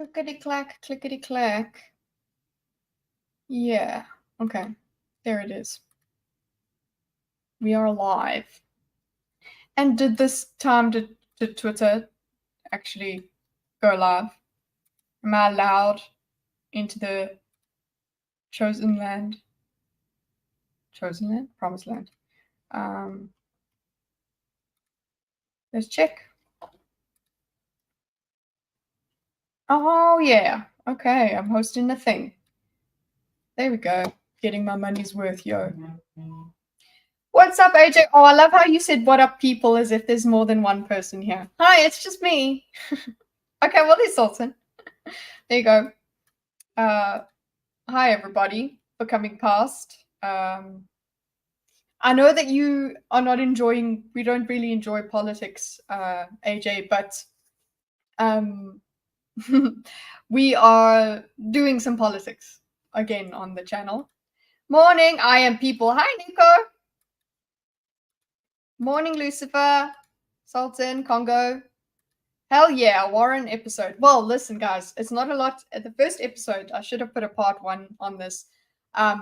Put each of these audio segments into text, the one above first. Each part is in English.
Clickety-clack, clickety-clack. Yeah, okay. There it is. We are live. And did this time did Twitter actually go live? Am I allowed into the chosen land? Chosen land? Promised land. Let's check. Oh, yeah. Okay, I'm hosting the thing. There we go. Getting my money's worth, yo. What's up, AJ? Oh, I love how you said what up, people, as if there's more than one person here. Hi, it's just me. Okay, well, there's Sultan. There you go. Hi, everybody, for coming past. I know that you are not enjoying, we don't really enjoy politics, AJ, but we are doing some politics again on the channel. Morning, I am people. Hi, Nico. Morning, Lucifer, Sultan, Congo. Hell yeah, Warren episode. Well, listen, guys, it's not a lot. At the first episode, I should have put a part 1 on this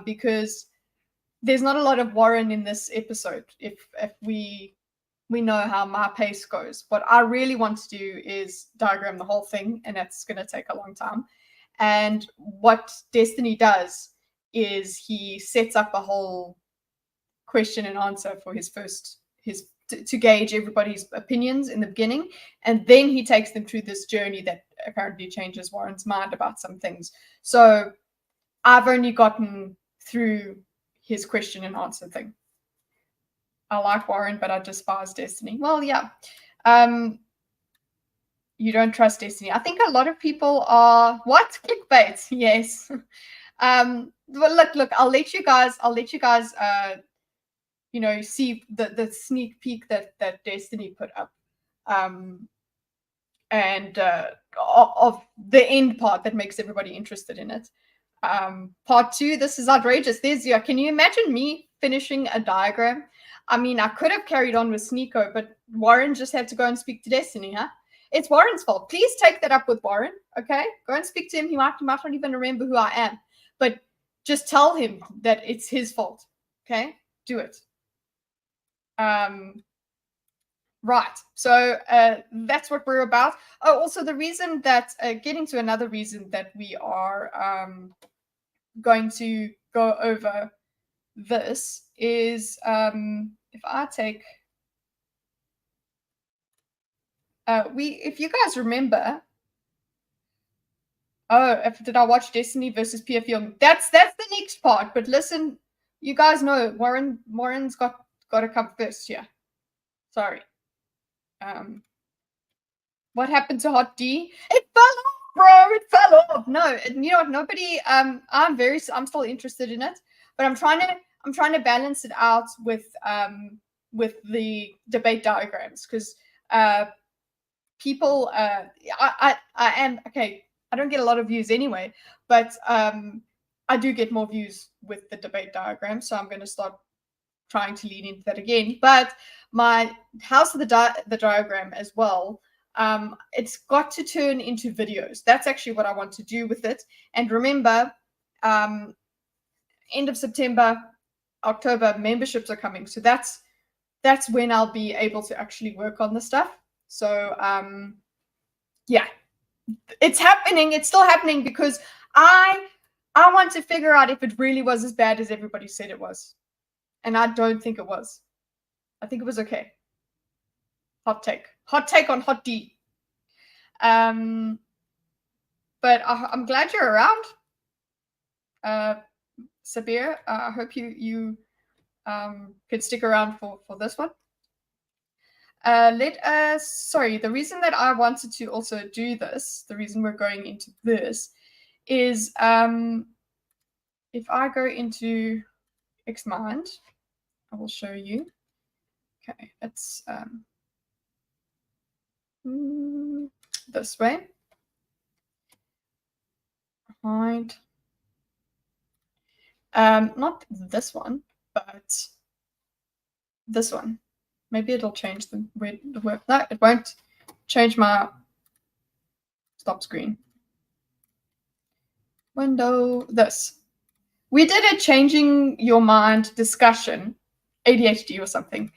because there's not a lot of Warren in this episode. If we know how my pace goes, what I really want to do is diagram the whole thing, and that's going to take a long time. And what Destiny does is he sets up a whole question and answer for his to gauge everybody's opinions in the beginning, and then he takes them through this journey that apparently changes Warren's mind about some things. So I've only gotten through his question and answer thing. I like Warren, but I despise Destiny. Well, yeah. You don't trust Destiny. I think a lot of people are what? Clickbait. Yes. Well, look, I'll let you guys see the sneak peek that Destiny put up. And of the end part that makes everybody interested in it. Part 2, this is outrageous. Can you imagine me finishing a diagram? I mean, I could have carried on with Sneeko, but Warren just had to go and speak to Destiny, huh? It's Warren's fault. Please take that up with Warren, okay? Go and speak to him. He might not even remember who I am, but just tell him that it's his fault, okay? Do it. Right. So that's what we're about. Oh, also the reason that getting to another reason that we are going to go over this is if I take if you guys remember, did I watch Destiny versus PF Young? That's the next part. But listen, you guys know Warren's got to come first here. Sorry. What happened to Hot D? It fell off, bro. It fell off. No, you know what? Nobody. I'm still interested in it, but I'm trying to balance it out with the debate diagrams because people. I am okay. I don't get a lot of views anyway, but I do get more views with the debate diagram, so I'm going to start trying to lean into that again. But my house of the diagram as well. It's got to turn into videos. That's actually what I want to do with it. And remember, end of September, October, memberships are coming. So that's when I'll be able to actually work on the stuff. So yeah, it's happening. It's still happening because I want to figure out if it really was as bad as everybody said it was. And I don't think it was. I think it was okay. Hot take on Hot D. But I'm glad you're around, Sabir. I hope you could stick around for this one. The reason that I wanted to also do this, the reason we're going into this is if I go into Xmind, I will show you. Okay, it's this way. Hide. Not this one, but this one. Maybe it'll change the work. No, it won't change my stop screen. window this. We did a changing your mind discussion, ADHD or something.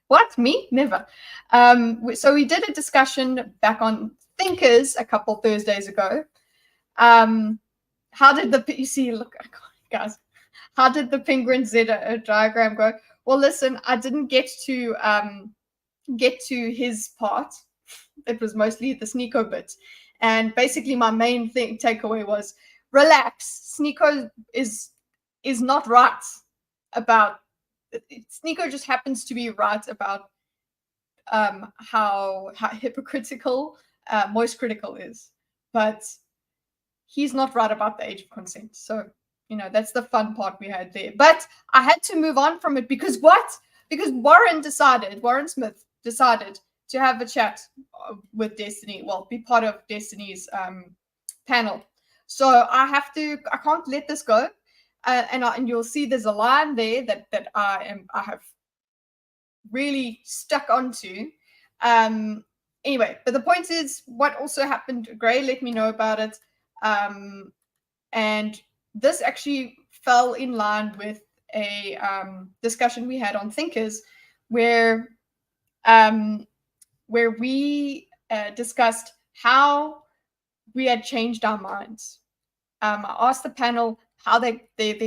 What? Me? Never. So we did a discussion back on Thinkers a couple Thursdays ago. How did the you see? Look, guys, how did the penguin Z diagram go? Well, listen, I didn't get to his part. It was mostly the Sneeko bit, and basically my main takeaway was relax. Sneeko is not right about. Sneeko just happens to be right about how hypocritical Moist Critical is, but he's not right about the age of consent. So that's the fun part we had there. But I had to move on from it because what? Because Warren Smith decided to have a chat with Destiny. Well, be part of Destiny's panel. So I can't let this go. And you'll see there's a line there that I have really stuck onto. Anyway, but the point is, what also happened, Gray let me know about it. And this actually fell in line with a discussion we had on Thinkers, where we discussed how we had changed our minds. I asked the panel how their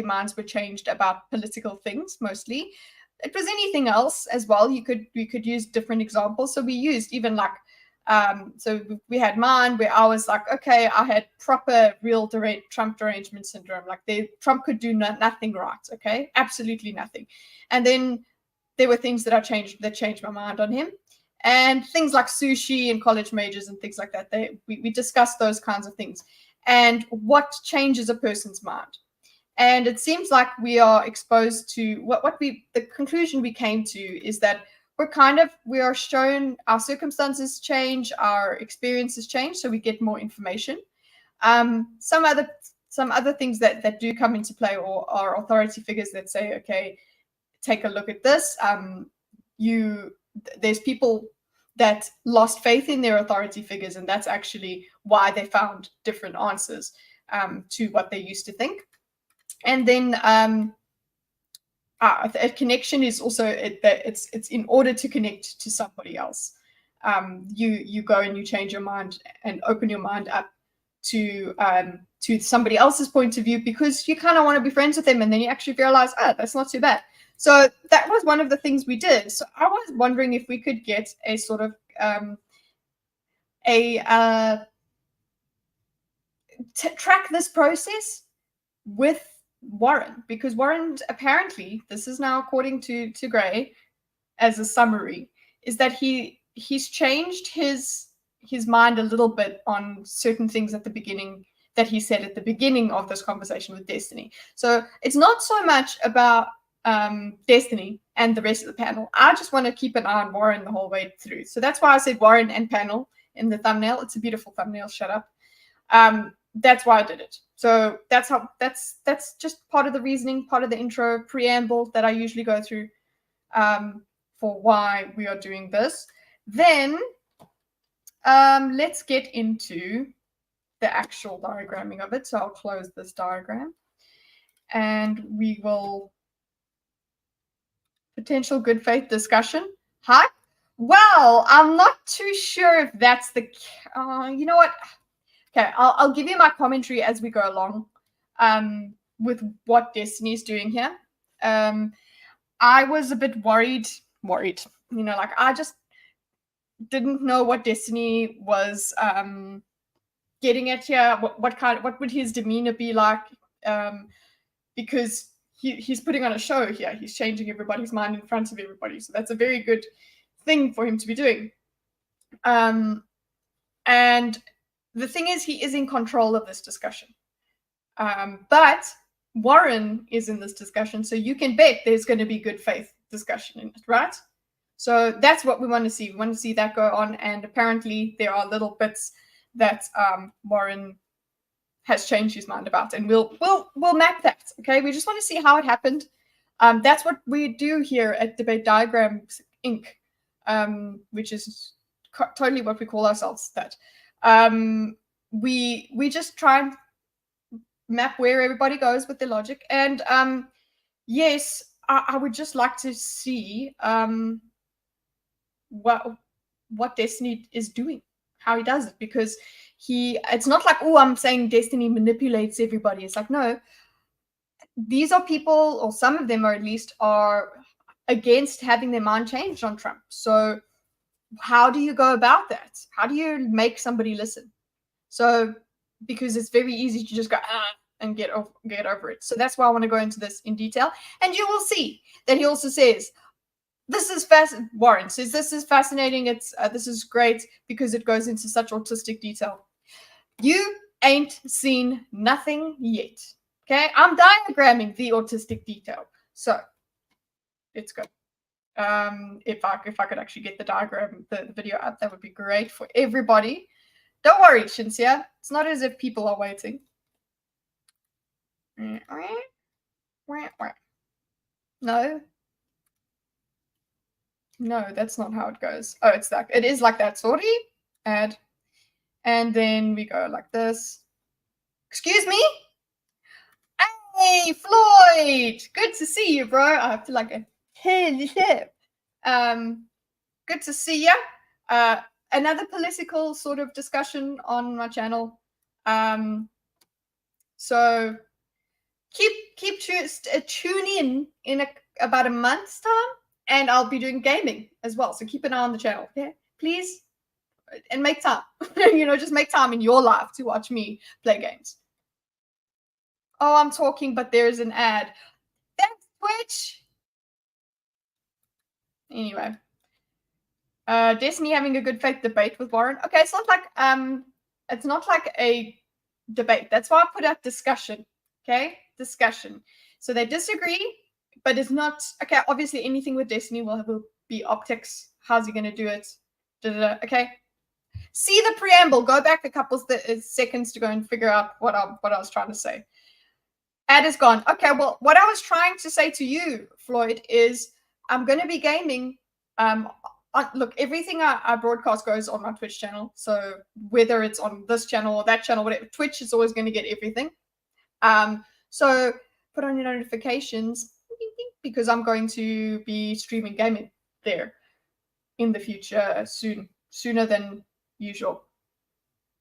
minds were changed about political things mostly. It was anything else as well. We could use different examples. So we used even like so we had mine where I was like, okay, I had proper real Trump derangement syndrome. Like Trump could do nothing right. Okay, absolutely nothing. And then there were things that changed my mind on him, and things like sushi and college majors and things like that. We discussed those kinds of things and what changes a person's mind. And it seems like we are exposed to the conclusion we came to is that we are shown our circumstances change, our experiences change, so we get more information. Some other things that do come into play or are authority figures that say, okay, take a look at this. There's people that lost faith in their authority figures, and that's actually why they found different answers to what they used to think. And then a connection is also it's in order to connect to somebody else. You go and you change your mind and open your mind up to somebody else's point of view because you kind of want to be friends with them, and then you actually realize, that's not too bad. So that was one of the things we did. So I was wondering if we could get a sort of track this process with Warren, because Warren apparently, this is now according to Gray as a summary, is that he's changed his mind a little bit on certain things at the beginning that he said at the beginning of this conversation with Destiny. So it's not so much about Destiny and the rest of the panel. I just want to keep an eye on Warren the whole way through. So that's why I said Warren and panel in the thumbnail. It's a beautiful thumbnail. Shut up. That's why I did it. So that's just part of the reasoning, part of the intro preamble that I usually go through for why we are doing this. Then let's get into the actual diagramming of it. So I'll close this diagram and we will potential good faith discussion. Hi. Well, I'm not too sure if that's the, you know what? Okay, I'll give you my commentary as we go along with what Destiny is doing here. I was a bit worried, like I just didn't know what Destiny was getting at here. What would his demeanor be like? Because he's putting on a show here. He's changing everybody's mind in front of everybody. So that's a very good thing for him to be doing. And the thing is, he is in control of this discussion. But Warren is in this discussion, so you can bet there's going to be good faith discussion in it, right? So that's what we want to see. We want to see that go on, and apparently there are little bits that Warren has changed his mind about, and we'll map that. Okay, we just want to see how it happened. That's what we do here at Debate Diagrams Inc., which is totally what we call ourselves. That we just try and map where everybody goes with their logic. And yes, I would just like to see what Destiny is doing, how he does it, because it's not like, oh, I'm saying Destiny manipulates everybody. It's like, no, these are people, or some of them, or at least, are against having their mind changed on Trump. So how do you go about that? How do you make somebody listen? So because it's very easy to just go and get over it. So that's why I want to go into this in detail, and you will see that he also says, this is fascinating. Warren says this is fascinating. It's this is great because it goes into such autistic detail. You ain't seen nothing yet. Okay, I'm diagramming the autistic detail. So let's go. If I could actually get the diagram, the video up, that would be great for everybody. Don't worry, Shinsia. It's not as if people are waiting. No. No, that's not how it goes. Oh, it's that. It is like that. Sorry. Add. And then we go like this. Excuse me? Hey, Floyd! Good to see you, bro. I have to like a hey, good to see you. Another political sort of discussion on my channel. So keep tune in about a month's time, and I'll be doing gaming as well. So keep an eye on the channel, okay? Please, and make time. Just make time in your life to watch me play games. Oh, I'm talking, but there's an ad. Thanks, Twitch. Anyway, Destiny having a good faith debate with Warren. Okay, it's not like a debate. That's why I put up discussion. Okay, discussion. So they disagree, but it's not okay. Obviously, anything with Destiny will be optics. How's he going to do it? Okay. See the preamble. Go back a couple seconds to go and figure out what I was trying to say. Ad is gone. Okay, well, what I was trying to say to you, Floyd, is I'm going to be gaming. Look, everything I broadcast goes on my Twitch channel. So whether it's on this channel or that channel, whatever, Twitch is always going to get everything. So put on your notifications because I'm going to be streaming gaming there in the future sooner than usual.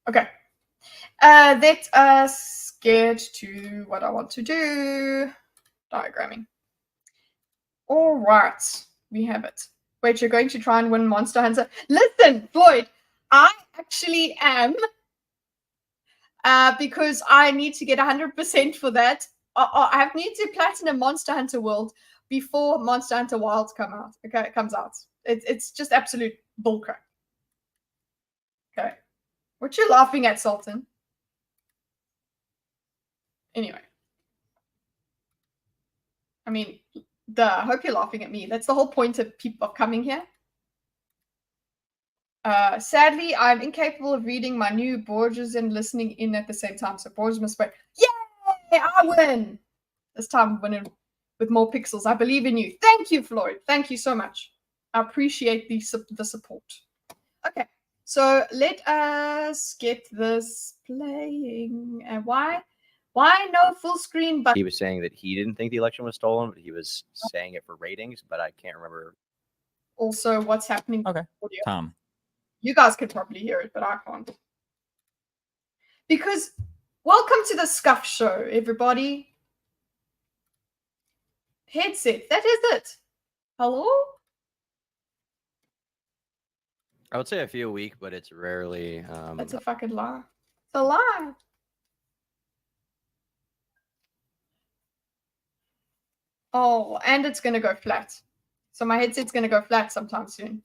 Okay. Let us get to what I want to do. Diagramming. All right, we have it. Wait, you're going to try and win Monster Hunter? Listen, Floyd, I actually am, because I need to get 100% for that. I need to platinum Monster Hunter World before Monster Hunter Wilds comes out. It's just absolute bullcrap. Okay. What you laughing at, Sultan? Anyway. I mean, I hope you're laughing at me. That's the whole point of people coming here. Sadly, I'm incapable of reading my new Borges and listening in at the same time. So Borges must wait. Yay! I win! This time I'm winning with more pixels. I believe in you. Thank you, Floyd. Thank you so much. I appreciate the support. Okay, so let us get this playing. And why no full screen? But he was saying that he didn't think the election was stolen, but he was saying it for ratings. But I can't remember. Also, what's happening? Okay, Tom. You guys could probably hear it, but I can't. Because welcome to the Scuff Show, everybody. Headset, that is it. Hello? I would say I feel weak, but it's rarely. That's a fucking lie. It's a lie. Oh, and it's gonna go flat. So my headset's gonna go flat sometime soon.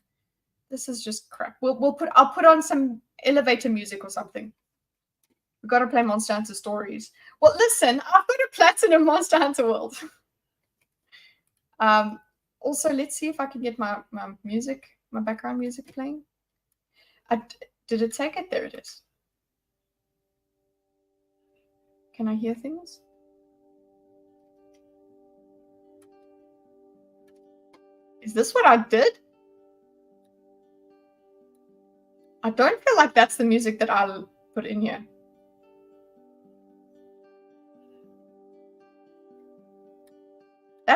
This is just crap. I'll put on some elevator music or something. We've got to play Monster Hunter Stories. Well, listen, I've got a platinum Monster Hunter World. Also, let's see if I can get my music, my background music playing. Did it take it? There it is. Can I hear things? Is this what I did? I don't feel like that's the music that I'll put in here.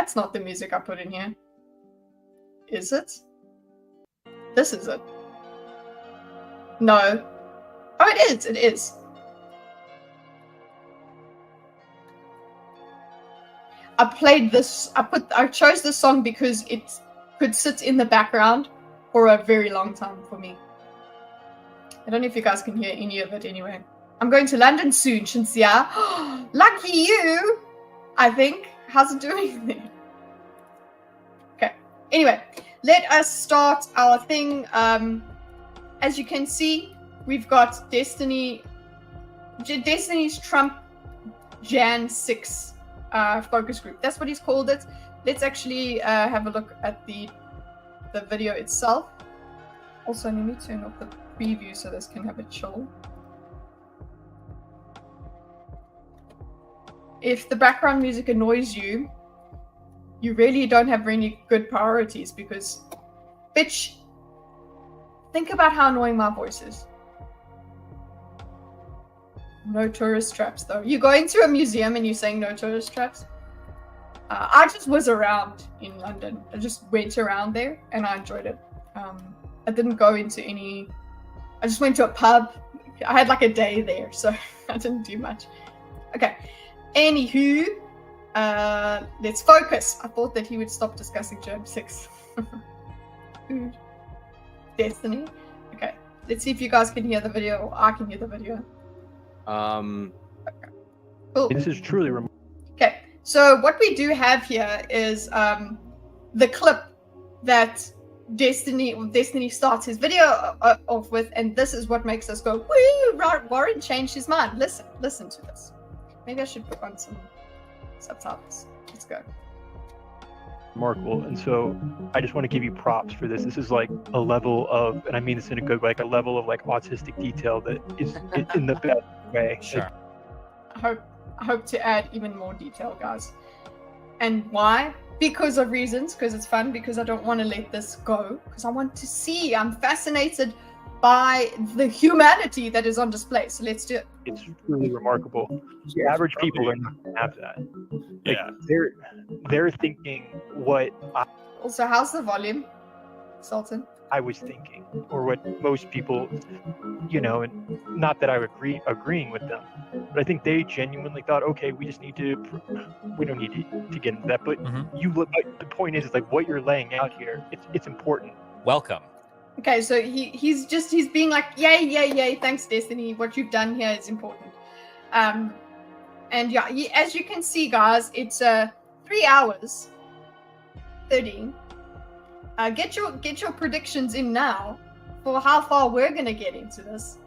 That's not the music I put in here. Is it? This is it. No. Oh, it is. It is. I played this. I chose this song because it could sit in the background for a very long time for me. I don't know if you guys can hear any of it anyway. I'm going to London soon, Shinsia. Lucky you, I think. How's it doing there? Okay. Anyway, let us start our thing. As you can see, we've got Destiny's Trump Jan 6 focus group. That's what he's called it. Let's actually have a look at the video itself. Also, let me turn off the preview so this can have a chill. If the background music annoys you, you really don't have any good priorities because, bitch, think about how annoying my voice is. No tourist traps, though. You go into a museum and you're saying no tourist traps? I just was around in London. I just went around there and I enjoyed it. I didn't go into any... I just went to a pub. I had like a day there, so I didn't do much. Okay. Anywho, let's focus. I thought that he would stop discussing Germ 6. Food. Destiny. Okay. Let's see if you guys can hear the video or I can hear the video. Okay. Cool. This is truly remarkable. Okay. So what we do have here is the clip that Destiny starts his video off with, and this is what makes us go, woo, Warren changed his mind. Listen to this. Maybe I should put on some subtitles. Let's go. Remarkable. And so I just want to give you props for this. This is like a level of, and I mean this in a good way, like a level of like autistic detail that is in the best way. Sure. I hope to add even more detail, guys. And why? Because of reasons. Because it's fun. Because I don't want to let this go. Because I want to see. I'm fascinated by the humanity that is on display. So let's do it. It's truly remarkable. The average people are not going to have that. Like, Yeah. They're thinking what Also, how's the volume, Sultan? I was thinking, or what most people, you know, and not that I would agreeing with them, but I think they genuinely thought, okay, we just need to, we don't need to get into that, but you look, the point is like what you're laying out here, it's important. Welcome. Okay, so he's being like, yay, thanks, Destiny. What you've done here is important. And yeah, as you can see, guys, it's 3 hours 30. Get your predictions in now for how far we're gonna get into this.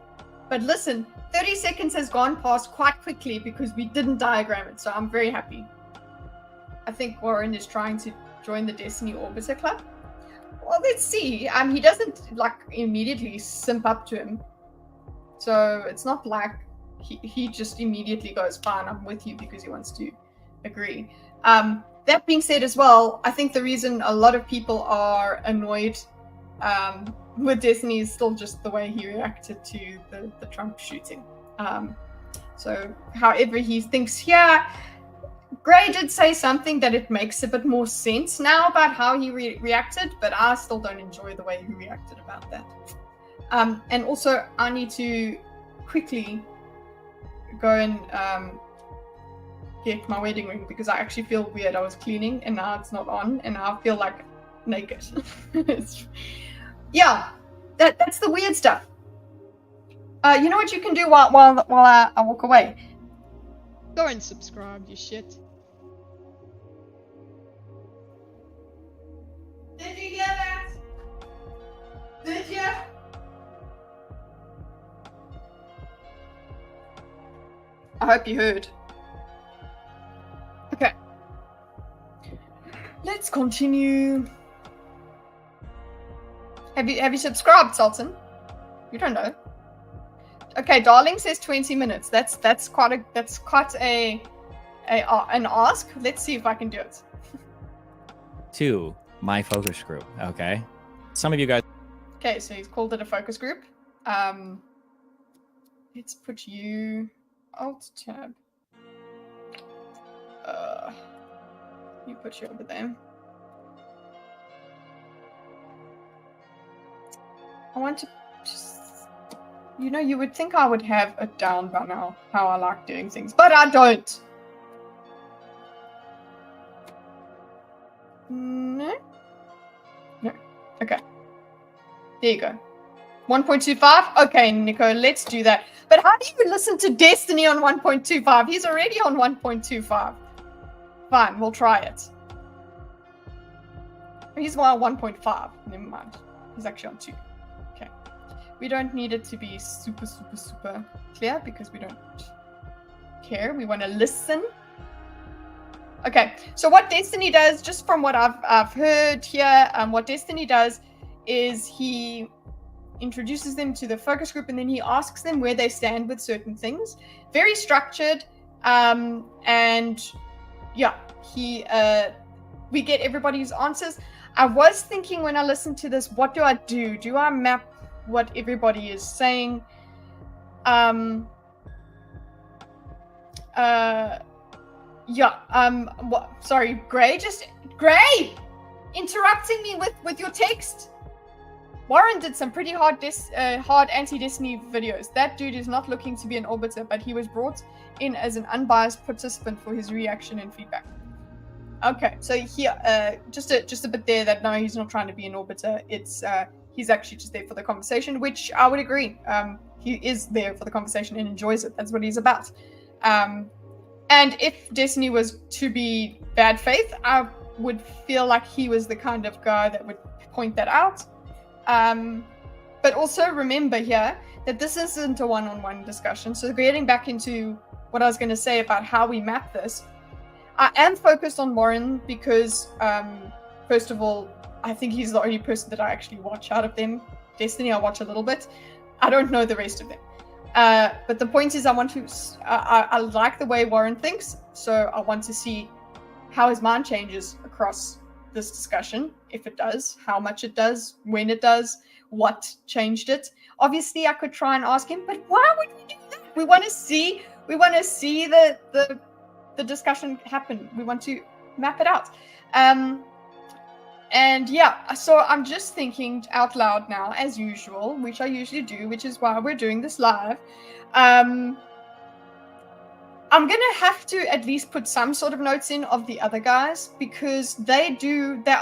But listen, 30 seconds has gone past quite quickly because we didn't diagram it, so I'm very happy. I think Warren is trying to join the Destiny Orbiter Club. Well, let's see. He doesn't like immediately simp up to him, so it's not like he just immediately goes, fine, I'm with you, because he wants to agree. That being said as well, I think the reason a lot of people are annoyed with Destiny is still just the way he reacted to the Trump shooting. So however he thinks, yeah, Gray did say something that it makes a bit more sense now about how he reacted, but I still don't enjoy the way he reacted about that. And also, I need to quickly go and get my wedding ring because I actually feel weird. I was cleaning and now it's not on, and now I feel like naked. Yeah, that's the weird stuff. You know what you can do while I walk away? Go and subscribe, you shit. Did you hear that? Did you? I hope you heard. Okay. Let's continue. Have you subscribed, Sultan? You don't know. Okay, Darling says 20 minutes. That's quite an ask. Let's see if I can do it. To my focus group. Okay. Some of you guys. Okay, so he's called it a focus group. Let's put you Alt tab. You put you over there. I want to just... you would think I would have it down by now, how I like doing things, but I don't. No. Okay. There you go. 1.25? Okay, Nico, let's do that. But how do you listen to Destiny on 1.25? He's already on 1.25. Fine, we'll try it. He's on 1.5. Never mind. He's actually on 2. Okay. We don't need it to be super, super, super clear because we don't care. We want to listen. Okay, so what Destiny does, just from what I've heard here, what Destiny does is he introduces them to the focus group and then he asks them where they stand with certain things. Very structured, and yeah, we get everybody's answers. I was thinking when I listened to this, what do I do? Do I map what everybody is saying? Sorry, Gray, interrupting me with your text. Warren did some pretty hard anti-Destiny videos. That dude is not looking to be an arbiter, but he was brought in as an unbiased participant for his reaction and feedback. Okay, so here, just a bit there that no, he's not trying to be an arbiter. It's he's actually just there for the conversation, which I would agree. He is there for the conversation and enjoys it. That's what he's about. And if Destiny was to be bad faith, I would feel like he was the kind of guy that would point that out. But also remember here that this isn't a one-on-one discussion. So getting back into what I was going to say about how we map this, I am focused on Warren because, first of all, I think he's the only person that I actually watch out of them. Destiny, I watch a little bit. I don't know the rest of them. But the point is, I like the way Warren thinks, so I want to see how his mind changes across this discussion, if it does, how much it does, when it does, what changed it. Obviously, I could try and ask him, but why would we do that? We want to see the discussion happen. We want to map it out. And yeah, so I'm just thinking out loud now, as usual, which I usually do, which is why we're doing this live. I'm going to have to at least put some sort of notes in of the other guys because they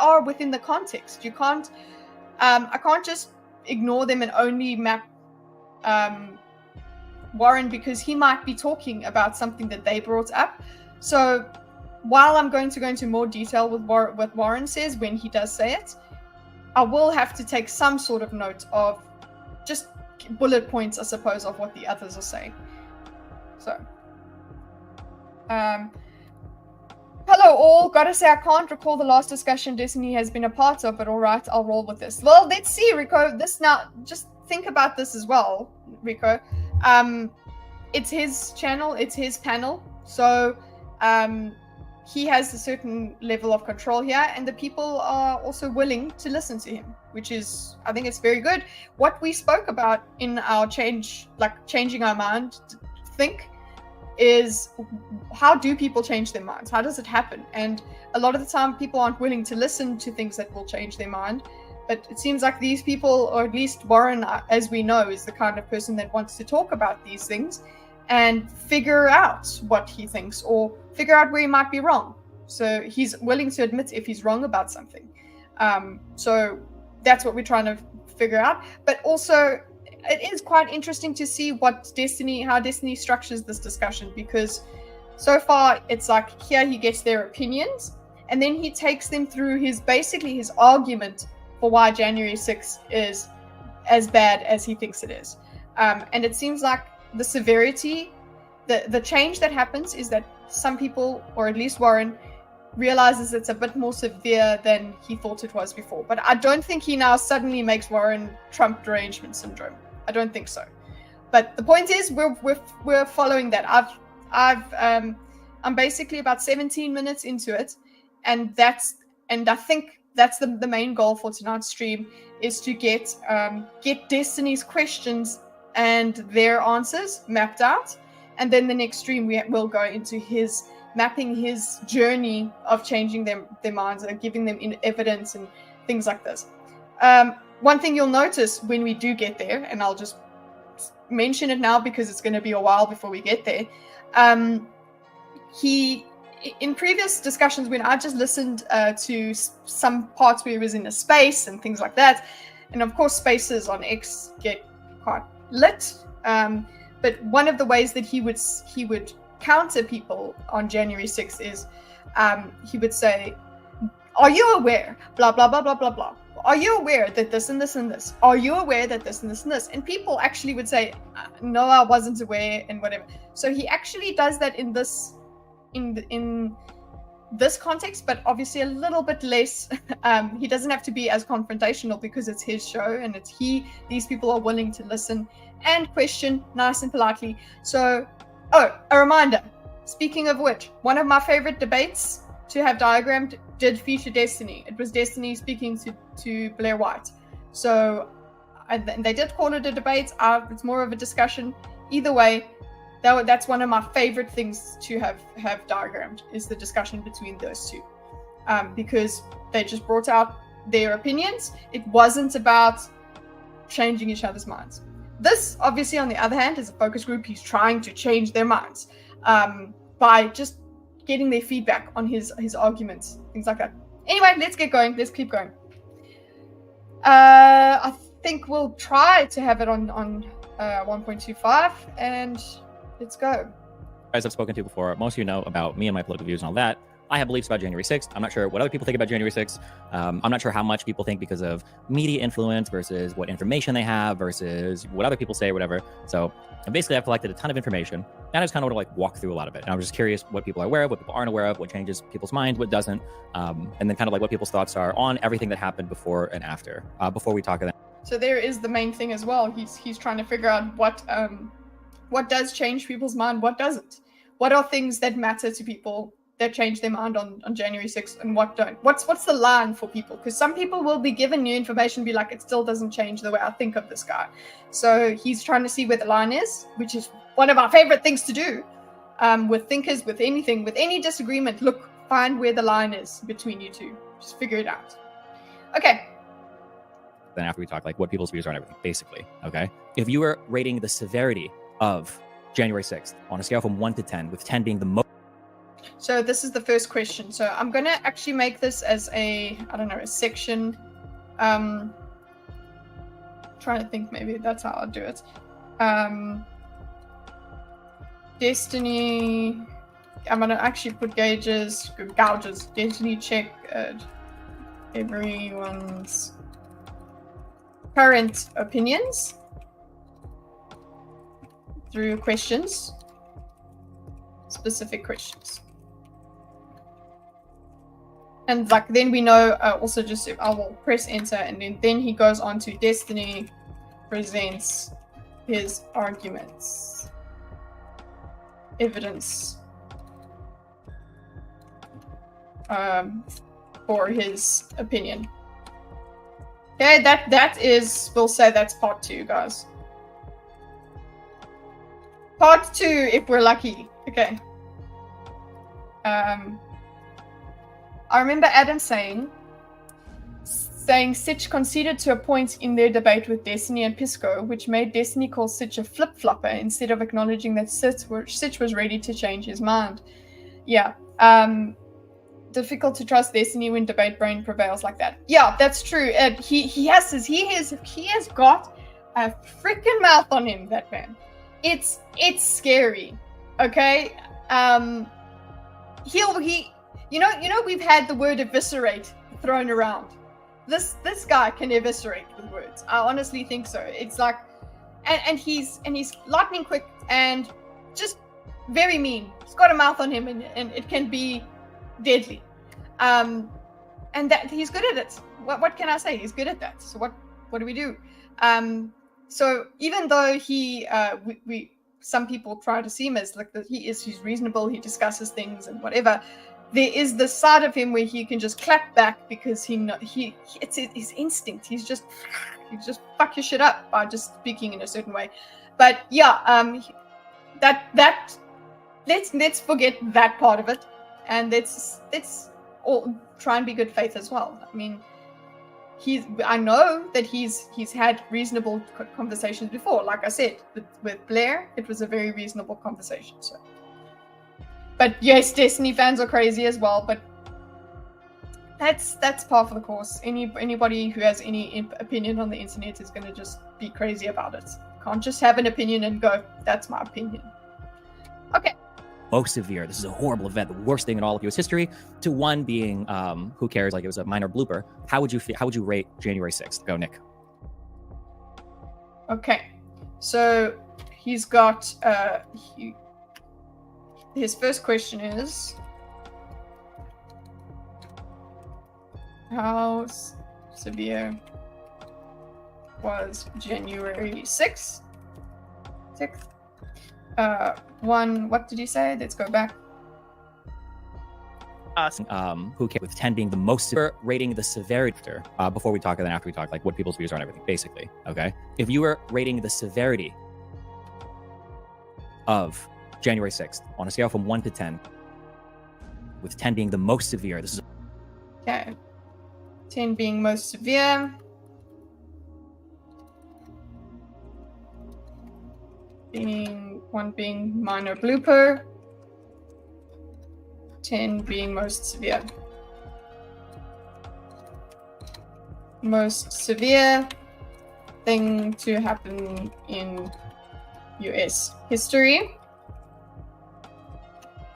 are within the context. You can't, I can't just ignore them and only map Warren because he might be talking about something that they brought up. So while I'm going to go into more detail with what Warren says when he does say it, I will have to take some sort of note of just bullet points, I suppose, of what the others are saying. So, hello all. Gotta say, I can't recall the last discussion Destiny has been a part of, but all right, I'll roll with this. Well, let's see, Rico. Just think about this as well, Rico. It's his channel, it's his panel, so he has a certain level of control here, and the people are also willing to listen to him, which is, I think it's very good. What we spoke about in our changing our mind, think, is how do people change their minds? How does it happen? And a lot of the time, people aren't willing to listen to things that will change their mind. But it seems like these people, or at least Warren, as we know, is the kind of person that wants to talk about these things and figure out what he thinks or figure out where he might be wrong. So he's willing to admit if he's wrong about something. So that's what we're trying to figure out. But also, it is quite interesting to see how Destiny structures this discussion, because so far it's like here he gets their opinions and then he takes them through his argument for why January 6th is as bad as he thinks it is. And it seems like the severity, the change that happens is that some people, or at least Warren, realizes it's a bit more severe than he thought it was before. But I don't think he now suddenly makes Warren Trump derangement syndrome. I don't think so. But the point is, we're following that. I'm basically about 17 minutes into it, and I think that's the main goal for tonight's stream, is to get Destiny's questions and their answers mapped out, and then the next stream we'll go into his mapping his journey of changing their minds and giving them evidence and things like this. One thing you'll notice when we do get there, and I'll just mention it now because it's going to be a while before we get there. He, in previous discussions, when I just listened to some parts where he was in a space and things like that, and of course spaces on X get quite lit. But one of the ways that he would counter people on January 6th is he would say, "Are you aware? Blah blah blah blah blah blah. Are you aware that this and this and this? Are you aware that this and this and this?" And people actually would say, "No, I wasn't aware," and whatever. So he actually does that in this context, but obviously a little bit less. He doesn't have to be as confrontational because it's his show and it's these people are willing to listen and question nice and politely. So, a reminder, speaking of which, one of my favorite debates to have diagrammed did feature Destiny. It was Destiny speaking to Blair White. So they did call it a debate. It's more of a discussion. Either way, that's one of my favorite things to have diagrammed, is the discussion between those two, because they just brought out their opinions. It wasn't about changing each other's minds. This, obviously, on the other hand, is a focus group. He's trying to change their minds by just getting their feedback on his arguments, things like that. Anyway, let's get going. Let's keep going. I think we'll try to have it on 1.25, and let's go. As I've spoken to before, most of you know about me and my political views and all that. I have beliefs about January 6th. I'm not sure what other people think about January 6th. I'm not sure how much people think because of media influence versus what information they have versus what other people say or whatever. So basically, I've collected a ton of information, and I just kind of want to walk through a lot of it. And I'm just curious what people are aware of, what people aren't aware of, what changes people's minds, what doesn't, and then kind of what people's thoughts are on everything that happened before and after, before we talk about. So there is the main thing as well. He's trying to figure out what does change people's mind, what doesn't. What are things that matter to people that change their mind on January 6th, and what don't? What's the line for people? Because some people will be given new information, be like, it still doesn't change the way I think of this guy. So he's trying to see where the line is, which is one of our favorite things to do with thinkers, with anything, with any disagreement. Look, find where the line is between you two. Just figure it out. Okay. Then after we talk, like what people's views are on everything, basically. Okay. If you were rating the severity of January 6th on a scale from 1 to 10, with 10 being the most. So this is the first question. So I'm going to actually make this as a section. Trying to think, maybe that's how I'll do it. Destiny. I'm going to actually put gauges. Destiny check everyone's current opinions through questions. Specific questions. And like then we know also just I will press enter, and then he goes on to Destiny presents his arguments, evidence for his opinion. Okay, that is, we'll say that's part 2, guys. Part 2 if we're lucky. Okay. I remember Adam saying Sitch conceded to a point in their debate with Destiny and Pisco, which made Destiny call Sitch a flip-flopper instead of acknowledging that Sitch was ready to change his mind. Yeah. Difficult to trust Destiny when debate brain prevails like that. Yeah, that's true. He has got a freaking mouth on him, that man. It's scary. Okay? We've had the word eviscerate thrown around. This guy can eviscerate with words. I honestly think so. It's like, and he's lightning quick and just very mean. He's got a mouth on him, and it can be deadly. And that he's good at it. What can I say? He's good at that. So what do we do? So even though some people try to see him as like he's reasonable, he discusses things and whatever, there is this side of him where he can just clap back because it's his instinct. He's just fuck your shit up by just speaking in a certain way. But yeah, that let's forget that part of it, and let's all try and be good faith as well. I mean, I know that he's had reasonable conversations before. Like I said, with Blair, it was a very reasonable conversation. So, but yes, Destiny fans are crazy as well. But that's par for the course. Anybody who has any opinion on the internet is going to just be crazy about it. Can't just have an opinion and go, that's my opinion. Okay. Most severe. This is a horrible event, the worst thing in all of US history, to one being, who cares, like it was a minor blooper. How would you rate January 6th? Go, Nick. Okay. So he's got, his first question is, how severe was January 6th? One, what did you say? Let's go back. Who cares, with 10 being the most severe, rating the severity before we talk and then after we talk, like what people's views are on everything, basically. Okay. If you were rating the severity of January 6th on a scale from 1 to 10, with 10 being the most severe, this is Okay. 10 being most severe. One being minor blooper. 10 being most severe. Most severe thing to happen in US history.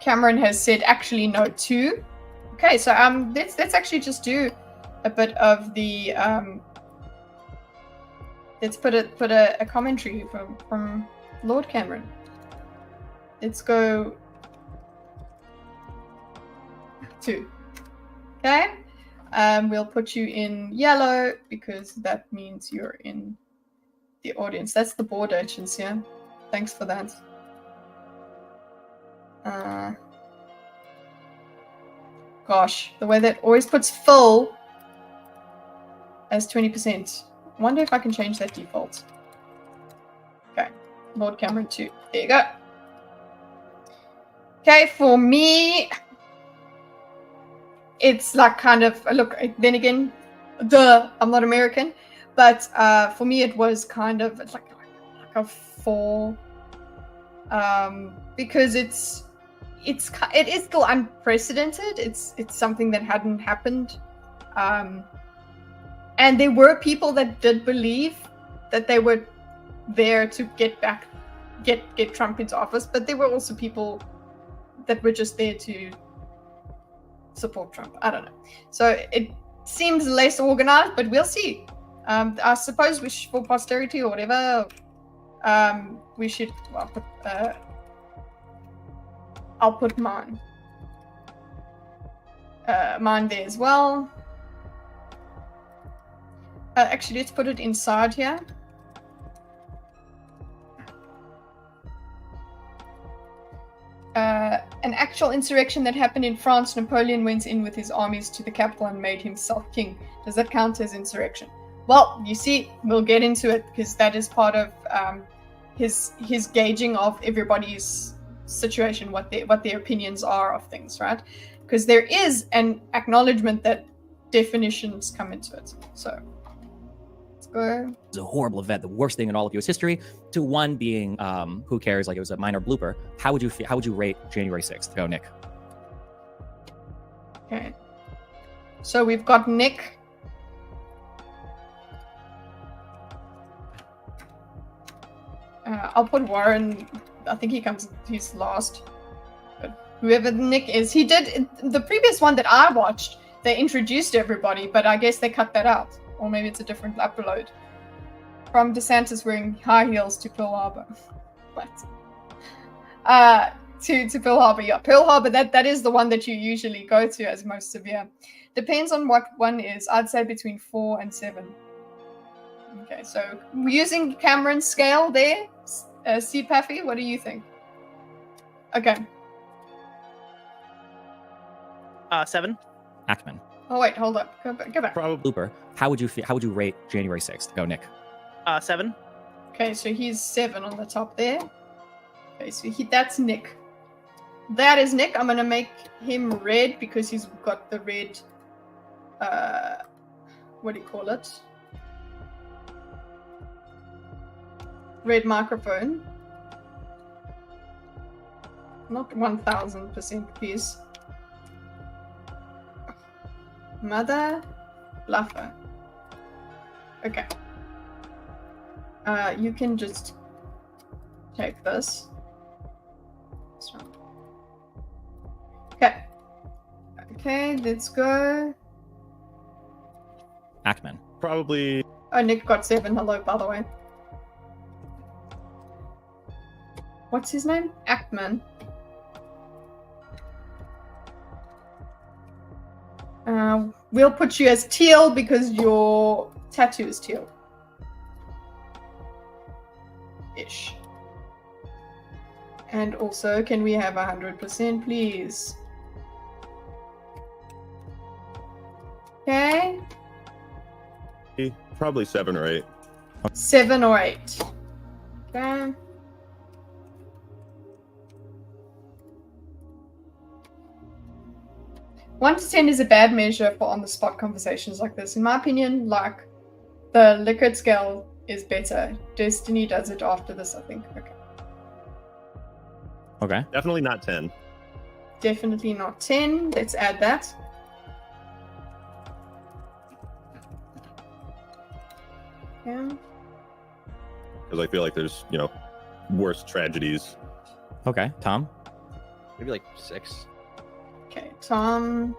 Cameron has said actually no 2. Okay, so let's actually just do a bit of the let's put a commentary from Lord Cameron. Let's go 2. Okay, we'll put you in yellow because that means you're in the audience. That's the board urchins here. Thanks for that. Gosh, the way that always puts full as 20%. Wonder if I can change that default. Okay, Lord Cameron 2. There you go. Okay, for me, it's like kind of, look, then again, I'm not American, but for me it was kind of, it's like a 4, because it is still unprecedented. It's something that hadn't happened, and there were people that did believe that they were there to get Trump into office, but there were also people that were just there to support Trump. I don't know. So it seems less organized, but we'll see. I suppose for posterity or whatever, we should. Well, I'll put mine there as well. Actually, let's put it inside here. An actual insurrection that happened in France. Napoleon went in with his armies to the capital and made himself king. Does that count as insurrection? Well, you see, we'll get into it because that is part of his gauging of everybody's situation, what their opinions are of things, right? Because there is an acknowledgement that definitions come into it. So let's go. It's a horrible event, the worst thing in all of US history, to one being, who cares, like it was a minor blooper. How would you rate January 6th? Go, Nick. Okay. So we've got Nick. I'll put Warren. I think he's last. But whoever Nick is, he did the previous one that I watched. They introduced everybody, but I guess they cut that out, or maybe it's a different upload. From DeSantis wearing high heels to Pearl Harbor. What? To Pearl Harbor, yeah. Pearl Harbor, that is the one that you usually go to as most severe. Depends on what one is. I'd say between 4 and 7. Okay, so using Cameron's scale there, C. Paffy, what do you think? Okay. 7. Ackman. Oh wait, hold up. Go back. Probably blooper. How would you rate January 6th? Go, Nick. 7. Okay, so he's 7 on the top there. Okay, so that's Nick. That is Nick. I'm gonna make him red because he's got the red. What do you call it? Red microphone. Not 1000%, please. Mother Fluffer. Okay. You can just take this. Okay. Okay, let's go. Ackman. Probably Oh, Nick got 7. Hello, by the way. What's his name? Ackman. We'll put you as teal because your tattoo is teal. Ish. And also, can we have 100%, please? Okay. probably 7 or 8. 7 or 8. Okay. One to 10 is a bad measure for on-the-spot conversations like this. In my opinion, like, the Likert scale is better. Destiny does it after this, I think. Okay. Okay. Definitely not 10. Definitely not 10. Let's add that. Yeah. Because I feel like there's, worse tragedies. Okay. Tom. Maybe like 6. Okay, Tom.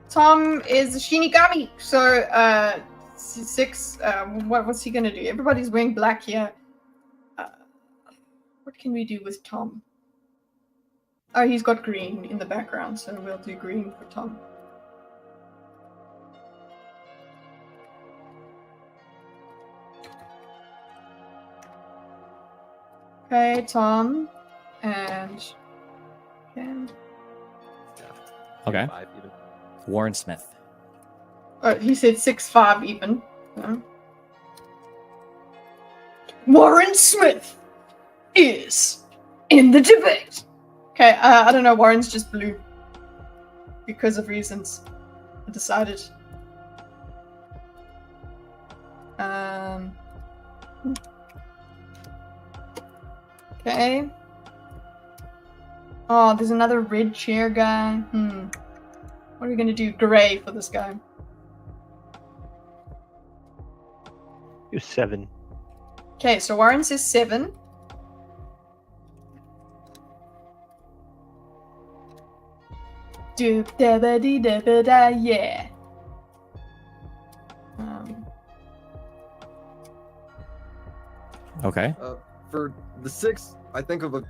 Tom is a Shinigami, so 6. What's he gonna do? Everybody's wearing black here. What can we do with Tom? Oh, he's got green in the background, so we'll do green for Tom. Okay, Tom. And Okay. 5 even. Warren Smith. oh, he said 6'5" even. Yeah. Warren Smith is in the debate. Okay, I don't know. Warren's just blue because of reasons. I decided. Okay. Oh, there's another red chair guy. What are we gonna do? Gray for this guy. You're 7. Okay, so Warren says 7. Doop dabba dee dabba da, yeah. Okay. For the 6, I think of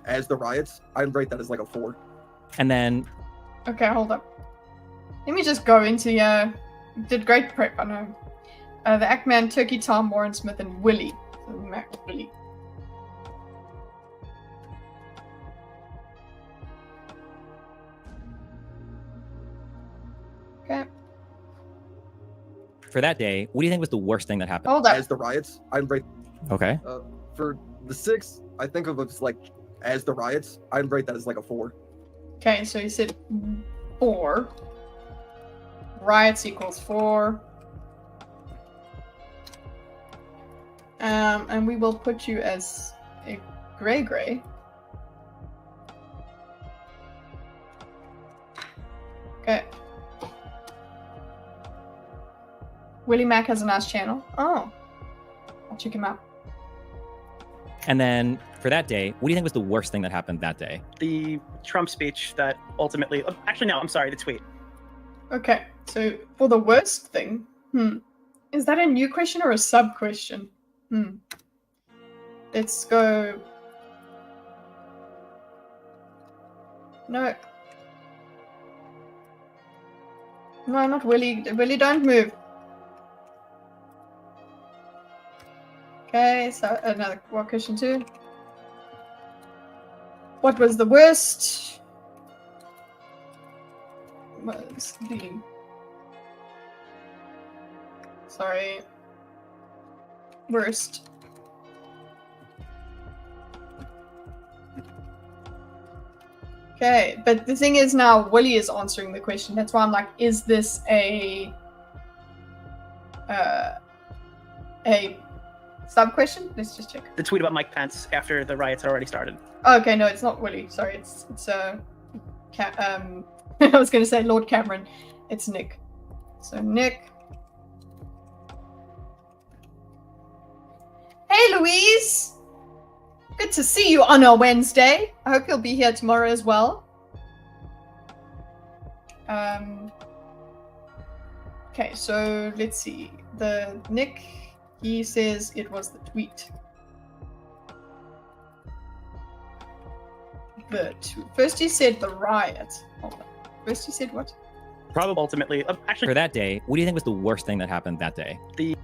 as the riots. I'd rate that as like a 4. And then Okay, hold up. Let me just go into did great prep, I know. The Ackman, Turkey Tom, Warren Smith, and Willie. So Willie. Okay. for that day, what do you think was the worst thing that happened? Hold up. As the riots, I'd rate Okay. for the 6, I think of as the riots. I'd rate that as like a 4. Okay, so you said 4. Riots equals 4. And we will put you as a gray. Okay. Willie Mac has a nice channel. Oh. I'll check him out. And then for that day, what do you think was the worst thing that happened that day? The Trump speech that ultimately, actually no, I'm sorry, the tweet. Okay, so for the worst thing, is that a new question or a sub question? Let's go. No, not Willie. Willie, don't move. Okay, so another question 2. What was the worst? Was the worst Okay, but the thing is now Willie is answering the question. That's why I'm like, is this a sub question? Let's just check. The tweet about Mike Pence after the riots had already started. Oh, okay, no, it's not Willie. Sorry, it's I was going to say Lord Cameron. It's Nick. So Nick. Hey, Louise. Good to see you on a Wednesday. I hope you'll be here tomorrow as well. Okay, so let's see. The Nick, he says it was the tweet. First he said the riot. Hold on. First he said what? Probably ultimately, For actually, that day, what do you think was the worst thing that happened that day? the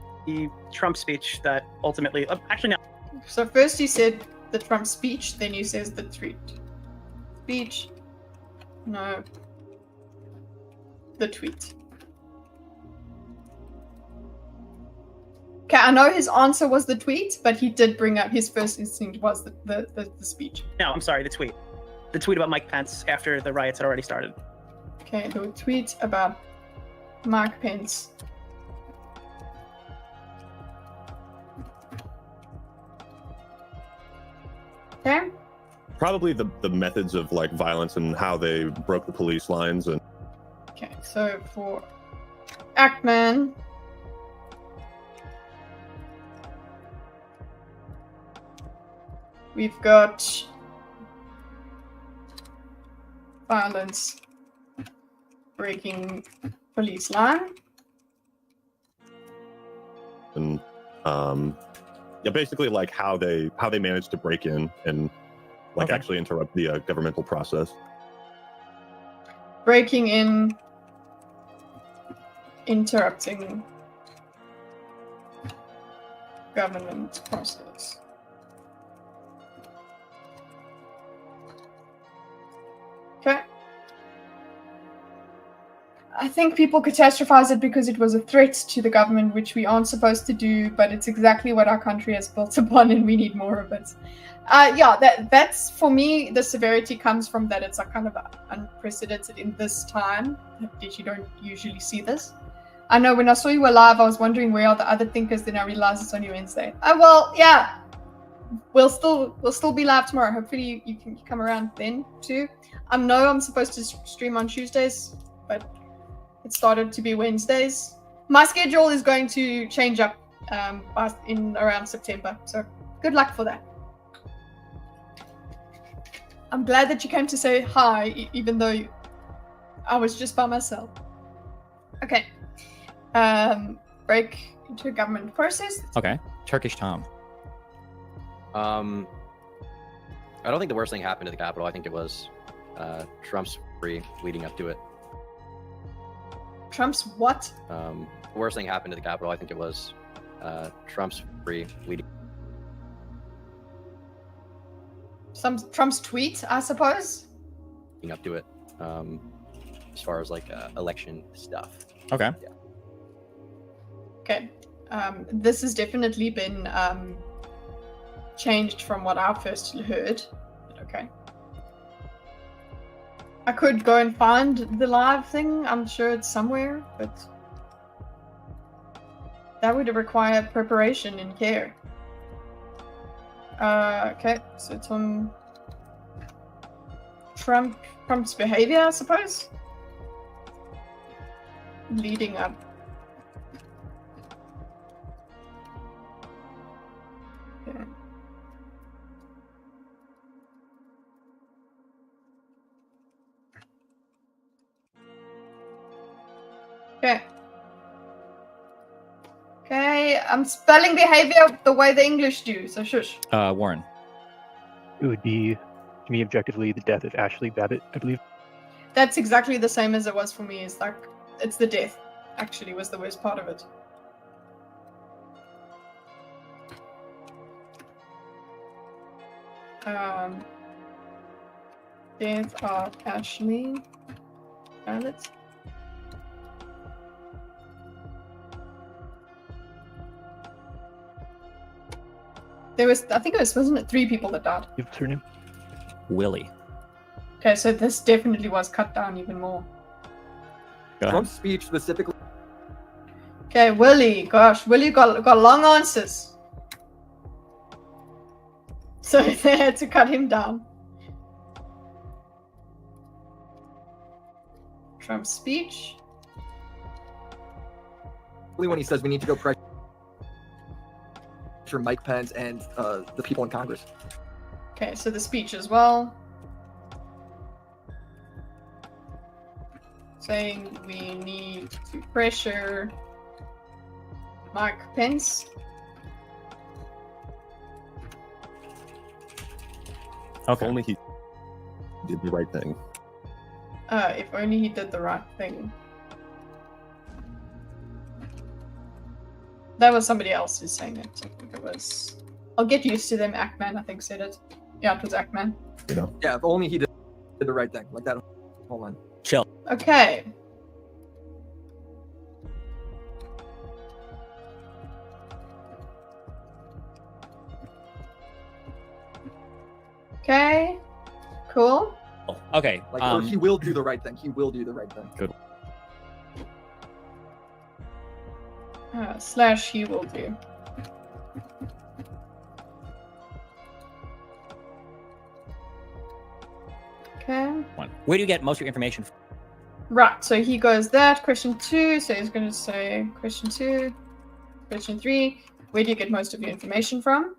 Trump speech that ultimately, actually no, So first he said the Trump speech, then he says the tweet. Speech. No. The tweet. Okay, I know his answer was the tweet, but he did bring up his first instinct was the speech. no, I'm sorry, the tweet. The tweet about Mike Pence after the riots had already started. Okay, the tweet about Mike Pence. Okay. Probably the methods of like violence and how they broke the police lines and Okay, so for Ackman, we've got violence, breaking police line. yeah, basically like how they managed to break in and like Okay. actually interrupt the governmental process. Breaking in, interrupting government process. Okay. I think people catastrophize it because it was a threat to the government, which we aren't supposed to do, but it's exactly what our country has built upon and we need more of it. Yeah, that's for me, the severity comes from that it's a kind of unprecedented in this time, that you don't usually see this. I know when I saw you were live, I was wondering where are the other thinkers, then I realized it's on your Wednesday. Well, yeah, we'll still be live tomorrow. Hopefully you can come around then too. I know I'm supposed to stream on Tuesdays, but it started to be Wednesdays. My schedule is going to change up in around September, so good luck for that. I'm glad that you came to say hi, even though I was just by myself. Okay. Break into a government process. Okay. Turkish Tom. I don't think the worst thing happened to the Capitol. I think it was Trump's free leading up to it. Trump's what? The worst thing happened to the Capitol. I think it was Trump's free leading. Trump's tweet, I suppose. Up to it, as far as like election stuff. Okay. Yeah. Okay. This has definitely been changed from what I first heard. But okay. I could go and find the live thing. I'm sure it's somewhere, but that would require preparation and care. Okay, so Trump's behavior, I suppose, leading up. Okay. Okay. Okay, I'm spelling behavior the way the English do, so shush. Warren. It would be, to me, objectively, the death of Ashley Babbitt, I believe. That's exactly the same as it was for me. It's like, it's the death, actually, was the worst part of it. Death of Ashley Babbitt. There was, I think it was, wasn't it 3 people that died? What's her name? Willie. Okay, so this definitely was cut down even more. Go ahead. Trump's speech specifically. Okay, Willie. Gosh, Willie got long answers. So they had to cut him down. Trump's speech. When he says we need to go pressure Mike Pence and the people in Congress. Okay, so the speech as well. Saying we need to pressure Mike Pence. If Okay. only he did the right thing. If only he did the right thing. That was somebody else who's saying it. I think it was. I'll get used to them. Ackman, I think, said it. Yeah, it was Ackman. You know. Yeah, if only he did the right thing. Like that whole line. Chill. Okay. Okay. Cool. Okay. Like, or he will do the right thing. He will do the right thing. Slash he will do. Okay. Where do you get most of your information from? Right, so he goes that. Question 2, so he's going to say question 2. Question 3, where do you get most of your information from?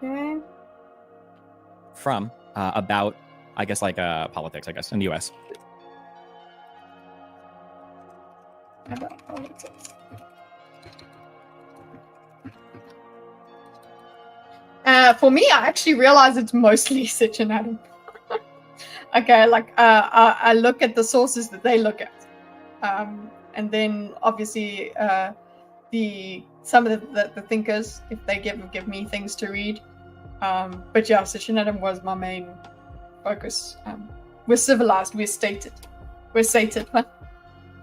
Okay. From about, I guess, like politics, I guess, in the U.S. About politics. For me, I actually realize it's mostly Sitch and Adam. Okay, like I look at the sources that they look at, and then obviously some of the thinkers, if they give me things to read. But yeah, Sitch and Adam was my main focus. We're civilized, we're stated.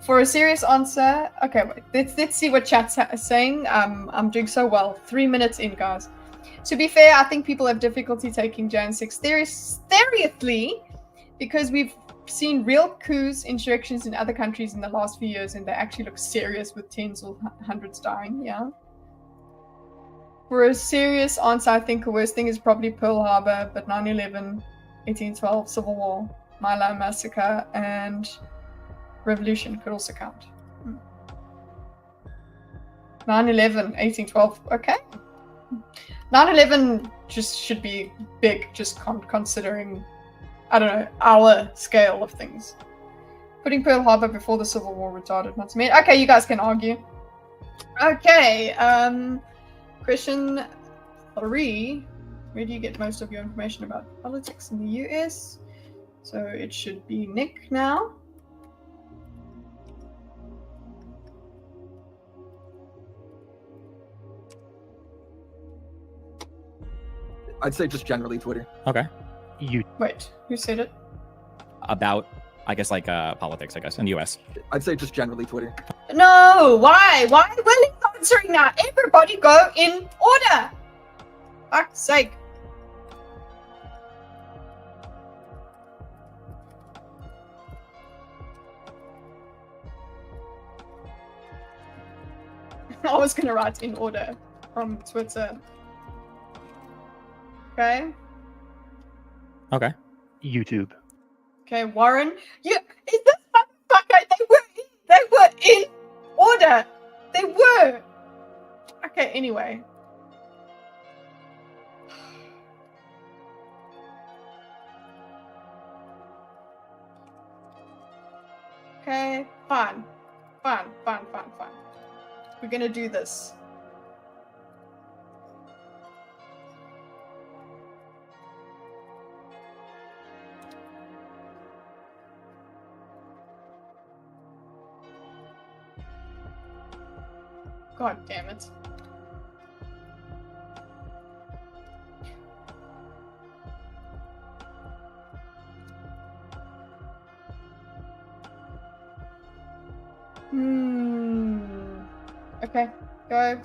For a serious answer, okay, wait, let's see what chat's saying. I'm doing so well. 3 minutes in, guys. To be fair, I think people have difficulty taking Jan 6 seriously because we've seen real coups, insurrections in other countries in the last few years, and they actually look serious with tens or hundreds dying. Yeah. For a serious answer, I think the worst thing is probably Pearl Harbor, but 9/11, 1812, Civil War, My Lai Massacre, and Revolution could also count. 9/11, 1812. Okay. 9/11 just should be big, just considering, I don't know, our scale of things. Putting Pearl Harbor before the Civil War retarded, not to me. Okay, you guys can argue. Okay, question 3. Where do you get most of your information about politics in the US? So it should be Nick now. I'd say just generally Twitter. Okay. Wait, who said it? About, I guess, like politics, I guess, in the U.S. I'd say just generally Twitter. No, why? Why are Willie's answering now? Everybody go in order. Fuck's sake. I was gonna write in order from Twitter. Okay. Okay. YouTube. Okay, Warren. You is this motherfucker? They were in order. They were. Okay, anyway. Okay, fine. We're gonna do this. God damn it. Okay, go.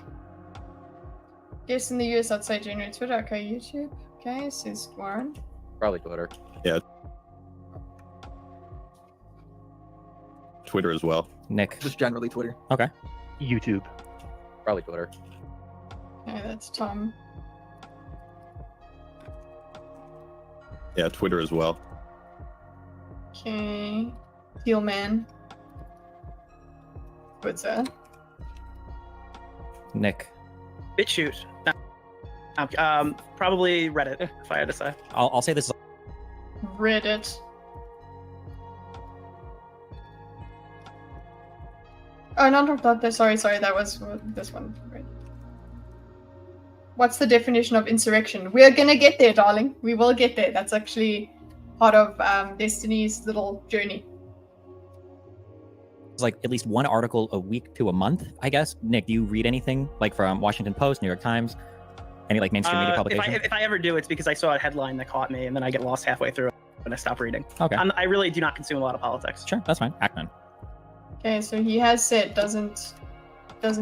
Guess in the US, I'd say January Twitter. Okay, YouTube. Okay, says Warren. Probably Twitter. Twitter as well. Nick. Just generally Twitter. YouTube. Probably Twitter. Okay, that's Tom. Yeah, Twitter as well. Okay. Steelman. Twitter. Nick. BitChute. Probably Reddit, if I had to say. I'll say this is Reddit. Oh, not that. Sorry. That was this one. Right. What's the definition of insurrection? We're gonna get there, darling. We will get there. That's actually part of Destiny's little journey. like at least one article a week to a month, I guess. Nick, do you read anything like from Washington Post, New York Times, any like mainstream media publication? If I ever do, it's because I saw a headline that caught me, and then I get lost halfway through and I stop reading. Okay. I really do not consume a lot of politics. Sure, that's fine. Ackman. Okay, so he has said doesn't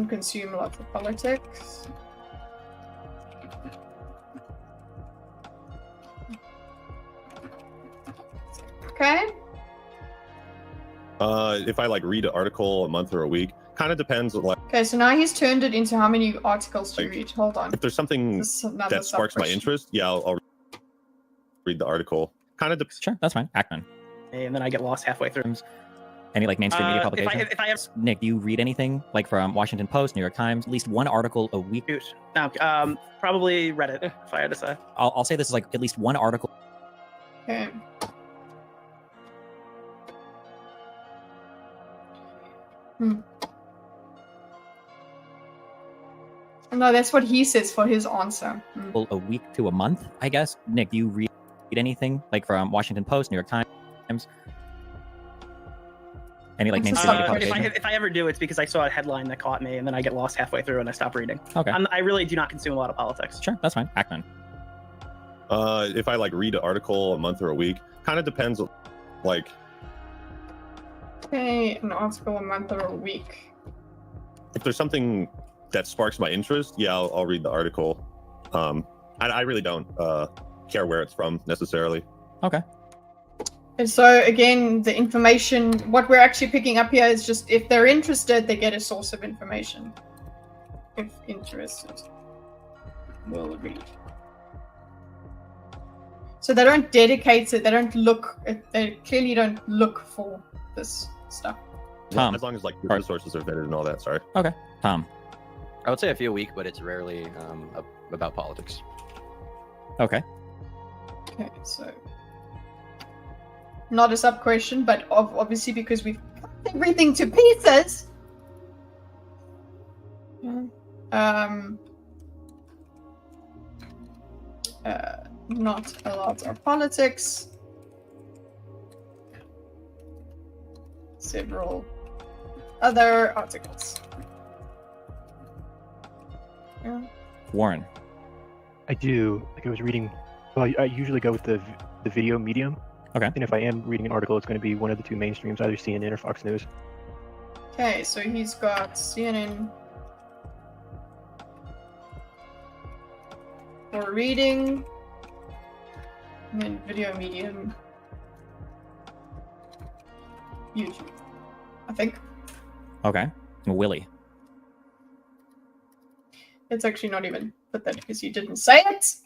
consume lots of politics. Okay. If I like read an article a month or a week, kind of depends. Like, Okay, so now he's turned it into how many articles do you Like, read? Hold on. if there's something This is another that sparks my sub-question. interest, yeah, I'll read the article. Kind of Sure, that's fine. Ackman. And then I get lost halfway through. Any like mainstream media publication? If I ever Nick, do you read anything like from Washington Post, New York Times, at least one article a week? shoot, no, probably Reddit, if I had to say. I'll say this is like at least one article. Okay. No, that's what he says for his answer. A week to a month, I guess. Nick, do you read anything like from Washington Post, New York Times? Any like What's the mainstream media subject? publication? If I ever do, it's because I saw a headline that caught me, and then I get lost halfway through and I stop reading. Okay. I really do not consume a lot of politics. Sure, that's fine. Ackman. if I like read an article a month or a week, kind of depends. Like, Okay, an article a month or a week. if there's something that sparks my interest, yeah, I'll read the article. I really don't care where it's from necessarily. Okay. And so again, the information, what we're actually picking up here is just if they're interested, they get a source of information. If interested, we'll read. So they don't dedicate it, they don't look, they clearly don't look for this stuff. Tom. As long as like the resources are vetted and all that. Sorry. Tom. I would say a few a week, but it's rarely about politics. Okay. Okay, so not a sub question, but obviously because we've cut everything to pieces. Not a lot of politics. Several other articles. Yeah. Warren. I do. Like I was reading. Well, I usually go with the video medium. Okay. And if I am reading an article, it's going to be one of the two mainstreams, either CNN or Fox News. Okay, so he's got CNN for reading, and then video medium, YouTube, I think. Okay. Willie. It's actually not even put that because you didn't say it,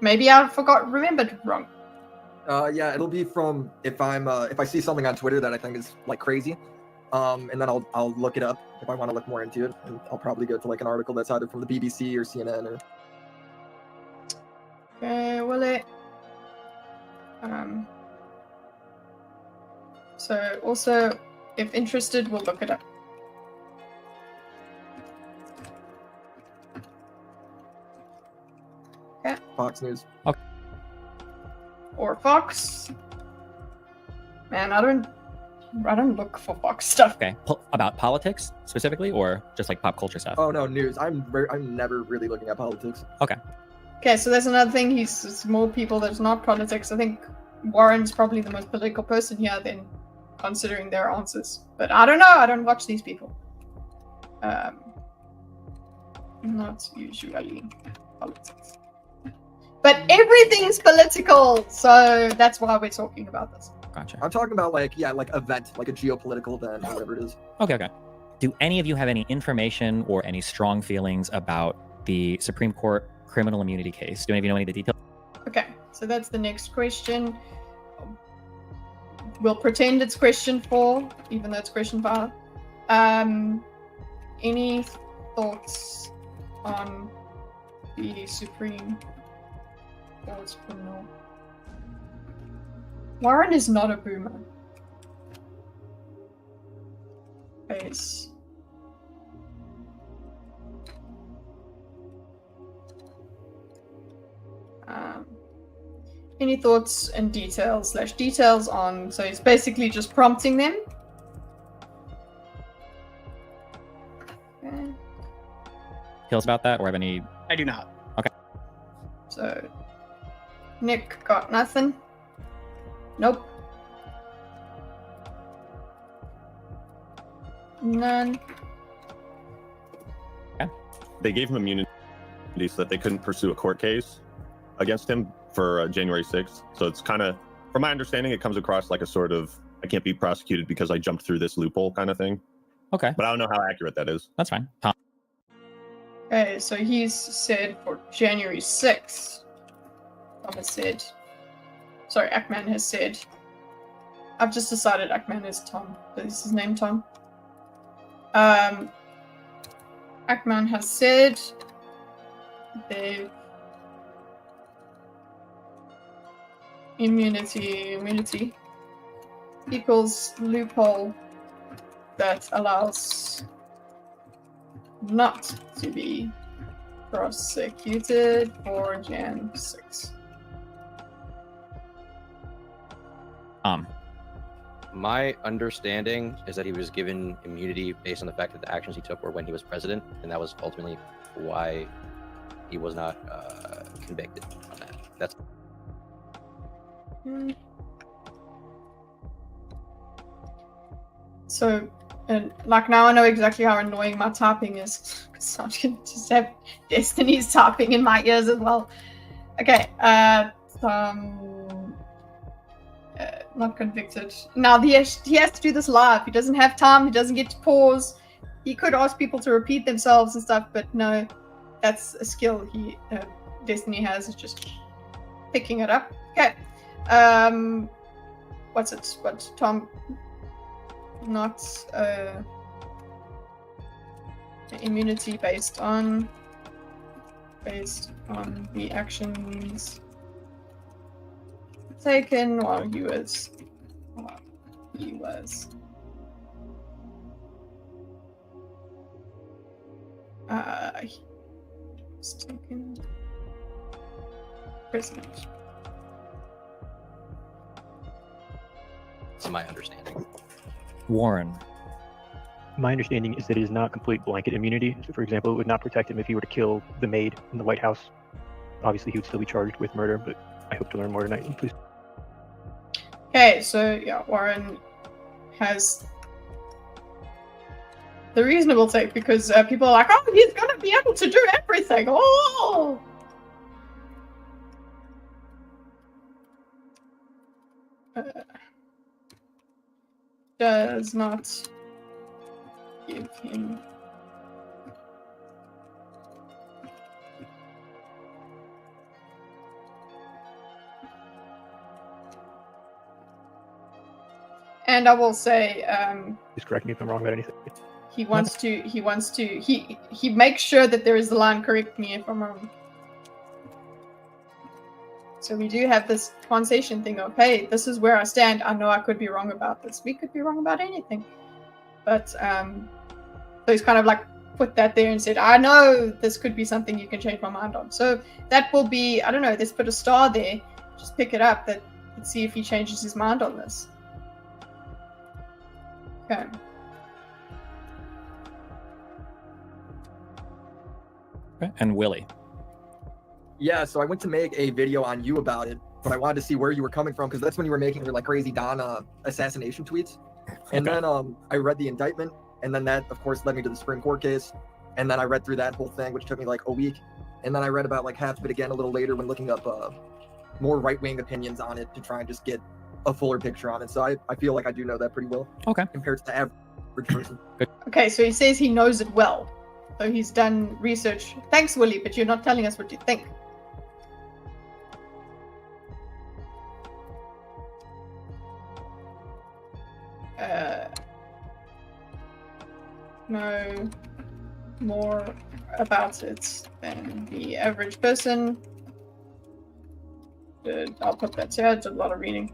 maybe I remembered wrong. Yeah, it'll be from if I see something on Twitter that I think is like crazy, and then I'll look it up if I want to look more into it, and I'll probably go to like an article that's either from the BBC or CNN or. Okay, will it? So also, if interested, we'll look it up. Fox News. Or Fox. Man, I don't look for Fox stuff. Okay. About politics specifically, or just like pop culture stuff? Oh no, news. I'm never really looking at politics. Okay, so there's another thing. It's more people that's not politics. I think Warren's probably the most political person here, then, considering their answers. But I don't know. I don't watch these people. Not usually politics. But everything's political, so that's why we're talking about this. Gotcha. I'm talking about like event, like a geopolitical event, or whatever it is. Okay. Do any of you have any information or any strong feelings about the Supreme Court criminal immunity case? Do any of you know any of the details? Okay, so that's the next question. We'll pretend it's question 4, even though it's question 5. Any thoughts on the Supreme Court's criminal? Warren is not a boomer. Face. Any thoughts and details on, so it's basically just prompting them. Okay. Details about that, or have any? I do not. So, Nick got nothing. Nope. None. They gave him immunity so that they couldn't pursue a court case against him for January 6th. So it's kind of, from my understanding, it comes across like a sort of, I can't be prosecuted because I jumped through this loophole kind of thing. Okay, But I don't know how accurate that is. that's fine. Tom. Okay, so he's said for January 6th. Tom has said. Sorry, Ackman has said. I've just decided Ackman is Tom. Is his name Tom? Ackman has said they've immunity equals loophole that allows not to be prosecuted for Jan 6. My understanding is that he was given immunity based on the fact that the actions he took were when he was president, and that was ultimately why he was not convicted on that. That's So, and like now I know exactly how annoying my typing is. Because I'm gonna just have Destiny's typing in my ears as well. Okay, not convicted. Now he has to do this live. He doesn't have time. He doesn't get to pause. He could ask people to repeat themselves and stuff, but no, that's a skill Destiny has. Is just picking it up. Okay. What's it? What Tom? Not immunity based on the actions taken while he was taken president. That's my understanding. Warren. My understanding is that it is not complete blanket immunity. So, for example, it would not protect him if he were to kill the maid in the White House. Obviously, he would still be charged with murder, but I hope to learn more tonight. Please. Okay, so yeah, Warren has the reasonable take because people are like, oh, he's gonna be able to do everything. Oh! Does not give him and I will say Please correct me if I'm wrong about anything. he makes sure that there is the line, correct me if I'm wrong. So we do have this conversation thing of, hey, this is where I stand. I know I could be wrong about this. We could be wrong about anything. But so he's kind of like put that there and said, I know this could be something you can change my mind on. So that will be, I don't know, let's put a star there. Just pick it up. Let's see if he changes his mind on this. Okay. Okay. And Willie. Yeah, so I went to make a video on you about it, but I wanted to see where you were coming from because that's when you were making your like crazy Don assassination tweets. And then I read the indictment, and then that of course led me to the Supreme Court case. and then I read through that whole thing, which took me like a week, and then I read about like half of it again a little later when looking up more right-wing opinions on it to try and just get a fuller picture on it. So I feel like I do know that pretty well. Okay. Compared to the average person. Okay, so he says he knows it well. So he's done research. Thanks, Willie, but you're not telling us what you think. Know more about it than the average person. I'll put that here. It's a lot of reading.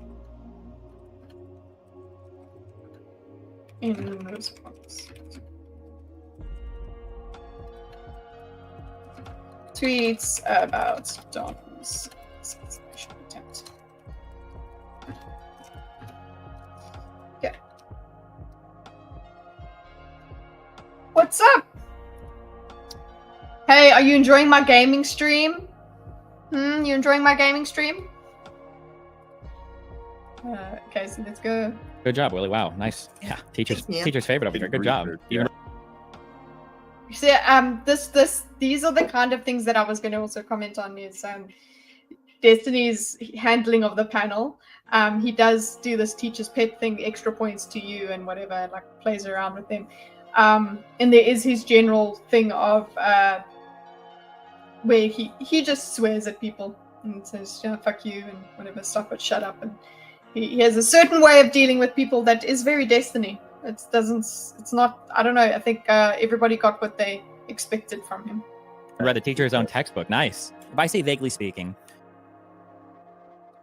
In response. Tweets about Don's assassination attempt. Yeah. What's up? Hey, are you enjoying my gaming stream? You enjoying my gaming stream? Okay, so let's go. Good job, Willie. Wow, nice. Yeah, teacher's favorite over here. Good job. Yeah. You see, these are the kind of things that I was going to also comment on. Is Destiny's handling of the panel. He does do this teacher's pet thing, extra points to you and whatever, like plays around with them. And there is his general thing of where he just swears at people and says, fuck you and whatever, stop it, shut up. And he has a certain way of dealing with people that is very Destiny. It's not, I don't know, I think everybody got what they expected from him. Read the teacher's own textbook. Nice. If I say vaguely speaking,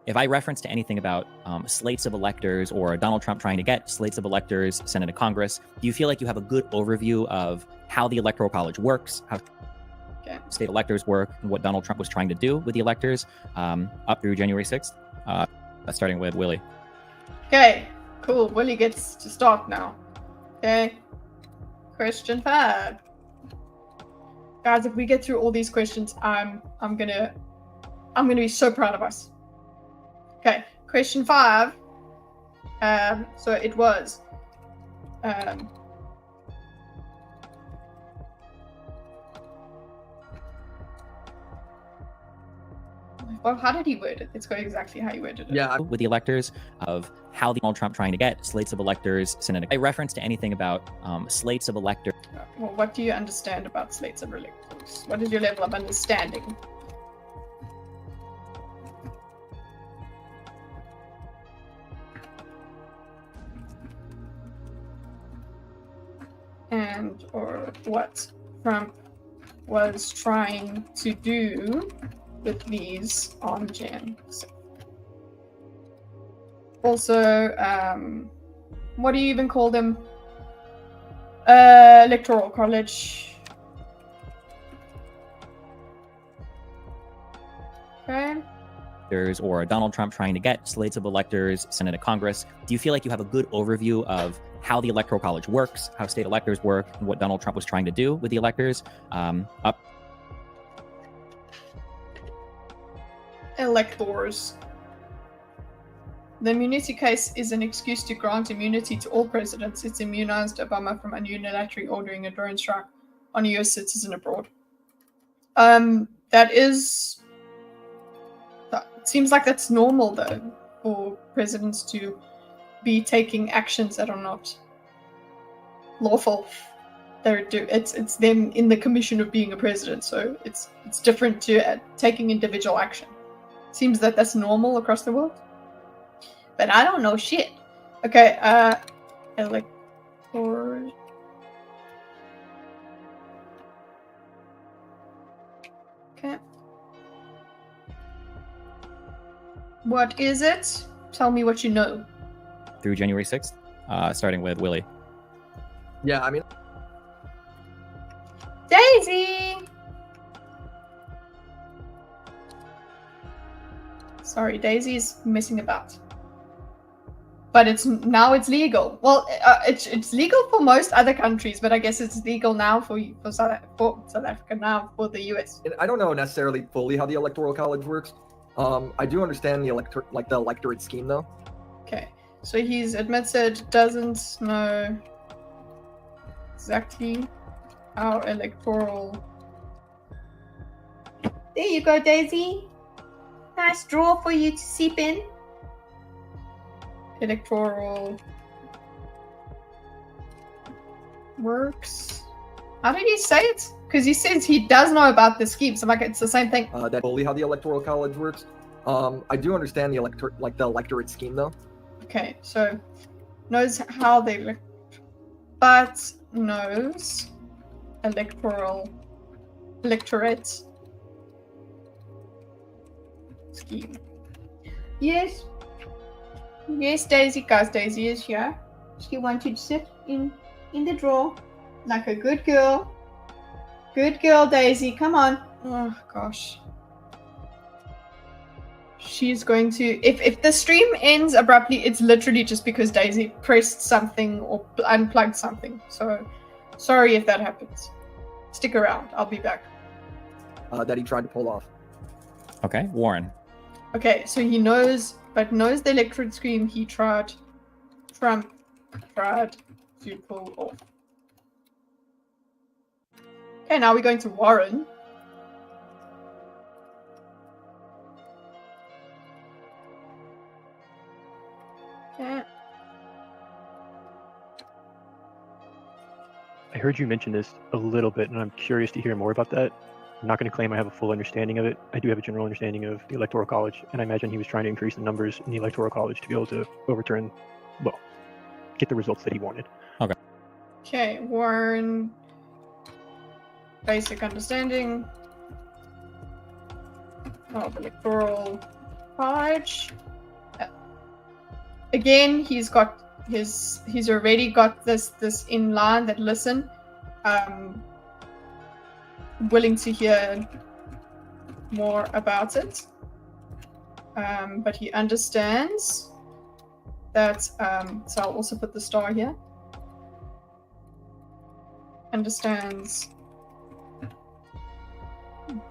if I reference to anything about slates of electors or Donald Trump trying to get slates of electors, Senate and Congress, do you feel like you have a good overview of how the Electoral College works, how state electors work, and what Donald Trump was trying to do with the electors up through January 6th? Starting with Willie. Okay, cool. Willie gets to start now. Okay. Question 5. Guys, if we get through all these questions, I'm gonna be so proud of us. Okay, question 5. So it was well, how did he word it? Let's go exactly how he worded it. Yeah. With the electors of how the Donald Trump trying to get slates of electors, Senate. I reference to anything about slates of electors. Well, what do you understand about slates of electors? What is your level of understanding? And or what Trump was trying to do with these on Jan 6th. Also, what do you even call them? Electoral College. Okay. Or Donald Trump trying to get slates of electors, Senate and Congress. Do you feel like you have a good overview of how the Electoral College works, how state electors work, and what Donald Trump was trying to do with the electors up? Electors. The immunity case is an excuse to grant immunity to all presidents. It's immunized Obama from unilaterally ordering a drone strike on a U.S. citizen abroad. That is... It seems like that's normal, though, for presidents to be taking actions that are not lawful. It's them in the commission of being a president, so it's different to taking individual action. Seems that that's normal across the world. But I don't know shit. Okay, electors. Okay. What is it? Tell me what you know. Through January 6th, starting with Willie. Yeah, I mean... Daisy! Sorry, Daisy's messing about. But it's legal. Well, it's legal for most other countries, but I guess it's legal now for South Africa now for the US. And I don't know necessarily fully how the Electoral College works. I do understand the electorate scheme though. Okay, so he's admitted doesn't know exactly our electoral. There you go, Daisy. Nice draw for you to sip in. Electoral works. How did he say it? Because he says he does know about the schemes. I'm like, it's the same thing. That fully how the electoral college works. I do understand the electorate scheme though. Okay, so knows how they look, but knows electorate scheme. Yes. Yes, Daisy, guys, Daisy is here. She wanted to sit in the drawer like a good girl. Good girl, Daisy. Come on. Oh gosh. She's going to. If the stream ends abruptly, it's literally just because Daisy pressed something or unplugged something. So sorry if that happens. Stick around. I'll be back. That he tried to pull off. Okay, Warren. Okay, so he knows the electorate scheme Trump tried to pull off. Okay, now we're going to Warren. Okay. I heard you mention this a little bit, and I'm curious to hear more about that. I'm not going to claim I have a full understanding of it. I do have a general understanding of the Electoral College, and I imagine he was trying to increase the numbers in the Electoral College to be able to overturn, well, get the results that he wanted. Okay, Warren. Basic understanding of electoral college. Again, he's already got this in line that listen. Willing to hear more about it. But he understands that, so I'll also put the star here. Understands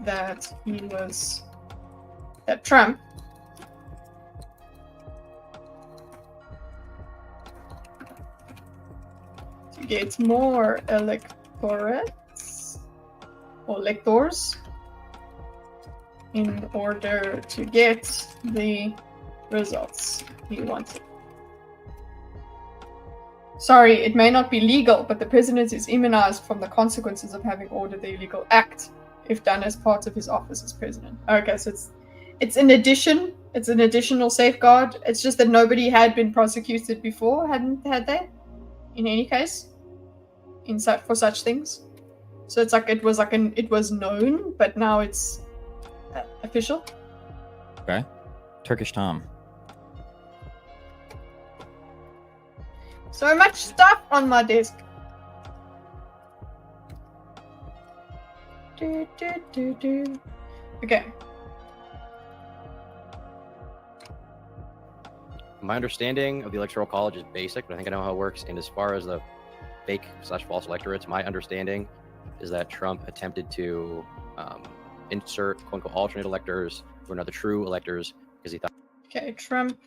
that Trump to get more electorates or electors in order to get the results he wanted. Sorry, it may not be legal, but the president is immunized from the consequences of having ordered the illegal act if done as part of his office as president. Okay, so it's an addition. It's an additional safeguard. It's just that nobody had been prosecuted before, had they? In any case, for such things. So it's like it was known, but now it's official. Okay. Turkish Tom. So much stuff on my desk. Okay. My understanding of the Electoral College is basic, but I think I know how it works. And as far as the fake/false electorates, my understanding is that Trump attempted to insert quote-unquote alternate electors who are not the true electors because he thought. Okay, Trump.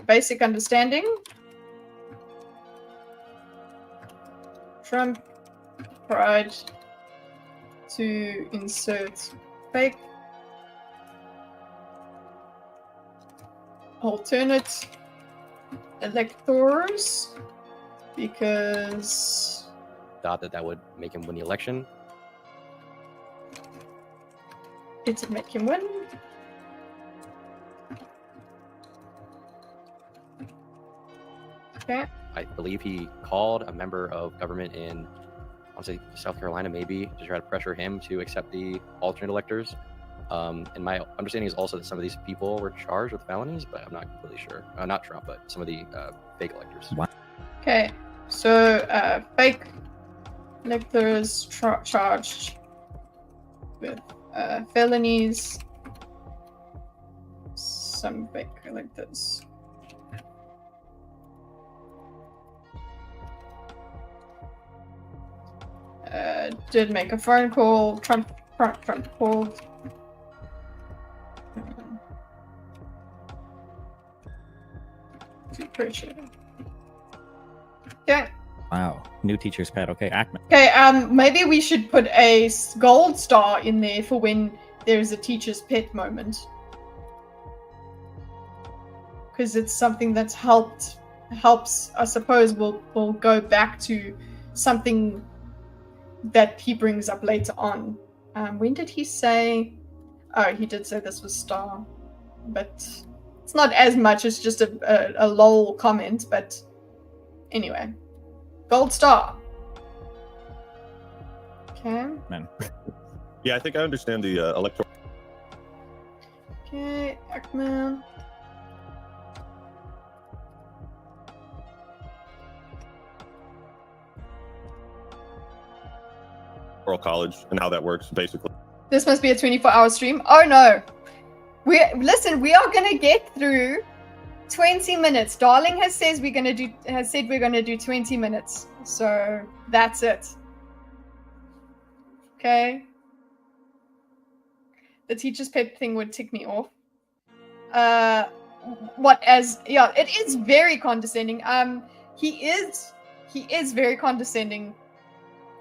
Basic understanding. Trump tried to insert fake alternate electors because thought that would make him win the election. It would make him win. Okay. I believe he called a member of government in, I want to say South Carolina, maybe, to try to pressure him to accept the alternate electors. And my understanding is also that some of these people were charged with felonies, but I'm not completely sure. Not Trump, but some of the fake electors. Wow. Okay, so fake electors charged with felonies. Some fake electors. Did make a phone call. Trump called. To pressure. Okay. Wow. New teacher's pet. Okay, Ackman. Okay, maybe we should put a gold star in there for when there's a teacher's pet moment. Because it's something that's helps, I suppose we'll go back to something that he brings up later on. When did he say? Oh, he did say this was star, but it's not as much. It's just a lol comment. But anyway, gold star. Okay. Man. Yeah, I think I understand the electoral. Okay, Ackman. College and how that works, basically. This must be a 24-hour stream. Oh no. We are gonna get through 20 minutes. Darling has said we're gonna do 20 minutes. So that's it. Okay. The teacher's pet thing would tick me off. It is very condescending. He is very condescending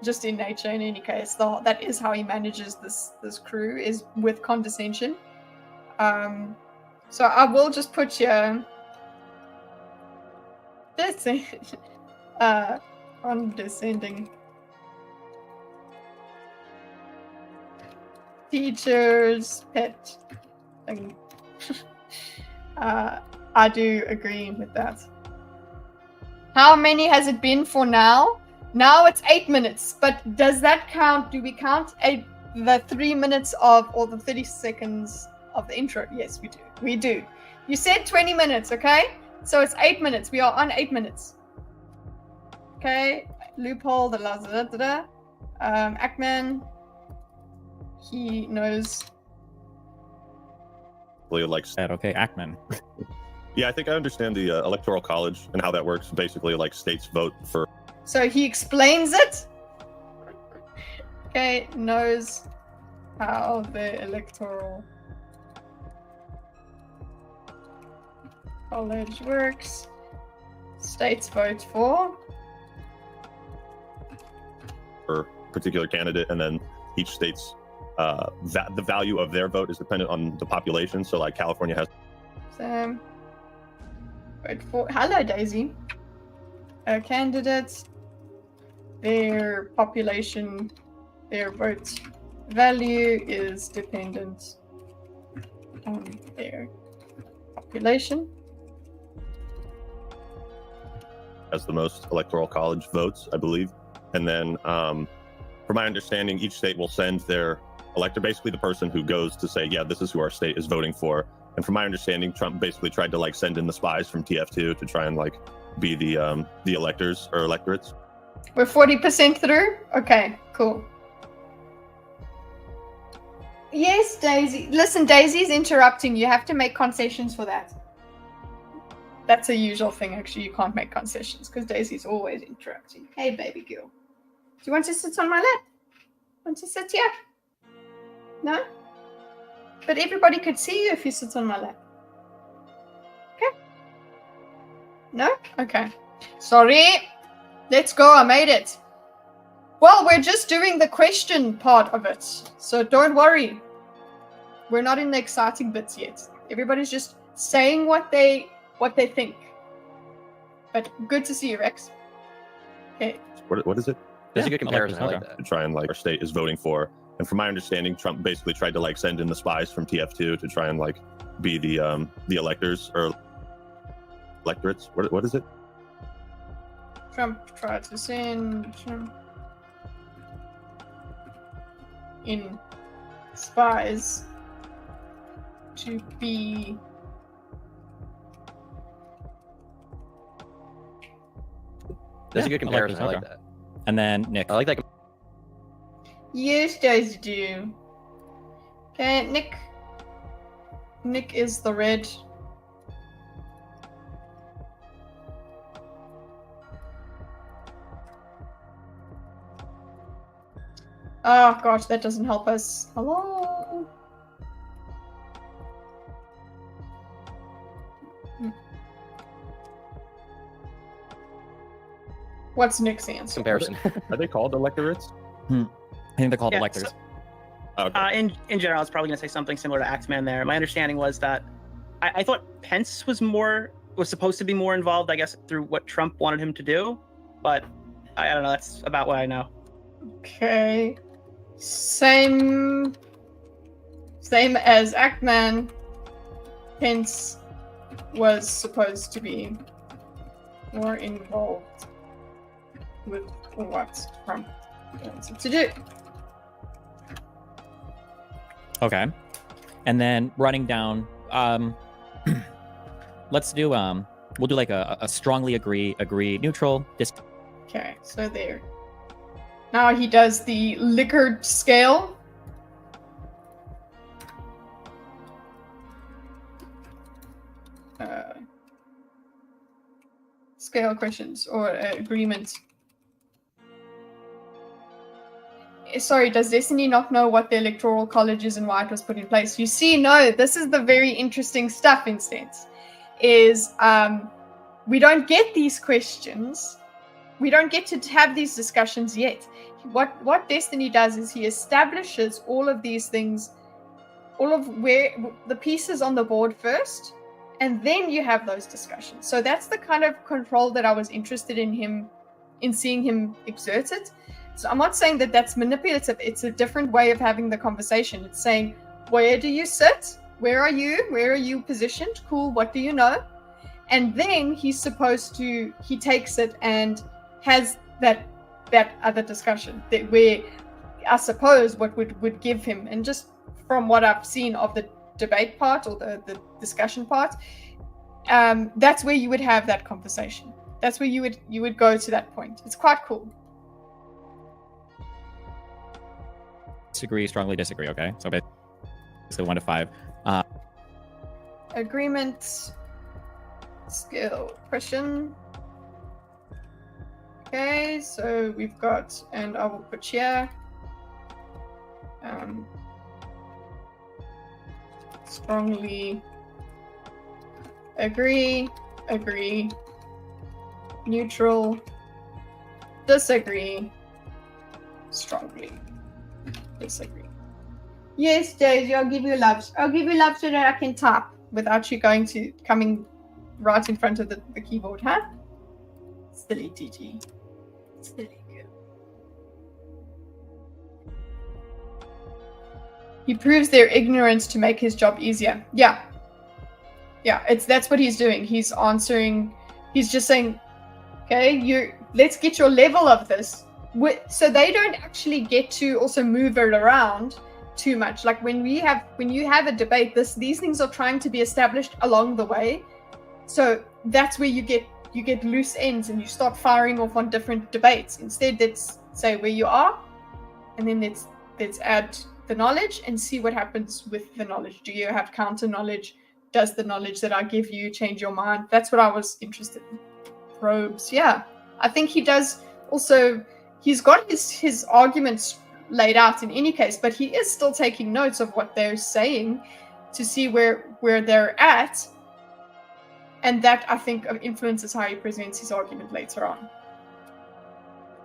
just in nature. In any case, that is how he manages this crew, is with condescension. So I will just put here this condescending teacher's pet thing. I do agree with that. How many has it been for now? Now it's 8 minutes, but does that count? Do we count the 3 minutes or the 30 seconds of the intro? Yes, we do. We do. You said 20 minutes, okay? So it's 8 minutes. We are on 8 minutes. Okay. Loophole, Ackman. He knows. Like, Okay, Ackman. yeah, I think I understand the electoral college and how that works. Basically, like states vote for. So he explains it. Okay, knows how the electoral college works. States vote for particular candidate, and then each state's the value of their vote is dependent on the population. So, like California has. So, vote for. Hello, Daisy. Candidates. Their population, their vote value is dependent on their population. Has the most electoral college votes, I believe. And then, from my understanding, each state will send their elector, basically the person who goes to say, yeah, this is who our state is voting for. And from my understanding, Trump basically tried to like send in the spies from TF2 to try and like be the electors or electorates. We're 40% through? Okay, cool. Yes, Daisy. Listen, Daisy's interrupting. You have to make concessions for that. That's a usual thing, actually. You can't make concessions because Daisy's always interrupting. Hey, baby girl. Do you want to sit on my lap? Want to sit here? No? But everybody could see you if you sit on my lap. Okay? No? Okay. Sorry. Let's go. I made it. Well, we're just doing the question part of it. So don't worry. We're not in the exciting bits yet. Everybody's just saying what they think. But good to see you, Rex. Okay. What is it? That's a good comparison. I like okay. that. To try and like our state is voting for. And from my understanding, Trump basically tried to like send in the spies from TF2 to try and like be the electors or electorates. What is it? Trump tried to send in spies to be That's a good comparison. I like okay. that. And then Nick. I like that. Yes, guys do. Okay, Nick. Nick is the red. Oh gosh, that doesn't help us. Hello. What's Nick's answer? Comparison. Are they called electorates? I think they're called Yeah, electors. so- Okay. in general, I was probably going to say something similar to Axeman there. My understanding was that I thought Pence was supposed to be more involved, I guess, through what Trump wanted him to do. But I don't know. That's about what I know. Okay. Same as Ackman. Pence was supposed to be more involved with what Trump wanted to do. Okay. And then running down, let's do we'll do like a strongly agree, neutral, Okay, so there. Now he does the Likert scale. Scale questions or agreement. Sorry, does Destiny not know what the Electoral College is and why it was put in place? You see, no, this is the very interesting stuff, instance. Is we don't get these questions. We don't get to have these discussions yet. What Destiny does is he establishes all of these things, all of where the pieces on the board first, and then you have those discussions. So that's the kind of control that I was interested in seeing him exert it. So I'm not saying that that's manipulative. It's a different way of having the conversation. It's saying, where do you sit? Where are you? Where are you positioned? Cool. What do you know? And then he takes it and has that other discussion where I suppose what would give him, and just from what I've seen of the debate part or the discussion part, that's where you would have that conversation. That's where you would go to that point. It's quite cool. disagree, strongly disagree. Okay, so basically 1 to 5. Agreement. Skill question. Okay, so we've got, and I will put here. Strongly agree, neutral, disagree, strongly disagree. Yes, Daisy, I'll give you loves. I'll give you love so that I can type without you coming right in front of the keyboard, huh? Silly TG. Silly girl. He proves their ignorance to make his job easier. Yeah, that's what he's doing. He's answering. He's just saying, okay, let's get your level of this. So they don't actually get to also move it around too much. Like when you have a debate, these things are trying to be established along the way. So that's where you get loose ends and you start firing off on different debates. Instead, let's say where you are, and then let's add the knowledge and see what happens with the knowledge. Do you have counter knowledge? Does the knowledge that I give you change your mind? That's what I was interested in. Probes, yeah. I think he does also. He's got his arguments laid out in any case, but he is still taking notes of what they're saying to see where they're at. And that, I think, influences how he presents his argument later on.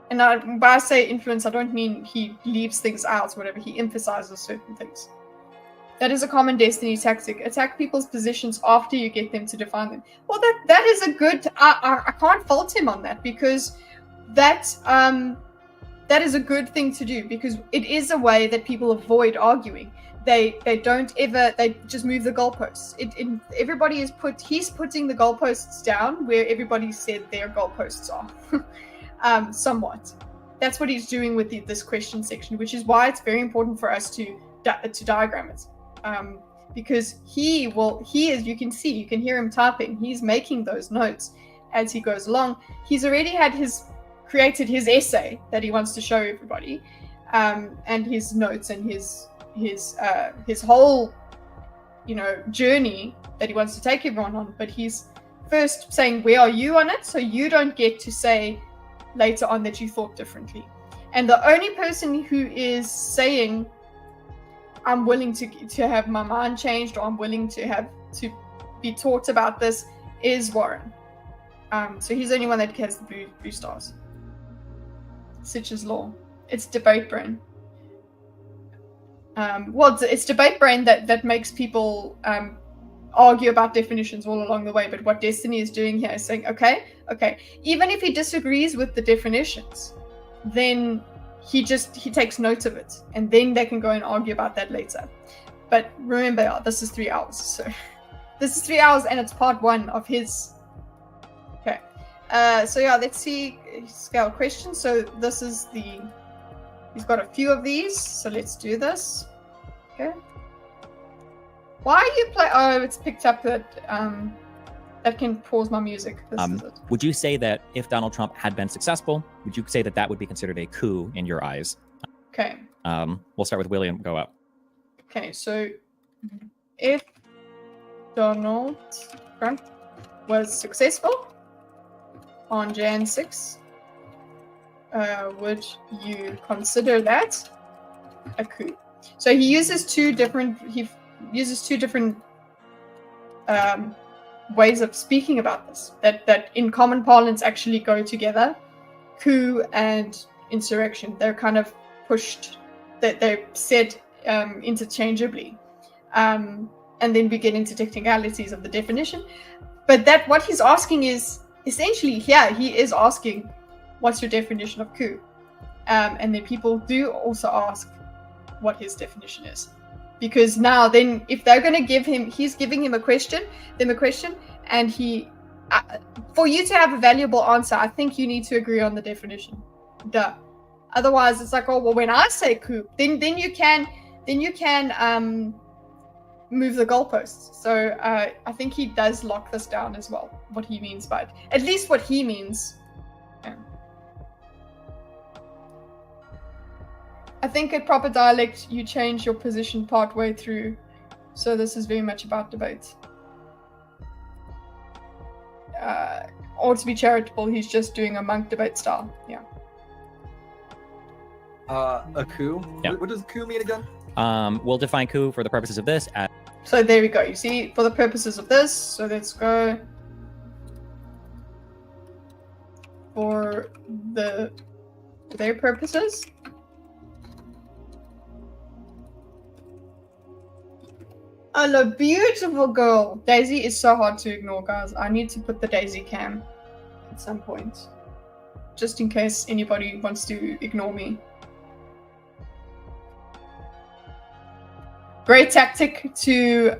And when I say influence, I don't mean he leaves things out or whatever. He emphasizes certain things. That is a common Destiny tactic. Attack people's positions after you get them to define them. Well, that is a good... I can't fault him on that, because that is a good thing to do, because it is a way that people avoid arguing. They just move the goalposts. He's putting the goalposts down where everybody said their goalposts are. Somewhat. That's what he's doing with this question section, which is why it's very important for us to diagram it. Because he is, you can hear him typing. He's making those notes as he goes along. He's already created his essay that he wants to show everybody, and his notes and his whole, journey that he wants to take everyone on. But he's first saying, where are you on it? So you don't get to say later on that you thought differently. And the only person who is saying, I'm willing to have my mind changed, or I'm willing to be taught about this, is Warren. So he's the only one that has the blue stars. Sitch's law. It's debate brain. Well, it's debate brain that makes people argue about definitions all along the way. But what Destiny is doing here is saying, okay, even if he disagrees with the definitions, then he takes notes of it, and then they can go and argue about that later. But remember, this is 3 hours, so this is 3 hours, and it's part 1 of his. Okay, so yeah, let's see scale questions. So this is he's got a few of these, so let's do this. Okay. Why are you play? Oh, it's picked up that that can pause my music. This is it. Would you say that if Donald Trump had been successful, would you say that that would be considered a coup in your eyes? Okay. We'll start with William. Go up. Okay, so if Donald Trump was successful on Jan 6, would you consider that a coup? So he uses two different ways of speaking about this that in common parlance actually go together. Coup and insurrection, they're kind of pushed, that they're said interchangeably, and then we get into technicalities of the definition. But that what he's asking is essentially here, he is asking, what's your definition of coup? And then people do also ask what his definition is, because now then if they're going to give him, he's giving him a question, and he for you to have a valuable answer, I think you need to agree on the definition. Duh. Otherwise it's like, oh well, when I say coup, then you can move the goalposts. So I think he does lock this down as well, what he means by it, at least what he means. I think at proper dialect, you change your position partway through. So this is very much about debate. Or to be charitable, he's just doing a monk debate style. Yeah. A coup? Yeah. What does coup mean again? We'll define coup for the purposes of this. So there we go. You see, for the purposes of this, so let's go for their purposes. Oh, a beautiful girl. Daisy is so hard to ignore, guys. I need to put the Daisy cam at some point, just in case anybody wants to ignore me. Great tactic to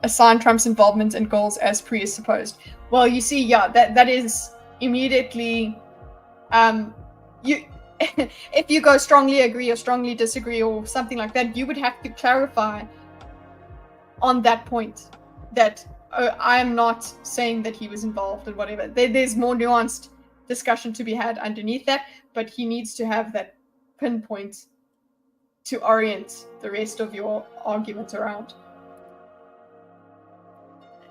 assign Trump's involvement and goals as presupposed. Well, you see, yeah, that is immediately you. If you go strongly agree or strongly disagree or something like that, you would have to clarify on that point that I am not saying that he was involved and whatever. There's more nuanced discussion to be had underneath that, but he needs to have that pinpoint to orient the rest of your argument around.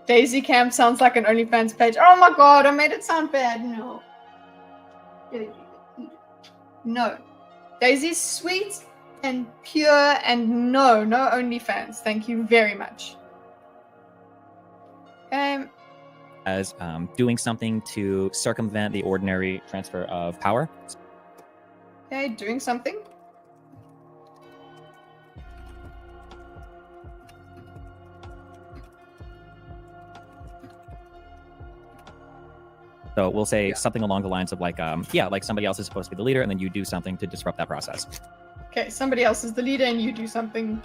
Daisy Cam sounds like an OnlyFans page. Oh my god, I made it sound bad. No. No. Daisy's sweet and pure, and no OnlyFans. Thank you very much. As doing something to circumvent the ordinary transfer of power. Okay, doing something. So we'll say something along the lines of like, like somebody else is supposed to be the leader, and then you do something to disrupt that process. Okay, somebody else is the leader, and you do something.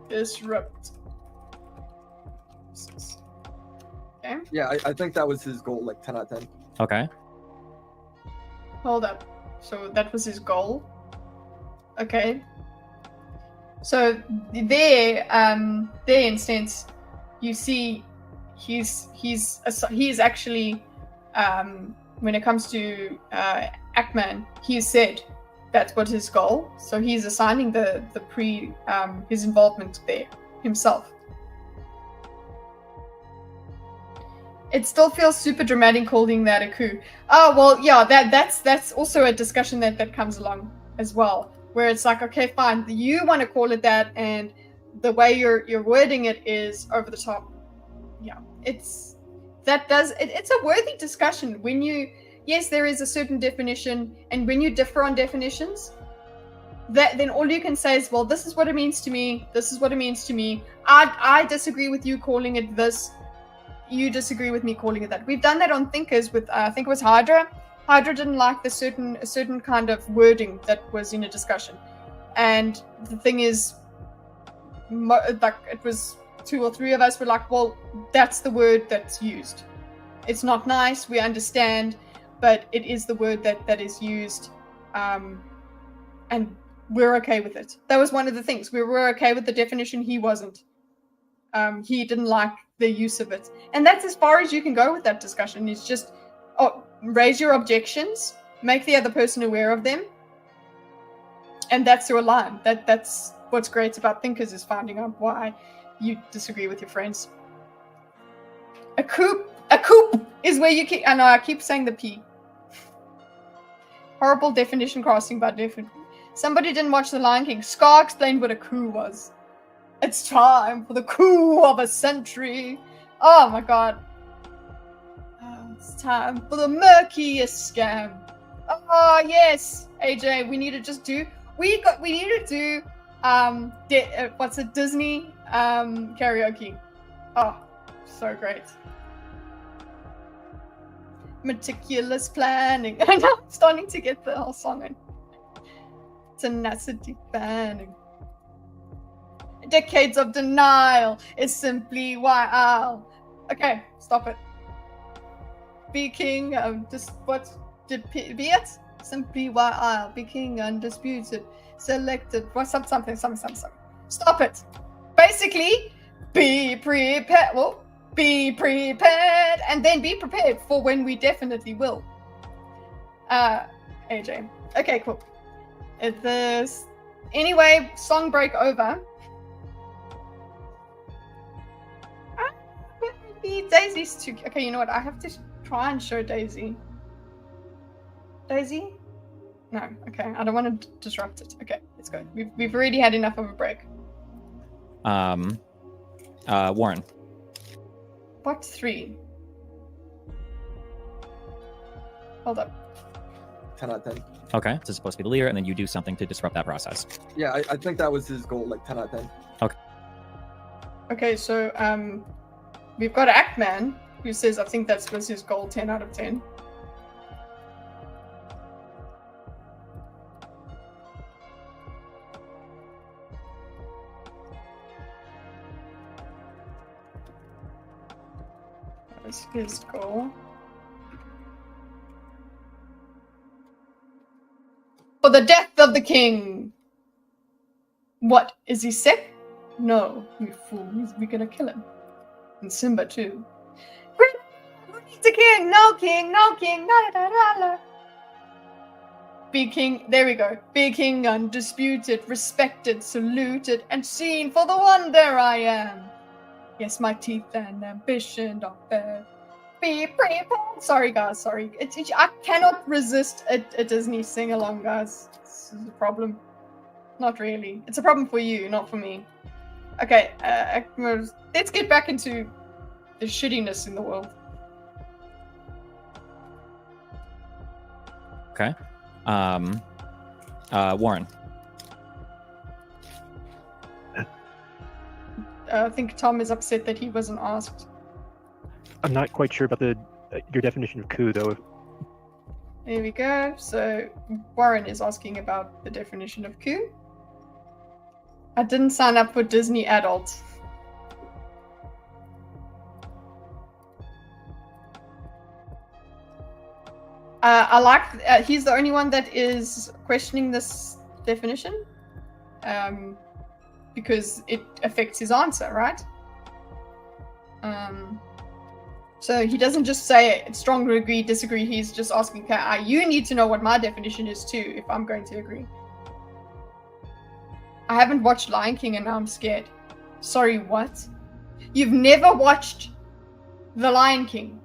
Disrupt. Okay. Yeah, I think that was his goal, like 10 out of 10. Okay. Hold up. So that was his goal. Okay. So there instance, you see, he's actually, when it comes to Ackman, he said that's what his goal. So he's assigning his involvement there himself. It still feels super dramatic calling that a coup. Oh well, yeah, that's also a discussion that comes along as well, where it's like, okay, fine, you want to call it that, and the way you're wording it is over the top. yeah, it's a worthy discussion when yes, there is a certain definition, and when you differ on definitions, then all you can say is, well, this is what it means to me, this is what it means to me. I disagree with you calling it this, you disagree with me calling it that. We've done that on Thinkers with I think it was Hydra. Hydra didn't like a certain kind of wording that was in a discussion, and the thing is, like, it was 2 or 3 of us were like, well, that's the word that's used. It's not nice, we understand, but it is the word that is used, and we're okay with it. That was one of the things. We were okay with the definition, he wasn't. He didn't like the use of it. And that's as far as you can go with that discussion. It's just, raise your objections, make the other person aware of them, and that's your line. That's what's great about Thinkers, is finding out why you disagree with your friends. A coup is where you keep, I know I keep saying the P. Horrible definition crossing by definition. Somebody didn't watch The Lion King. Scar explained what a coup was. It's time for the coup of a century. Oh my god. It's time for the murkiest scam. Oh yes, AJ, we need to just do. We need to do. What's it? Disney karaoke. Oh, so great. Meticulous planning. I know, I'm starting to get the whole song in. Tenacity planning. Decades of denial is simply why I'll. Okay, stop it. Be king of just what did be it? Simply why I'll be king undisputed, selected. What's something. Stop it. Basically, be prepared. Well, be prepared, and then be prepared for when we definitely will. AJ. Okay, cool. Anyway, song break over. Daisy's too. Okay, you know what? I have to try and show Daisy. Daisy? No. Okay, I don't want to disrupt it. Okay, let's go. We've already had enough of a break. Warren. What 3? Hold up. 10 out of 10. Okay, this is supposed to be the leader, and then you do something to disrupt that process. Yeah, I think that was his goal, like 10 out of 10. Okay. Okay, so we've got Actman, who says I think that was his goal, 10 out of 10. That was his goal. For the death of the king! What, is he sick? No, you fool, we're gonna kill him. And Simba too. Who needs a king? No king, no king, la la la la. Be king, there we go. Be king undisputed, respected, saluted, and seen for the wonder I am. Yes, my teeth and ambition are fair. Be prepared. Sorry, guys, sorry. I cannot resist a Disney sing-along, guys. This is a problem. Not really. It's a problem for you, not for me. Okay, let's get back into the shittiness in the world. Okay. Warren. I think Tom is upset that he wasn't asked. I'm not quite sure about your definition of coup, though. There we go. So Warren is asking about the definition of coup. I didn't sign up for Disney Adult. I like. He's the only one that is questioning this definition, because it affects his answer, right? So he doesn't just say strongly agree, disagree. He's just asking, okay, you need to know what my definition is too, if I'm going to agree. I haven't watched Lion King and now I'm scared. Sorry, what? You've never watched The Lion King?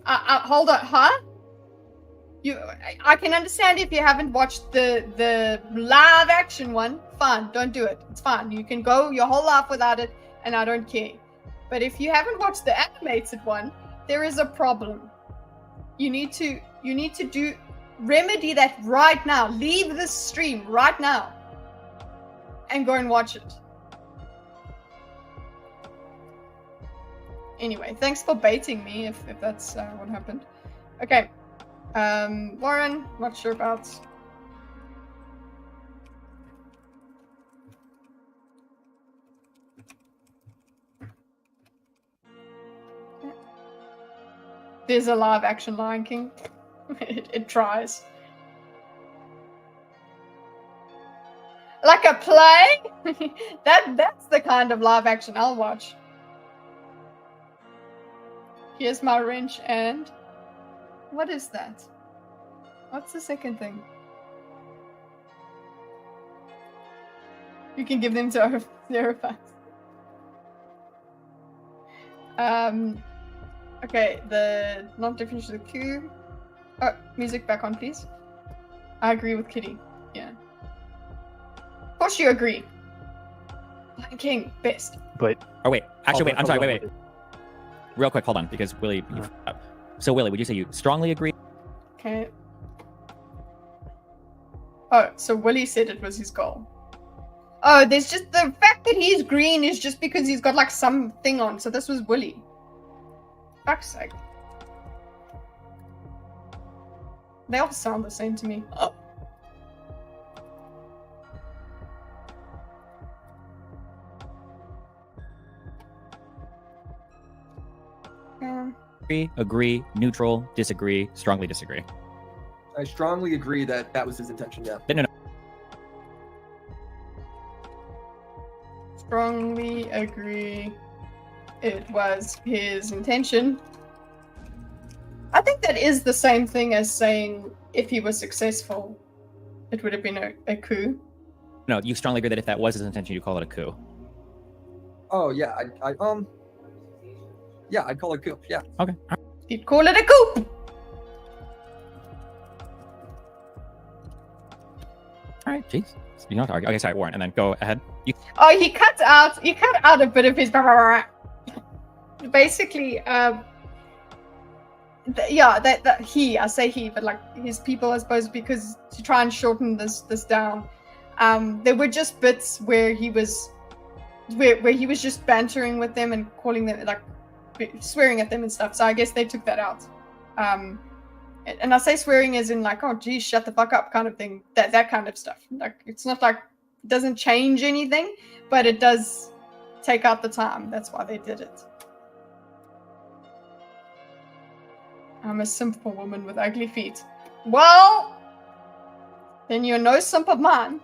Hold on, huh? I can understand if you haven't watched the live action one. Fine, don't do it. It's fine. You can go your whole life without it, and I don't care. But if you haven't watched the animated one, there is a problem. You need to remedy that right now. Leave this stream right now and go and watch it. Anyway, thanks for baiting me if that's what happened. Okay. Warren, not sure about. There's a live action Lion King. it tries. Like a play? That's the kind of live action I'll watch. Here's my wrench and... What is that? What's the second thing? You can give them to Zeropath. Okay, the non-definition of the Q. Oh, music back on, please. I agree with Kitty. Yeah. Of course you agree. Lion King, best. But Oh, wait. Actually, wait. I'm sorry. Wait. Real quick, hold on, because Willie... So, Willie, would you say you strongly agree? Okay. Oh, so Willie said it was his goal. Oh, there's just the fact that he's green is just because he's got like something on. So this was Willie. Fuck's sake. They all sound the same to me. Oh. Agree, neutral, disagree, strongly disagree. I strongly agree that that was his intention. Yeah. No. Strongly agree it was his intention. I think that is the same thing as saying if he was successful, it would have been a coup. No, you strongly agree that if that was his intention, you call it a coup. Oh yeah, yeah, I'd call it coup. Yeah. Okay. You'd call it a coup. All right, jeez. You don't have to argue. Okay, sorry, Warren, and then go ahead. Oh, you cut out a bit of his. Basically, I say he, but like his people, I suppose, because to try and shorten this down, there were just bits where he was just bantering with them and calling them like swearing at them and stuff. So I guess they took that out. And I say swearing as in like, oh geez, shut the fuck up kind of thing. That kind of stuff. Like it's not like it doesn't change anything, but it does take out the time. That's why they did it. I'm a simple woman with ugly feet. Well, then you're no simp of mine.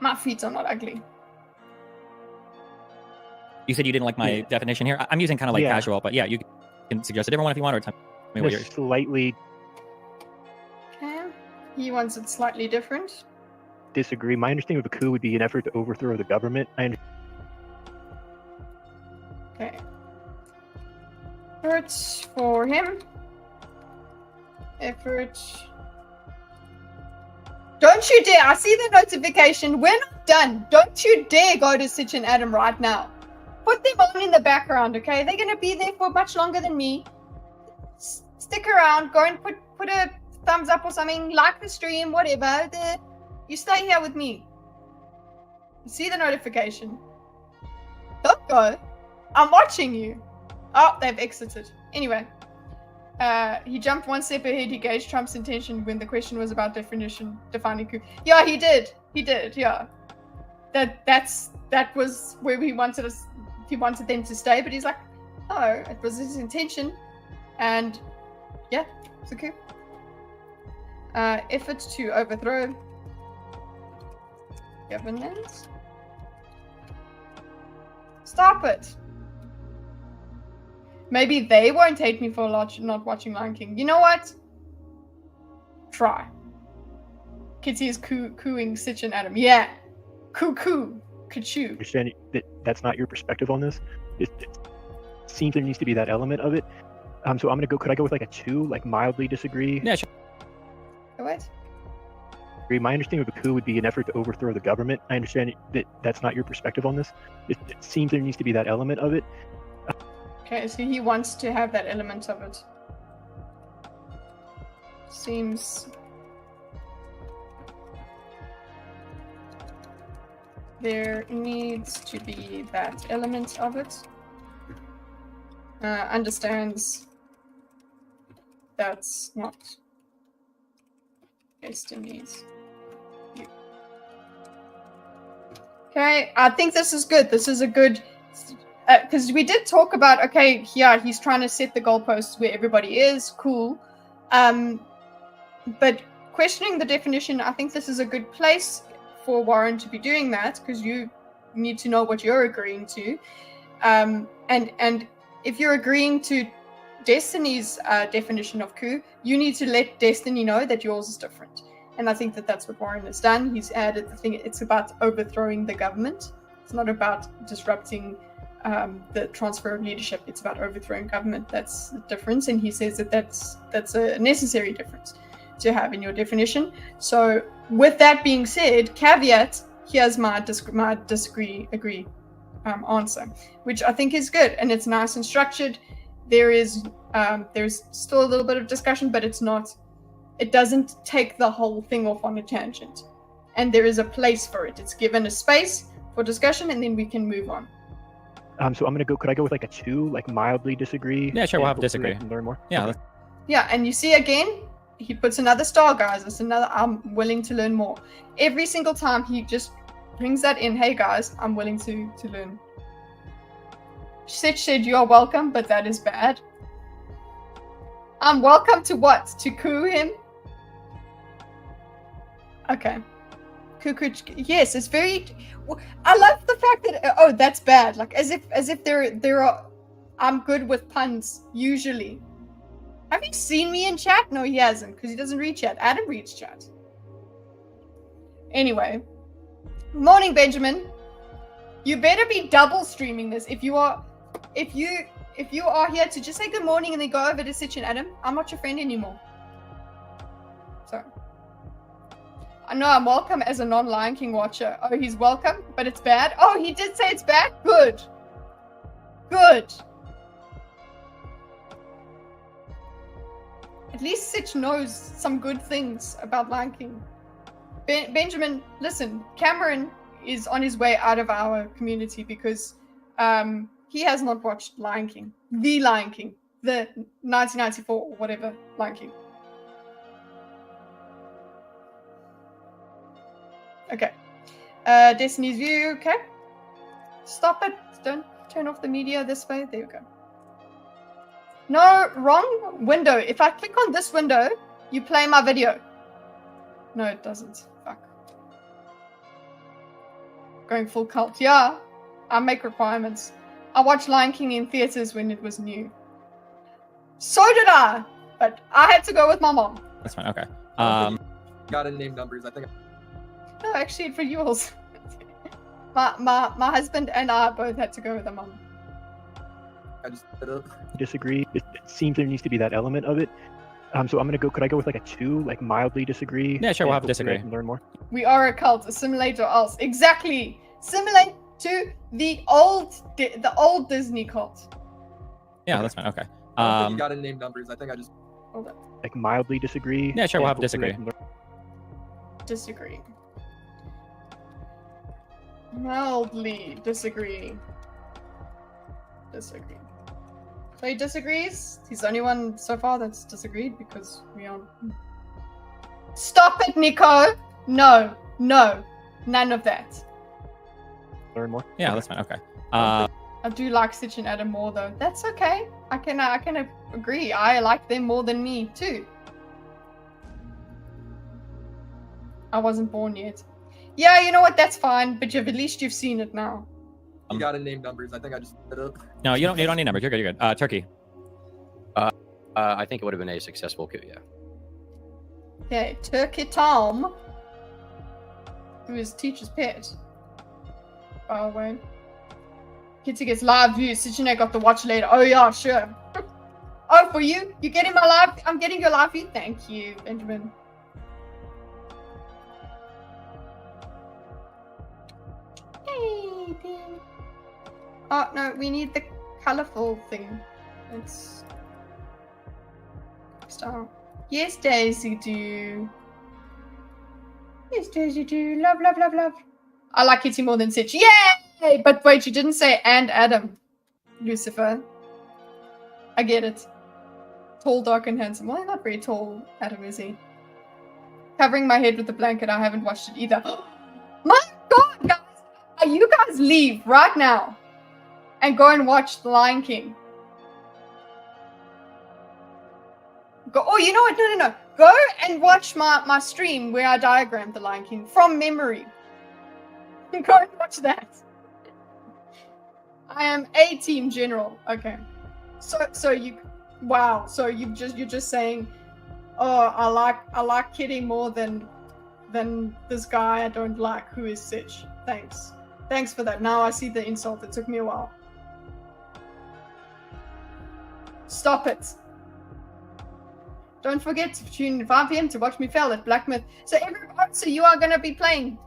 My feet are not ugly. You said you didn't like my definition here. I'm using kind of like casual, but yeah, you can suggest a different one if you want, or tell me what you're... Slightly Okay. He wants it slightly different. disagree. My understanding of a coup would be an effort to overthrow the government. Okay. Effort for him. Effort. Don't you dare! I see the notification. We're not done. Don't you dare go to Sitch and Adam right now. Put them on in the background, okay? They're gonna be there for much longer than me. Stick around. Go and put a thumbs up or something. Like the stream, whatever. You stay here with me. You see the notification. Don't go. I'm watching you. Oh, they've exited. Anyway. He jumped one step ahead. He gauged Trump's intention when the question was about defining coup. Yeah, he did. He did, yeah. That was where he wanted us. He wanted them to stay, but he's like, no, it was his intention. And yeah, it's a coup. Effort to overthrow government. Stop it. Maybe they won't hate me for not watching Lion King. You know what? Try. Kitty is cooing Sitch and Adam. Yeah. Coo. Ka-choo. Understand that that's not your perspective on this. It seems there needs to be that element of it. So I'm gonna go. Could I go with like a 2, like mildly disagree? Yeah, sure. wait. My understanding of a coup would be an effort to overthrow the government. I understand that that's not your perspective on this. It seems there needs to be that element of it. Okay, so he wants to have that element of it. Seems there needs to be that element of it. Understands that's not Destiny's. Okay, I think this is good. This is a good, because we did talk about, okay, yeah, he's trying to set the goalposts where everybody is, cool. But questioning the definition, I think this is a good place for Warren to be doing that, because you need to know what you're agreeing to. And if you're agreeing to Destiny's definition of coup, you need to let Destiny know that yours is different. And I think that that's what Warren has done. He's added the thing, it's about overthrowing the government. It's not about disrupting the transfer of leadership. It's about overthrowing government. That's the difference. And he says that that's a necessary difference to have in your definition. So with that being said, caveat, here's my agree answer, which I think is good. And it's nice and structured. There's still a little bit of discussion, but it doesn't take the whole thing off on a tangent. And there is a place for it. It's given a space for discussion, and then we can move on. So I'm gonna go. Could I go with like a 2, like mildly disagree? Yeah, sure. We'll have to disagree. Learn more. Yeah. Okay. Yeah, and you see again, he puts another star, guys. It's another. I'm willing to learn more. Every single time he just brings that in. Hey guys, I'm willing to learn. Sitch said you are welcome, but that is bad. I'm welcome to what? To coup him? Okay. Cuckoo. Yes, it's very. I love the fact that oh, that's bad. Like as if there are. I'm good with puns usually. Have you seen me in chat? No, he hasn't, because he doesn't read chat. Adam reads chat. Anyway, morning, Benjamin. You better be double streaming this if you are. If you are here to just say good morning and then go over to Sitch and Adam, I'm not your friend anymore. So. I know I'm welcome as a non-Lion King watcher. Oh, he's welcome, but it's bad? Oh, he did say it's bad? Good. Good. At least Sitch knows some good things about Lion King. Benjamin, listen, Cameron is on his way out of our community because he has not watched Lion King. The Lion King. The 1994 or whatever Lion King. Okay. Destiny's View, okay. Stop it. Don't turn off the media this way. There we go. No, wrong window. If I click on this window, you play my video. No, it doesn't. Fuck. Going full cult. Yeah, I make requirements. I watched Lion King in theaters when it was new. So did I, but I had to go with my mom. That's fine. Okay. Gotta name numbers. I think. No, actually, for yours. my husband and I both had to go with the mom. I just put it up. Disagree. It seems there needs to be that element of it. So I'm gonna go. Could I go with like a 2, like mildly disagree? Yeah, sure. We'll have to disagree. Learn more. We are a cult. Assimilate or else. Exactly. Assimilate to the old Disney cult. Yeah, that's fine. Okay. You gotta name numbers. I think I just. Hold up. Like mildly disagree. Yeah, sure. We'll have to disagree. Disagree. Mildly disagree. Disagree. So he disagrees. He's the only one so far that's disagreed because we aren't. Stop it, Nico! No, none of that. Learn more. Yeah, that's fine. Okay. I do like Sitch and Adam more though. That's okay. I can agree. I like them more than me too. I wasn't born yet. Yeah, you know what? That's fine. But at least you've seen it now. You gotta name numbers. I think I just put it up. No, you don't need numbers. You're good. You're good. Turkey. I think it would have been a successful coup. Yeah. Okay, Turkey Tom, who is teacher's pet. By the way. Kitty gets live views. Sitch and I got to watch later. Oh yeah, sure. Oh, for you? You're getting my live. I'm getting your live view. Thank you, Benjamin. Yay! Ding. Oh no, we need the colorful thing. It's style. Yes, Daisy do. Yes, Daisy do. Love, love, love, love. I like Kitty more than Sitch. Yay! But wait, you didn't say and Adam, Lucifer. I get it. Tall, dark, and handsome. Well, not very tall, Adam, is he? Covering my head with a blanket. I haven't watched it either. My God, guys! You guys leave right now and go and watch The Lion King. Go. Oh, you know what? No. Go and watch my stream where I diagrammed The Lion King from memory. Go and watch that. I am a team general. Okay. So you, wow. So you're just saying, oh, I like Kitty more than this guy I don't like who is Sitch. Thanks for that. Now I see the insult. It took me a while. Stop it. Don't forget to tune in 5 p.m. to watch me fail at Black Myth. So you are going to be playing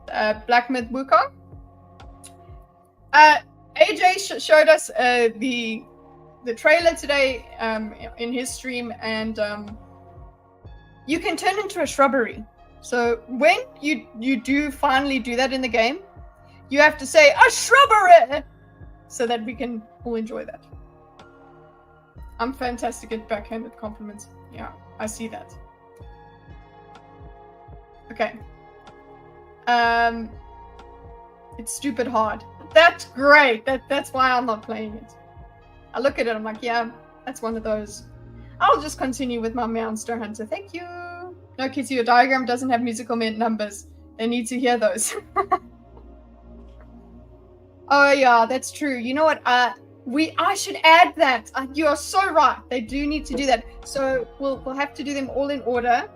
Black Myth Wukong. AJ showed us the trailer today in his stream, and you can turn into a shrubbery. So when you do finally do that in the game, you have to say a shrubbery so that we can all enjoy that. I'm fantastic at backhanded compliments. Yeah, I see that. Okay. It's stupid hard. That's great. That's why I'm not playing it. I look at it, I'm like, yeah, that's one of those. I'll just continue with my Monster Hunter. Thank you. No, Kitty, your diagram doesn't have musical numbers. They need to hear those. Oh yeah, that's true. You know what? I should add that. You are so right. They do need to do that. So we'll have to do them all in order.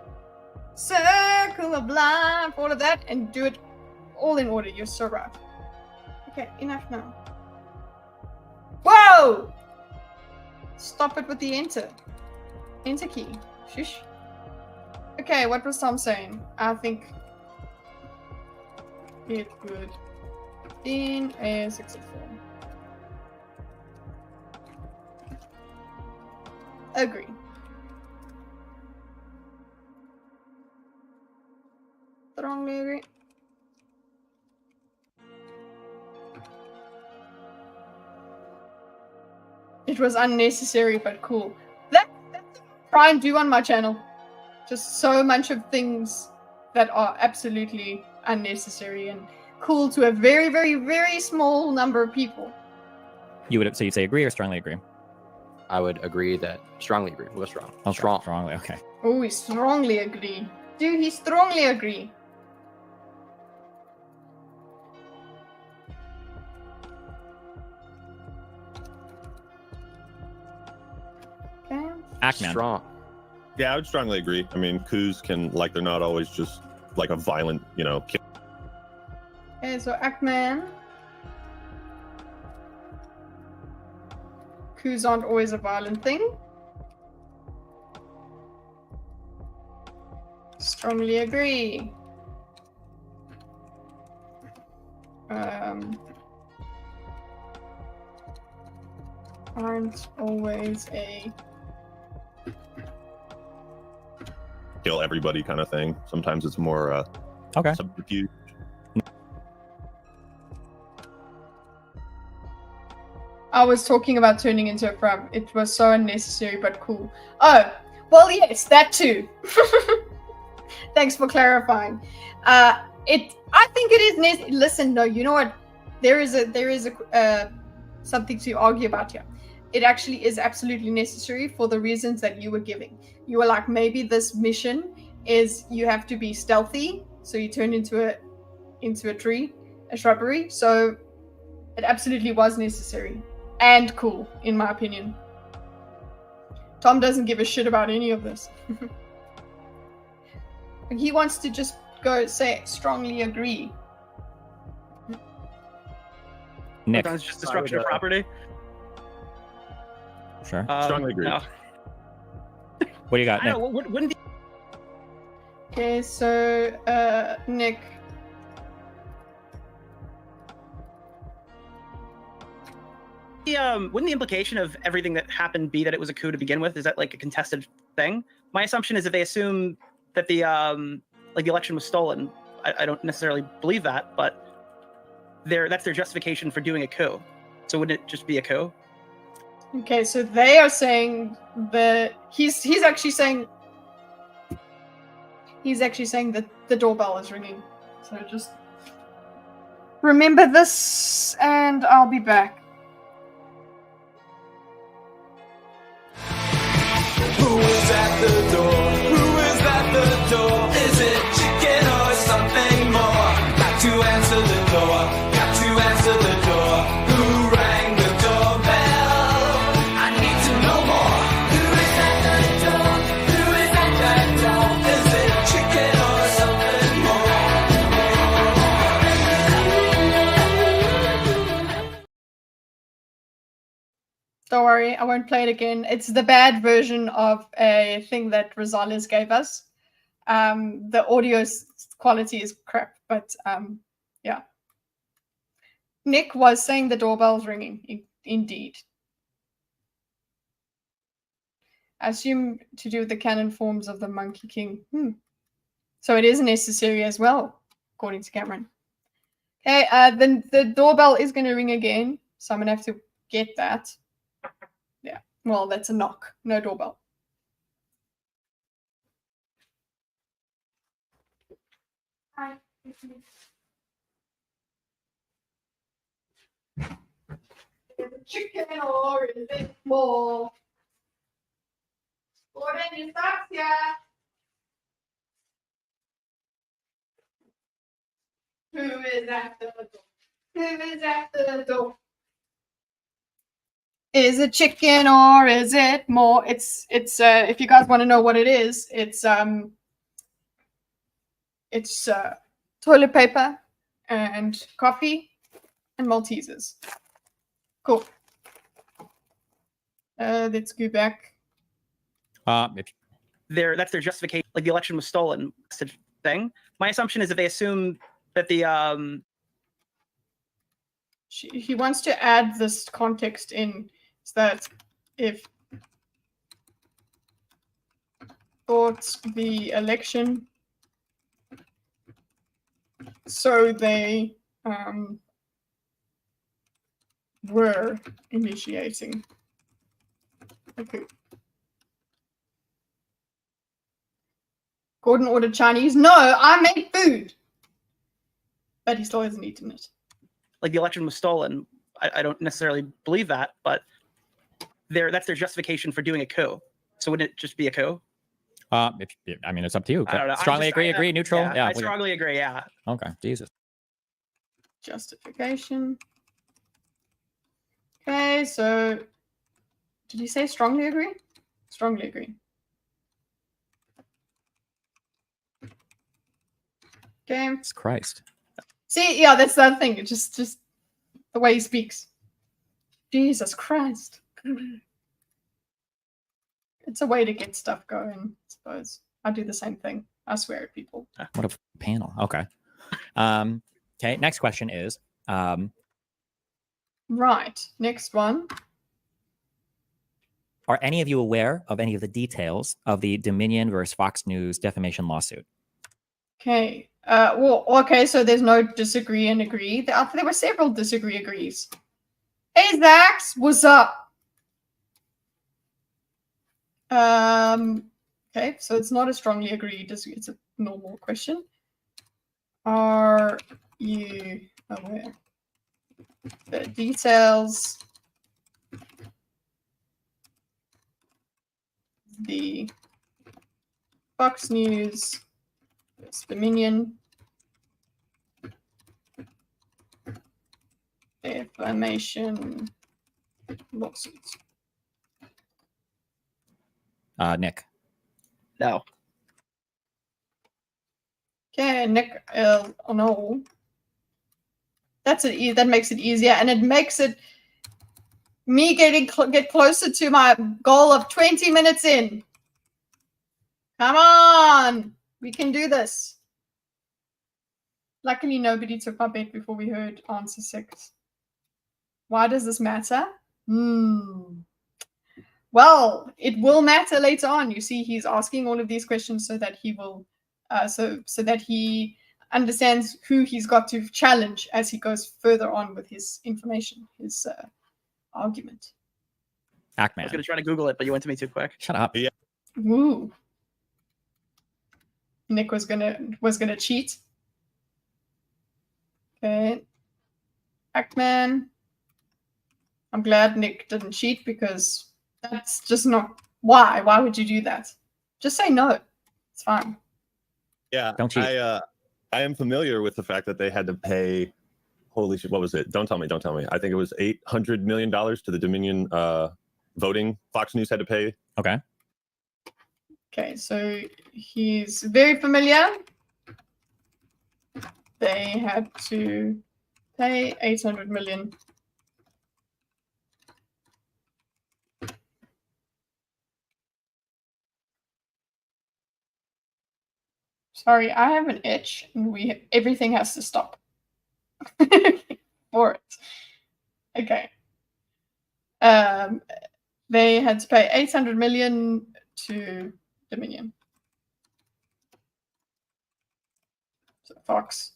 Circle of life, all of that, and do it all in order. You're so right. Okay, enough now. Whoa! Stop it with the enter key. Shush. Okay, what was Tom saying? I think it would in a 64. Agree. Strongly agree. It was unnecessary but cool. That's what I try and do on my channel. Just so much of things that are absolutely unnecessary and cool to a very, very, very small number of people. You'd say agree or strongly agree? I would strongly agree. We'll go strong. Oh, strong. Strongly, okay. Oh, he strongly agree. Dude, he strongly agree. Okay. Ackman. Strong. Yeah, I would strongly agree. I mean, coups can, like, they're not always just like a violent, kill. Okay, so Ackman. Coups aren't always a violent thing. Strongly agree. Aren't always a Kill everybody kind of thing. Sometimes it's more Okay. subterfuge. I was talking about turning into a frog. It was so unnecessary but cool. Oh, well, yes, that too. Thanks for clarifying. I think it is listen, no, you know what? There is a something to argue about here. It actually is absolutely necessary for the reasons that you were giving. You were like, maybe this mission is you have to be stealthy, so you turn into a tree, a shrubbery. So it absolutely was necessary and cool, in my opinion. Tom doesn't give a shit about any of this. He wants to just go say strongly agree. Nick. That's just destruction of property. Sure. Strongly agree. No. What do you got, I Nick? don't know. Wouldn't be... Okay, so Nick. Wouldn't the implication of everything that happened be that it was a coup to begin with? Is that like a contested thing? My assumption is that they assume that the election was stolen. I don't necessarily believe that, but that's their justification for doing a coup. So wouldn't it just be a coup? Okay, so they are saying he's actually saying that the doorbell is ringing. So just remember this, and I'll be back. Who is at the door? Who is at the door? Is it chicken or something more? Got to answer the door. Got to answer the door. Who rang the doorbell? I need to know more. Who is at the door? Who is at that door? Is it chicken or something more? Don't worry, I won't play it again. It's the bad version of a thing that Rosales gave us. The audio quality is crap, but yeah. Nick was saying the doorbell's ringing, indeed. I assume to do with the canon forms of the Monkey King. So it is necessary as well, according to Cameron. Okay, then the doorbell is going to ring again, so I'm going to have to get that. Yeah, well, that's a knock, no doorbell. Hi. Is it chicken or is it more? Gordon, you stop here. Who is at the door? Who is at the door? Is it chicken or is it more? It's if you guys want to know what it is, it's toilet paper and coffee and Maltesers. Cool. Let's go back. That's their justification. Like the election was stolen thing. My assumption is that they assume that the he wants to add this context in, so that if thought the election, so they were initiating a coup. Gordon ordered Chinese. No, I made food. But he still hasn't eaten it. Like the election was stolen. I don't necessarily believe that, but that's their justification for doing a coup. So wouldn't it just be a coup? I mean, it's up to you. I don't know. Strongly agree, neutral? Yeah, I strongly agree, yeah. Okay, Jesus. Justification. Okay, so did he say strongly agree? Strongly agree. Okay. Jesus Christ. See, yeah, that's the other thing. It's just the way he speaks. Jesus Christ. It's a way to get stuff going, I suppose. I do the same thing. I swear at people. What a panel. Okay. Okay, next question is right. Next one. Are any of you aware of any of the details of the Dominion versus Fox News defamation lawsuit? Okay. Well, okay, so there's no disagree and agree. There were several disagree agrees. Hey, Zax, what's up? Okay, so it's not a strongly agreed. It's a normal question. Are you aware? The details. The Fox News. Dominion defamation lawsuits. Nick. No. Okay, Nick. Oh no. That's it. That makes it easier, and it makes it me get closer to my goal of 20 minutes in. Come on. We can do this. Luckily, nobody took my bet before we heard answer 6. Why does this matter? Well, it will matter later on. You see, he's asking all of these questions so that he will, so that he understands who he's got to challenge as he goes further on with his information, his argument. I was Ackman. gonna try to Google it, but you went to me too quick. Shut up. Yeah. Woo. Nick was gonna cheat. Okay. Ackman. I'm glad Nick didn't cheat because that's just not why. Why would you do that? Just say no. It's fine. Yeah, Don't cheat. I am familiar with the fact that they had to pay. Holy shit! What was it? Don't tell me. Don't tell me. I think it was $800 million to the Dominion voting. Fox News had to pay. Okay. Okay, so he's very familiar. They had to pay 800 million. Sorry, I have an itch, and everything has to stop for it. Okay. They had to pay 800 million to Dominion. So Fox.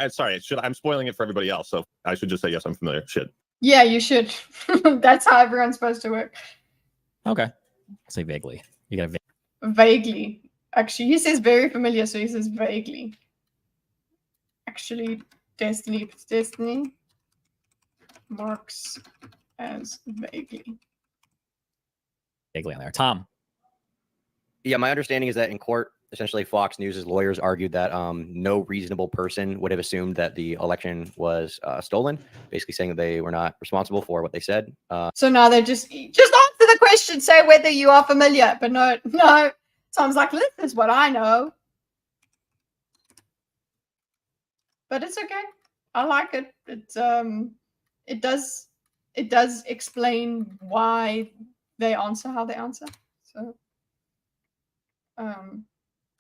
Sorry, I'm spoiling it for everybody else, so I should just say yes. I'm familiar. Shit. Yeah, you should. That's how everyone's supposed to work. Okay. I'll say vaguely. You got Vaguely. Actually, he says very familiar, so he says vaguely. Actually, Destiny marks as vaguely. vaguely on there. Tom. Yeah, my understanding is that in court, essentially Fox News' lawyers argued that no reasonable person would have assumed that the election was stolen, basically saying that they were not responsible for what they said. So now they just answer the question, say whether you are familiar. But no. Tom's like, this is what I know. But it's okay. I like it. It does explain why they answer how they answer. So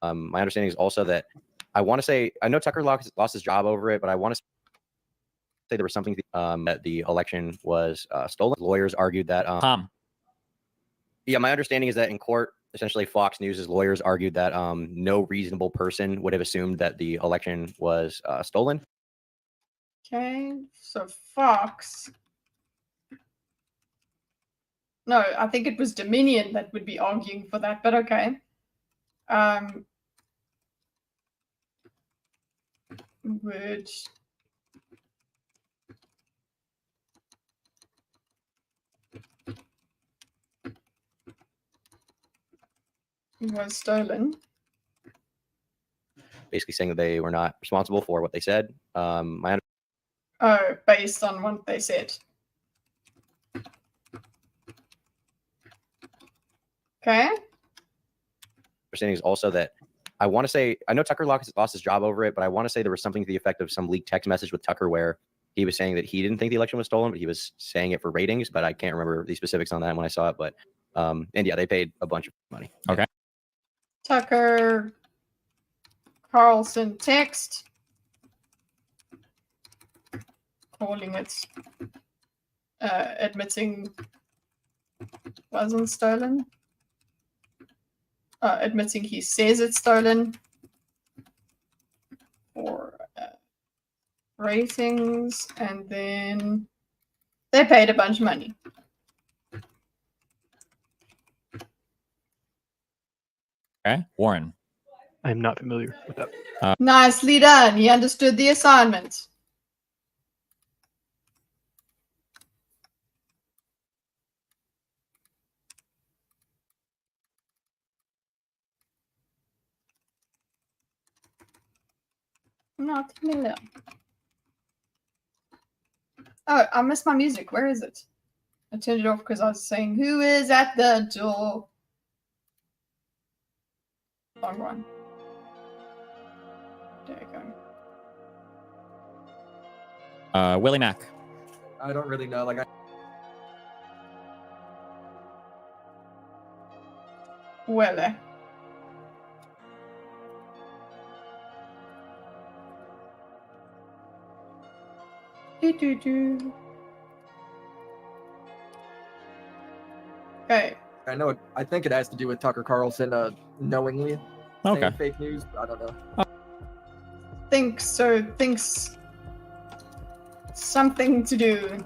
my understanding is also that I know Tucker lost his job over it, but I want to say there was something that the election was stolen. Lawyers argued that. Tom. Yeah, my understanding is that in court, essentially Fox News' lawyers argued that no reasonable person would have assumed that the election was stolen. okay, so Fox. No, I think it was Dominion that would be arguing for that, but okay. Would was stolen. Basically saying that they were not responsible for what they said. Based on what they said. Okay. Understanding is also that I know Tucker lost his job over it, but I want to say there was something to the effect of some leaked text message with Tucker where he was saying that he didn't think the election was stolen, but he was saying it for ratings. But I can't remember the specifics on that when I saw it. But and yeah, they paid a bunch of money. Okay. Tucker Carlson text calling it admitting wasn't stolen. Admitting he says it's stolen for ratings, and then they paid a bunch of money. Okay. Warren. I'm not familiar with that. Nicely done. He understood the assignment. Not familiar. Oh, I missed my music. Where is it? I turned it off because I was saying, who is at the door? Wrong one. There you go. Willie Mack. I don't really know. Like, Well, Do. Okay. I know. I think it has to do with Tucker Carlson knowingly Okay. saying fake news. I don't know. Thinks something to do.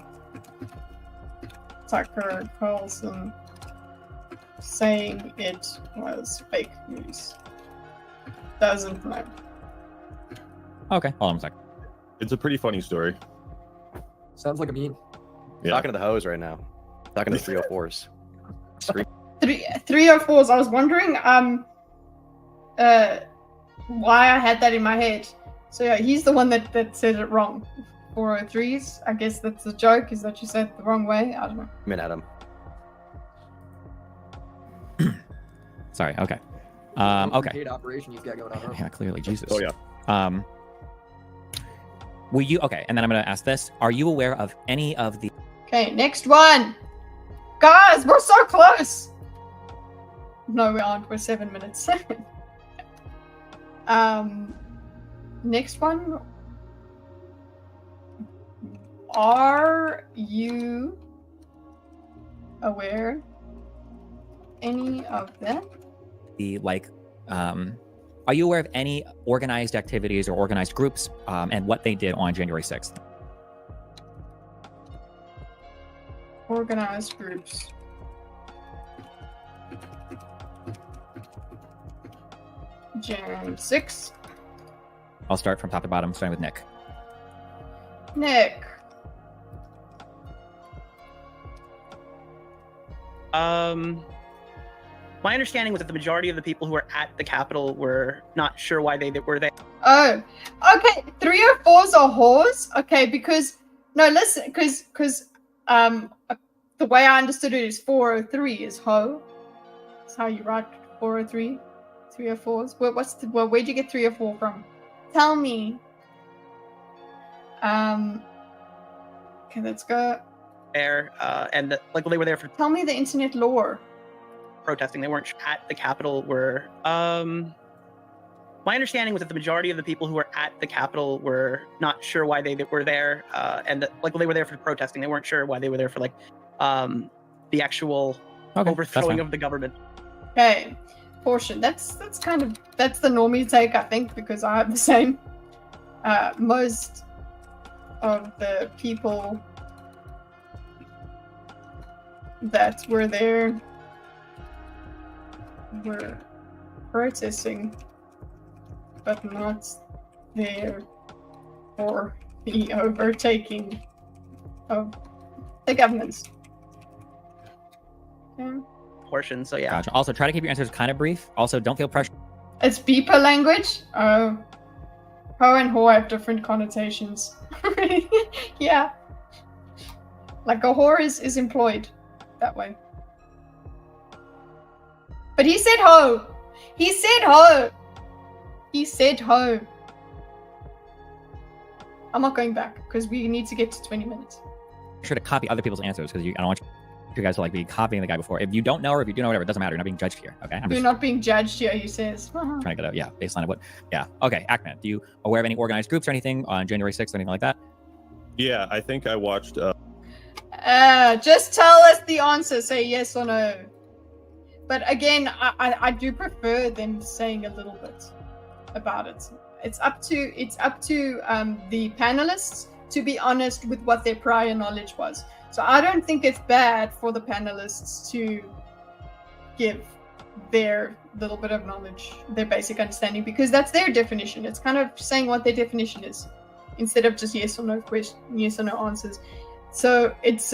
Tucker Carlson saying it was fake news. Doesn't know. Okay. Hold on a sec. It's a pretty funny story. Sounds like a meme. Yeah. Talking to the hose right now. Talking to 304s. Scream. 304s. I was wondering why I had that in my head. So yeah, he's the one that said it wrong. 403s. I guess that's the joke, is that you said it the wrong way. I don't know. I'm in at him. Sorry. Okay. Okay. Paid operation he's got going on. Huh? Yeah, clearly, Jesus. Oh yeah. Were you okay? And then I'm going to ask this: are you aware of any of the? Okay, next one. Guys, we're so close. No, we aren't. We're 7 minutes. Next one. Are you aware any of that? Are you aware of any organized activities or organized groups and what they did on January 6th? Organized groups. Jan 6. I'll start from top to bottom, starting with Nick. Nick. My understanding was that the majority of the people who were at the Capitol were not sure why they were there. Oh, okay. 304s are whores. Okay, because no, listen, because the way I understood it is 403 is hoe. That's how you write 403. 304s. Where'd you get 304 from? Tell me. Okay, let's go. There, and like they were there for Tell me the internet lore. protesting. They weren't at the Capitol. Were my understanding was that the majority of the people who were at the Capitol were not sure why they were there, and like they were there for protesting. They weren't sure why they were there for like the actual overthrowing of the government. Okay, portion. That's the normie take, I think, because I have the same. Most of the people that were there were protesting, but not there for the overtaking of the government. Okay. Portion. So yeah. Gotcha. Also, try to keep your answers kind of brief. Also, don't feel pressure. It's beeper language. Oh, ho and whore have different connotations. Yeah, like a whore is employed that way. But he said ho. He said ho. He said ho. I'm not going back because we need to get to 20 minutes. Make sure to copy other people's answers because I don't want you guys to like be copying the guy before. If you don't know or if you do know, whatever, it doesn't matter. You're not being judged here. Okay. You're not being judged here, he says. Trying to get a baseline of what. Yeah. Okay. Ackman, do you aware of any organized groups or anything on January 6th or anything like that? Yeah, I think I watched. Just tell us the answer. Say yes or no. But again, I do prefer them saying a little bit about it. It's up to the panelists to be honest with what their prior knowledge was. So I don't think it's bad for the panelists to give their little bit of knowledge, their basic understanding, because that's their definition. It's kind of saying what their definition is instead of just yes or no answers. So it's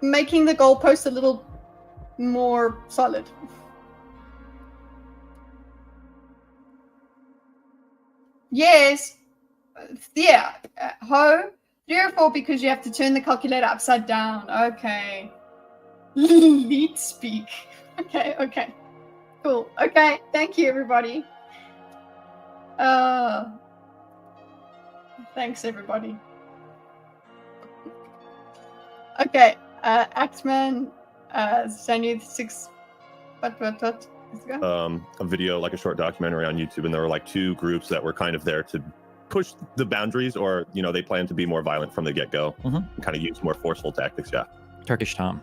making the goalpost a little more solid. Yes. Yeah. Ho. 3 or 4 because you have to turn the calculator upside down. Okay. Lead speak. Okay. Cool. Okay. Thank you, everybody. Thanks, everybody. Okay. Axeman, January 6th. What? Let's go. A video, like a short documentary on YouTube, and there were like 2 groups that were kind of there to push the boundaries, or they plan to be more violent from the get-go, Mhm. and kind of use more forceful tactics. Yeah, Turkish Tom.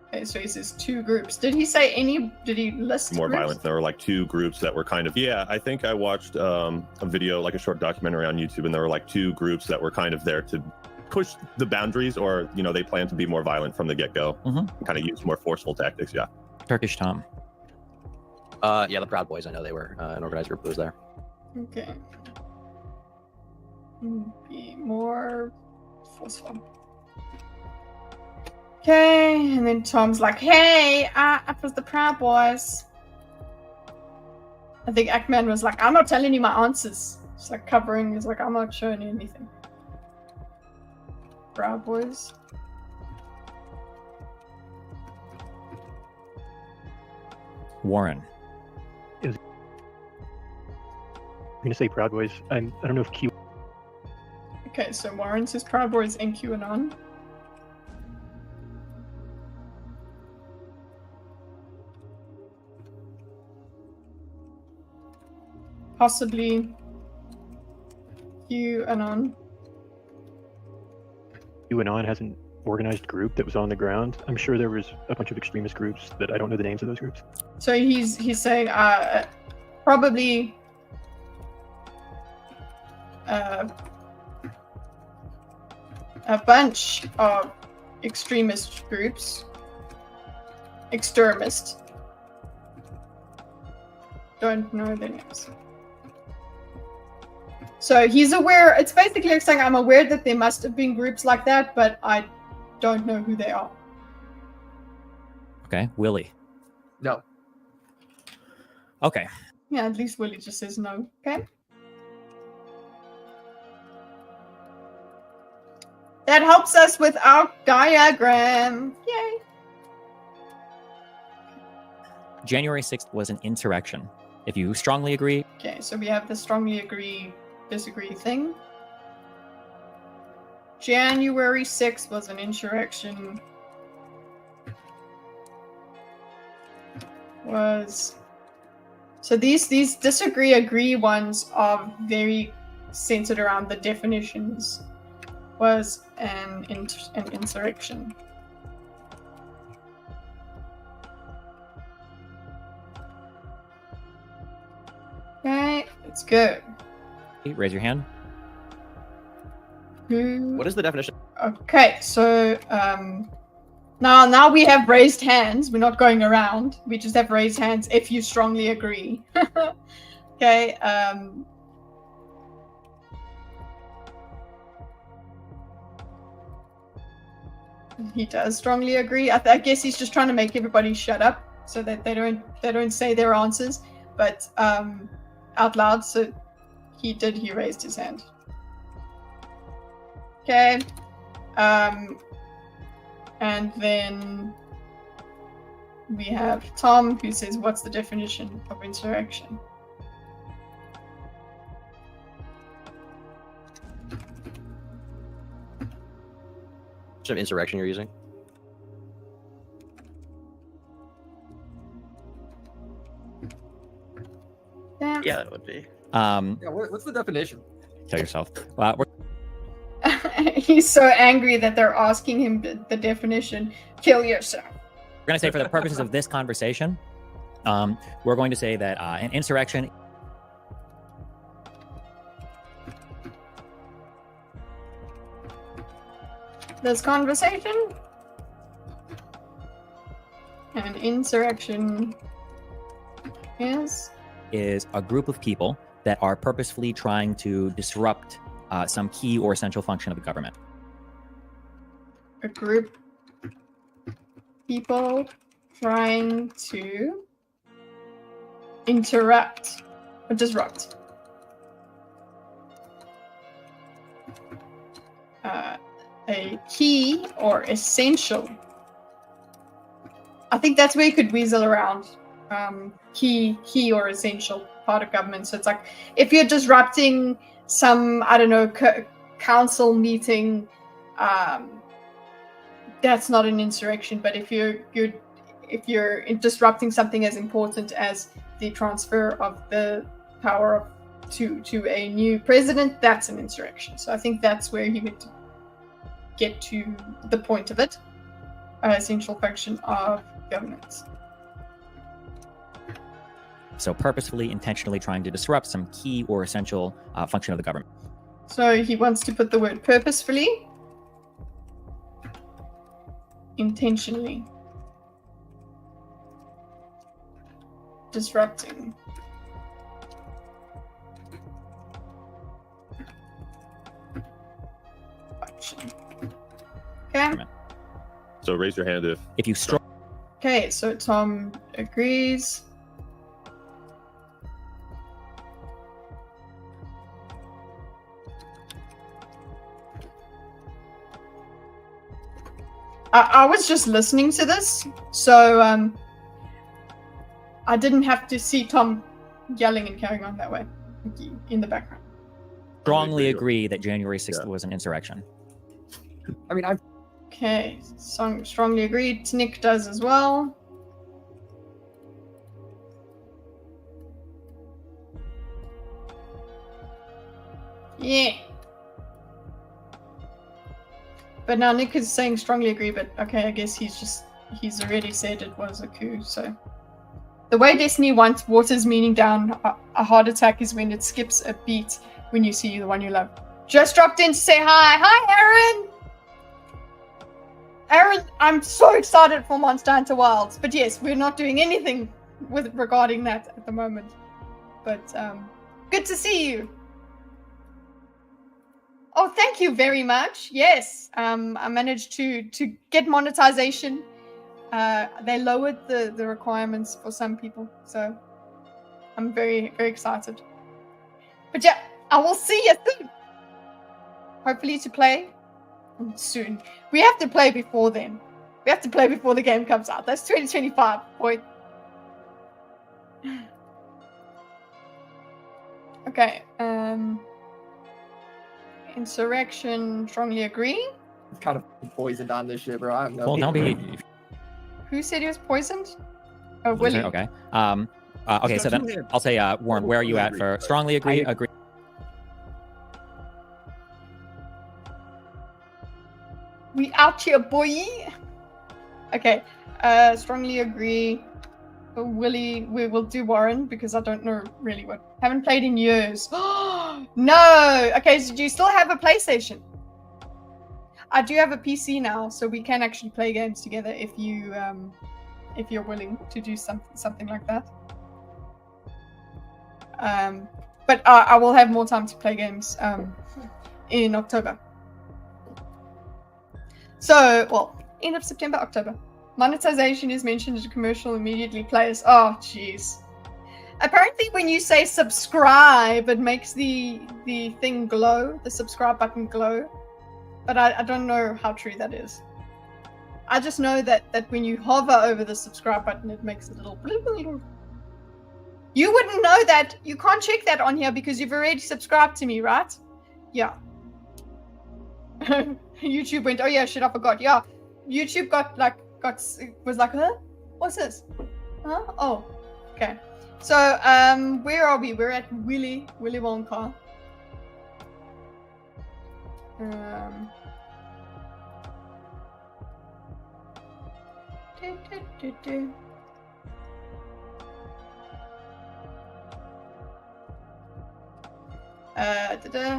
Okay, so he says 2 groups. Did he say any? Did he list more groups? violent. There were like 2 groups that were kind of, yeah, I think I watched a video, like a short documentary on YouTube, and there were like 2 groups that were kind of there to push the boundaries, or they plan to be more violent from the get-go, Mhm. and kind of use more forceful tactics. Yeah. Turkish Tom. Yeah, the Proud Boys. I know they were an organized group that was there. Okay. Be more forceful. Okay, and then Tom's like, "Hey, it was the Proud Boys." I think Ackman was like, "I'm not telling you my answers." It's like covering. He's like, "I'm not showing you anything." Proud Boys. Warren. I'm gonna say Proud Boys. I don't know if Q. Okay, so Warren says Proud Boys and QAnon. Possibly QAnon. QAnon has an organized group that was on the ground. I'm sure there was a bunch of extremist groups that I don't know the names of those groups. So he's saying probably a bunch of extremist groups. Extremist. Don't know their names. So he's aware. It's basically like saying, I'm aware that there must have been groups like that, but I don't know who they are. Okay. Willie. No. Okay. Yeah, at least Willie just says no. Okay. That helps us with our diagram. Yay. January 6th was an insurrection. If you strongly agree, Okay, so we have the strongly agree, disagree thing. January 6th was an insurrection. So these disagree agree ones are very centered around the definitions. Was an insurrection. Okay, let's go. raise your hand. What is the definition? Okay, so now we have raised hands. We're not going around. We just have raised hands if you strongly agree. Okay. He does strongly agree. I guess he's just trying to make everybody shut up so that they don't say their answers, but out loud. So he raised his hand. Okay. And then we have Tom, who says, what's the definition of insurrection? Which of insurrection you're using? Yeah, that would be. Yeah, what's the definition? Kill yourself. He's so angry that they're asking him the definition. Kill yourself. We're going to say, for the purposes of this conversation, we're going to say that an insurrection. This conversation? An insurrection is a group of people that are purposefully trying to disrupt some key or essential function of the government. A group people trying to interrupt or disrupt. A key or essential. I think that's where you could weasel around. Key or essential part of government. So it's like if you're disrupting some, I don't know, council meeting, that's not an insurrection. But if you're disrupting something as important as the transfer of the power of to a new president, that's an insurrection. So I think that's where he would get to the point of it, essential function of governance. So purposefully, intentionally trying to disrupt some key or essential function of the government. So he wants to put the word purposefully, intentionally, disrupting. Function. Okay. So raise your hand if you strong. Okay, so Tom agrees. I was just listening to this, so I didn't have to see Tom yelling and carrying on that way in the background. Strongly agree that January 6th was an insurrection. I mean, I'm Okay, strongly agreed. Nick does as well. Yeah. But now Nick is saying strongly agree, but okay, I guess he's already said it was a coup, so. The way Destiny wants waters meaning down a heart attack is when it skips a beat when you see the one you love. Just dropped in to say hi. Hi, Aaron! Aaron, I'm so excited for Monster Hunter Wilds. But yes, we're not doing anything regarding that at the moment. But good to see you. Oh, thank you very much. Yes, I managed to get monetization. They lowered the requirements for some people, so I'm very, very excited. But yeah, I will see you soon. Hopefully to play soon. We have to play before then. We have to play before the game comes out. That's 2025, boy. Okay, insurrection, strongly agree. It's kind of poisoned on this shit, bro. I have no Well, don't be. Who said he was poisoned? Oh, Willie. Okay. Okay, so then I'll say, Warren, where are you at for strongly agree? Agree. We out here, boy. Okay. Strongly agree. Willie, we will do Warren because I don't know really what. Haven't played in years. No. Okay, so do you still have a PlayStation? I do have a PC now, so we can actually play games together if you're willing to do something like that. But I will have more time to play games in October. So, well, end of September, October. Monetization is mentioned as a commercial immediately plays. Oh, jeez. Apparently, when you say subscribe, it makes the thing glow, the subscribe button glow. But I don't know how true that is. I just know that when you hover over the subscribe button, it makes a little. You wouldn't know that. You can't check that on here because you've already subscribed to me, right? Yeah. YouTube went, oh yeah, shit, I forgot. Yeah. YouTube was like, huh? What's this? Huh? Oh, okay. So, where are we? We're at Willy Wonka.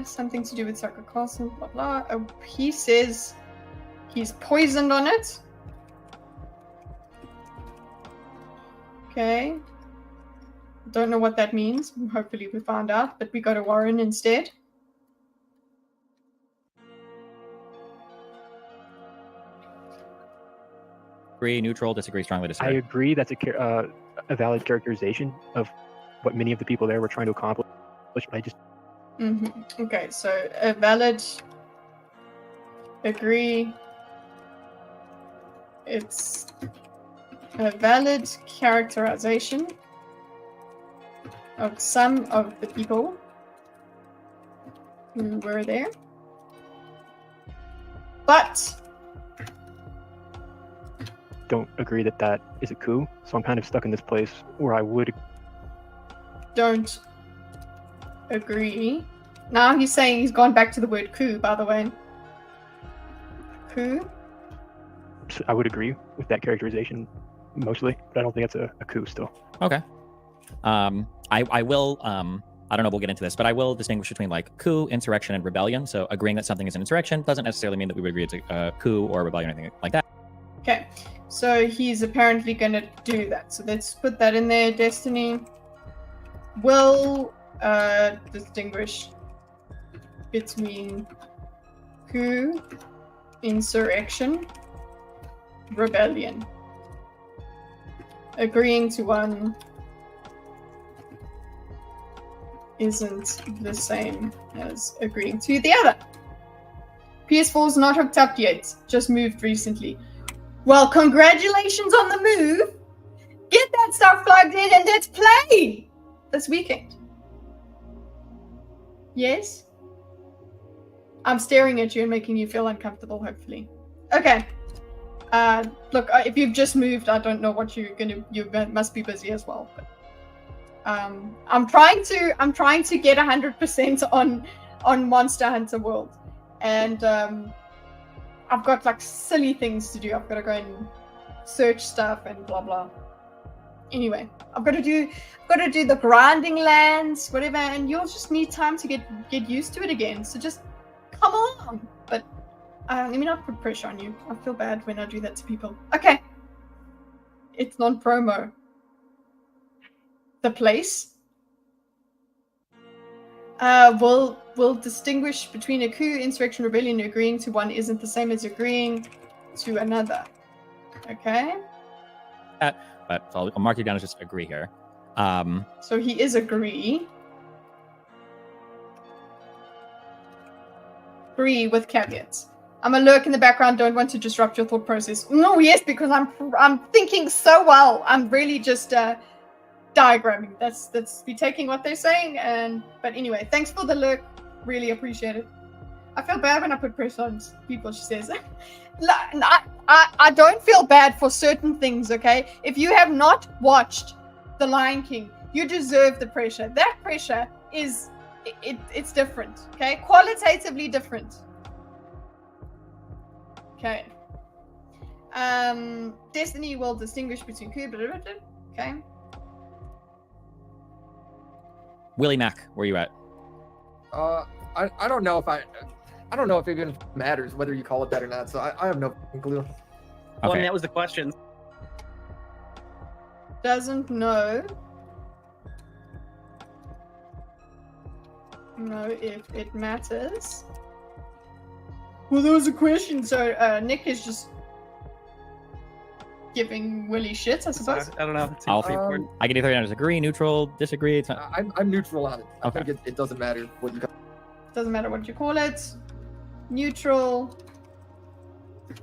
Something to do with Soccer Castle, blah blah. Oh, he says he's poisoned on it. Okay. Don't know what that means. Hopefully we find out, but we got a Warren instead. Agree, neutral, disagree, strongly disagree. I agree. That's a valid characterization of what many of the people there were trying to accomplish. But I just. Okay, so a valid. Agree. It's a valid characterization of some of the people who were there. But don't agree that is a coup, so I'm kind of stuck in this place where I would. Don't agree. Now he's saying he's gone back to the word coup, by the way. Coup? So I would agree with that characterization mostly, but I don't think that's a coup still. Okay. I will. I don't know if we'll get into this, but I will distinguish between like coup, insurrection, and rebellion. So agreeing that something is an insurrection doesn't necessarily mean that we would agree it's a coup or a rebellion or anything like that. Okay. So he's apparently going to do that. So let's put that in there. Destiny will distinguish between coup, insurrection, rebellion. Agreeing to one isn't the same as agreeing to the other. PS4 is not hooked up yet, just moved recently. Well, congratulations on the move. Get that stuff plugged in and let's play this weekend. Yes? I'm staring at you and making you feel uncomfortable, hopefully. Okay. Look, if you've just moved, I don't know what you're gonna. You must be busy as well. But, I'm trying to get 100% on Monster Hunter World, and I've got like silly things to do. I've got to go and search stuff and blah blah. Anyway, I've got to do the grinding lands, whatever, and you'll just need time to get used to it again. So just come along. But let me not put pressure on you. I feel bad when I do that to people. Okay. It's non-promo. The place will distinguish between a coup, insurrection, rebellion. Agreeing to one isn't the same as agreeing to another. Okay. But I'll mark you down as just agree here. So he is agree. Agree with caveats. I'm a lurk in the background. Don't want to disrupt your thought process. No, yes, because I'm thinking so well. I'm really just diagramming. That's be taking what they're saying. But anyway, thanks for the lurk. Really appreciate it. I feel bad when I put pressure on people. She says, I don't feel bad for certain things. Okay, if you have not watched The Lion King, you deserve the pressure. That pressure is it's different. Okay, qualitatively different. Okay. Destiny will distinguish between coup. Okay. Willie Mac, where you at? I don't know if I don't know if it even matters whether you call it that or not. So I have no clue. Well, I Okay. mean, that was the question. Doesn't know. Know if it matters. Well, there was a question, so Nick is just giving Willie shit, I suppose. I don't know. I'll I can either down as agree, neutral, disagree. It's not... I'm neutral on it. I Okay. think it doesn't matter what you call Doesn't matter what you call it. Neutral.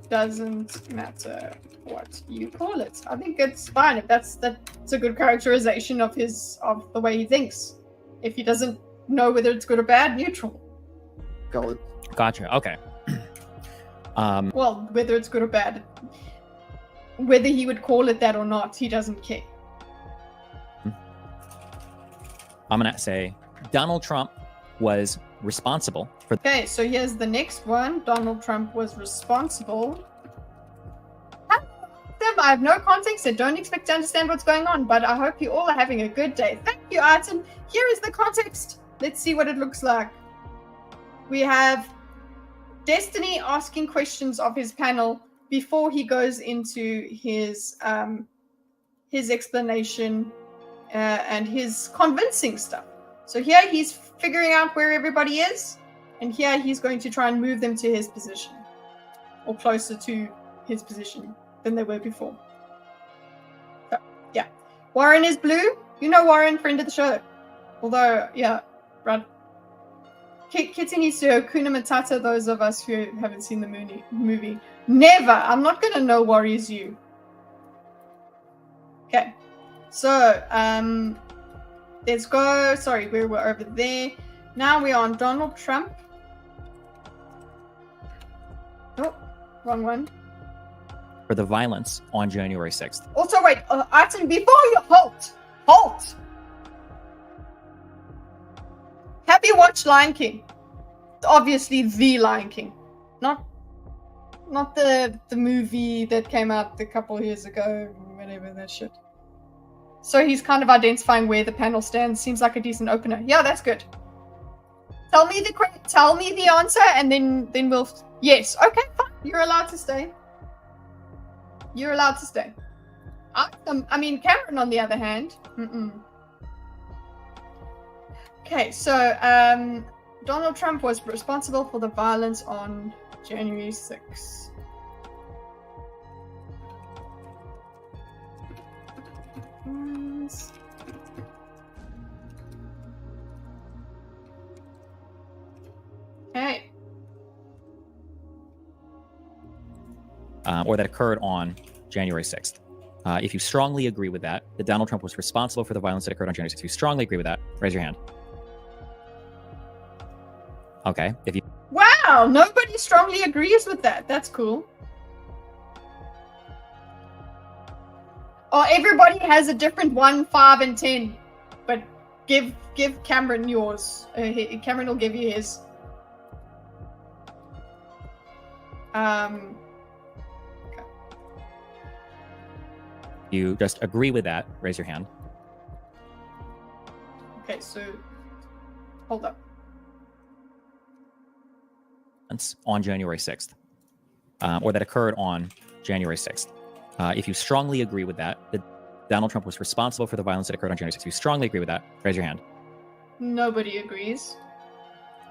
Doesn't matter what you call it. I think it's fine if that's a good characterization of the way he thinks. If he doesn't know whether it's good or bad, neutral. it. Gotcha. Okay. Well, whether it's good or bad. Whether he would call it that or not, he doesn't care. I'm gonna say Donald Trump was responsible for. Okay, so here's the next one. Donald Trump was responsible. I have no context and don't expect to understand what's going on, but I hope you all are having a good day. Thank you, Artem. Here is the context. Let's see what it looks like. We have Destiny asking questions of his panel before he goes into his explanation and his convincing stuff. So here he's figuring out where everybody is, and here he's going to try and move them to his position, or closer to his position than they were before. So, yeah. Warren is blue. You know Warren, friend of the show. Although, yeah, right. Kitty needs to Hakuna Matata those of us who haven't seen the movie. Never. I'm not going to know Warriors You. Okay. So, let's go. Sorry, we were over there. Now we're on Donald Trump. Oh, wrong one. For the violence on January 6th. Also, wait, Artem, before you halt. Have you watched Lion King? It's obviously the Lion King, not the movie that came out a couple of years ago, whatever that shit. So he's kind of identifying where the panel stands. Seems like a decent opener. Yeah, that's good. Tell me the answer, and then we'll. Yes. Okay, fine. You're allowed to stay. You're allowed to stay. I mean, Cameron, on the other hand. Okay, so Donald Trump was responsible for the violence on January 6th. Okay. Or that occurred on January 6th. If you strongly agree with that Donald Trump was responsible for the violence that occurred on January 6th, if you strongly agree with that, raise your hand. Okay. If you Wow, nobody strongly agrees with that. That's cool. Oh, everybody has a different 1, 5, and 10. But give Cameron yours. Cameron will give you his. you just agree with that, raise your hand. Okay, so hold up. On January 6th, or that occurred on January 6th. If you strongly agree with that Donald Trump was responsible for the violence that occurred on January 6th, if you strongly agree with that, raise your hand. Nobody agrees.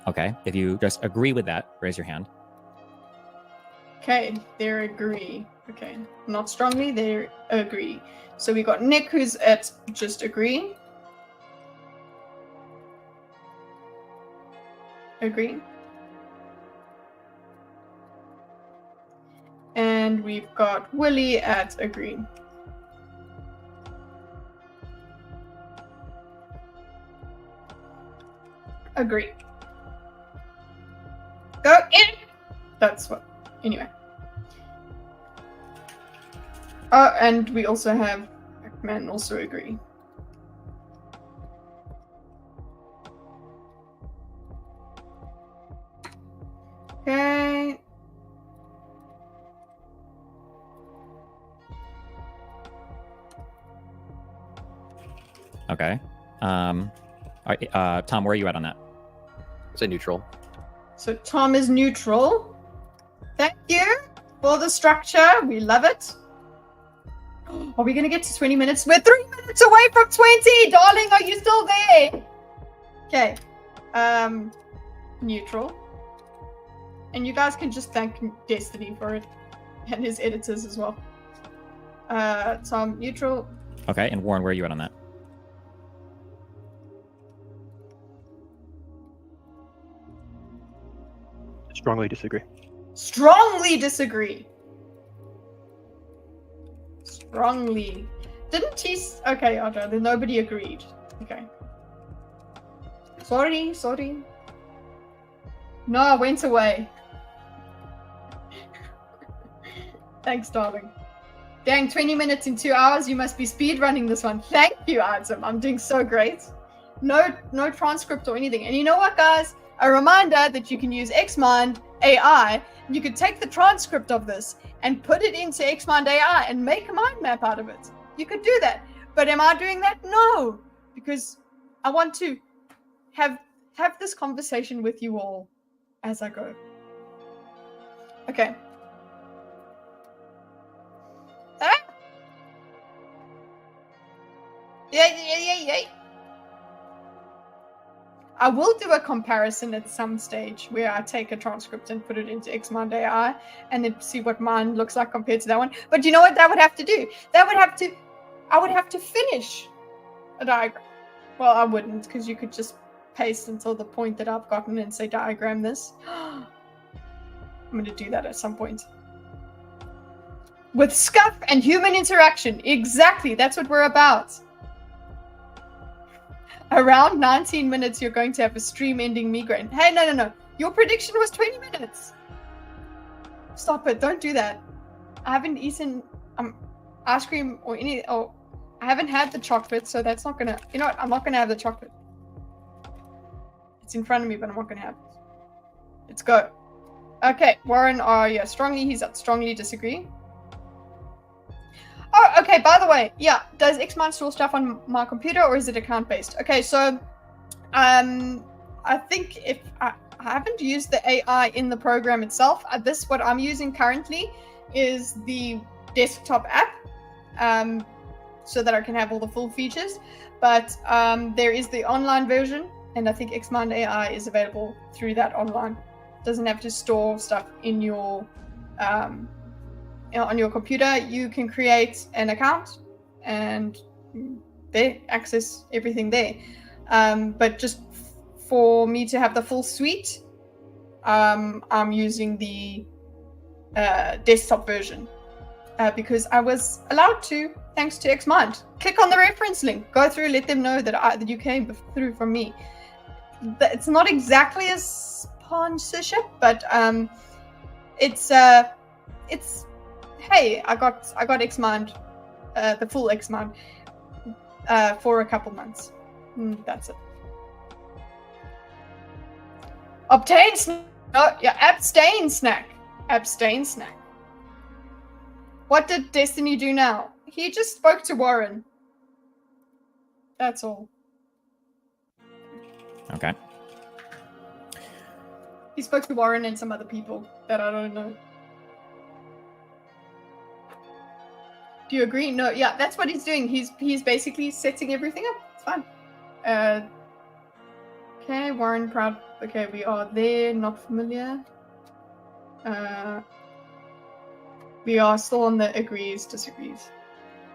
Okay. If you just agree with that, raise your hand. Okay, they agree. Okay, not strongly, they agree. So we got Nick, who's at just agree. Agree. And we've got Willie at agree. Agree. Go in! That's what. Anyway. Oh, and we also have Pac-Man also agree. Okay. Okay. All right, Tom, where are you at on that? Say neutral. So Tom is neutral. Thank you for the structure. We love it. Are we going to get to 20 minutes? We're 3 minutes away from 20. Darling, are you still there? Okay. Neutral. And you guys can just thank Destiny for it. And his editors as well. Tom, neutral. Okay, and Warren, where are you at on that? Strongly disagree. Strongly disagree. Strongly. Didn't he? Okay, Audra, then nobody agreed. Okay. Sorry. No, I went away. Thanks, darling. Dang, 20 minutes in 2 hours. You must be speed running this one. Thank you, Adam. I'm doing so great. No transcript or anything. And you know what, guys? A reminder that you can use Xmind AI. You could take the transcript of this and put it into Xmind AI and make a mind map out of it. You could do that. But am I doing that? No. Because I want to have this conversation with you all as I go. Okay. Ah! Yay. I will do a comparison at some stage where I take a transcript and put it into Xmind AI and then see what mine looks like compared to that one. But you know what that would have to do? I would have to finish a diagram. Well, I wouldn't, because you could just paste until the point that I've gotten and say diagram this. I'm going to do that at some point. With Scuff and human interaction. Exactly, that's what we're about. Around 19 minutes, you're going to have a stream-ending migraine. Hey, no. Your prediction was 20 minutes. Stop it. Don't do that. I haven't eaten ice cream or I haven't had the chocolate, so that's not going to... You know what? I'm not going to have the chocolate. It's in front of me, but I'm not gonna have it. Let's go. Okay, Warren, he's at strongly disagree. Oh, okay, by the way, yeah, does Xmind store stuff on my computer or is it account based? Okay, so I think if I haven't used the AI in the program itself, what I'm using currently is the desktop app, so that I can have all the full features. But there is the online version, and I think Xmind AI is available through that online. Doesn't have to store stuff in your on your computer. You can create an account and they access everything there. But just for me to have the full suite, I'm using the desktop version because I was allowed to, thanks to Xmind. Click on the reference link, go through, let them know that you came through from me. It's not exactly a sponsorship, but it's hey, I got Xmind, the full Xmind, for a couple months. That's it. Abstain snack. Abstain snack. What did Destiny do now? He just spoke to Warren. That's all. Okay. He spoke to Warren and some other people that I don't know. Do you agree? No, yeah, that's what he's doing. He's basically setting everything up. It's fine. Okay, Warren Proud. Okay, we are there. Not familiar. We are still on the agrees, disagrees.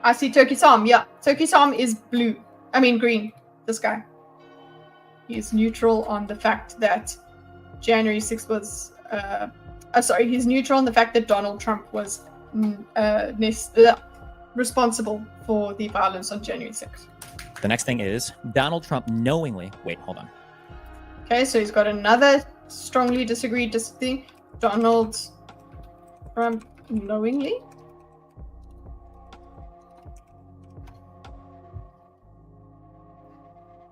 I see Turkey Tom. Yeah, Turkey Tom is blue. I mean green. This guy. He is neutral on the fact that January 6th was. He's neutral on the fact that Donald Trump was responsible for the violence on January 6th. The next thing is Donald Trump knowingly. Wait, hold on. Okay, so he's got another strongly disagreed thing. Donald Trump knowingly.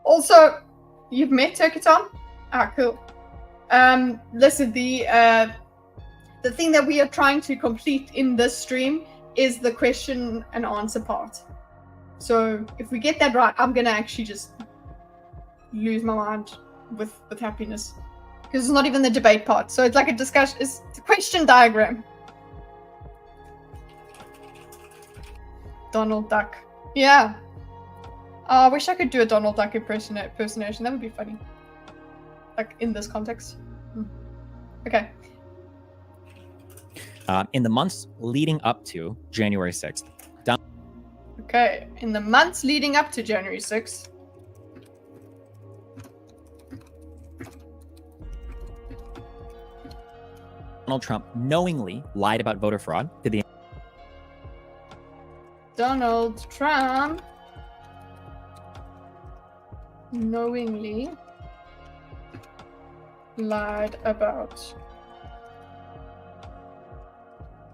Also, you've met Turkey Tom? Ah, cool. Listen, the thing that we are trying to complete in this stream is the question and answer part. So if we get that right, I'm gonna actually just lose my mind with happiness, because it's not even the debate part. So it's like a discussion. It's a question diagram. Donald Duck. Yeah. I wish I could do a Donald Duck impersonation. That would be funny. Like in this context. Okay. In the months leading up to January 6th. Okay. In the months leading up to January 6th. Donald Trump knowingly lied about voter fraud to the Donald Trump knowingly lied about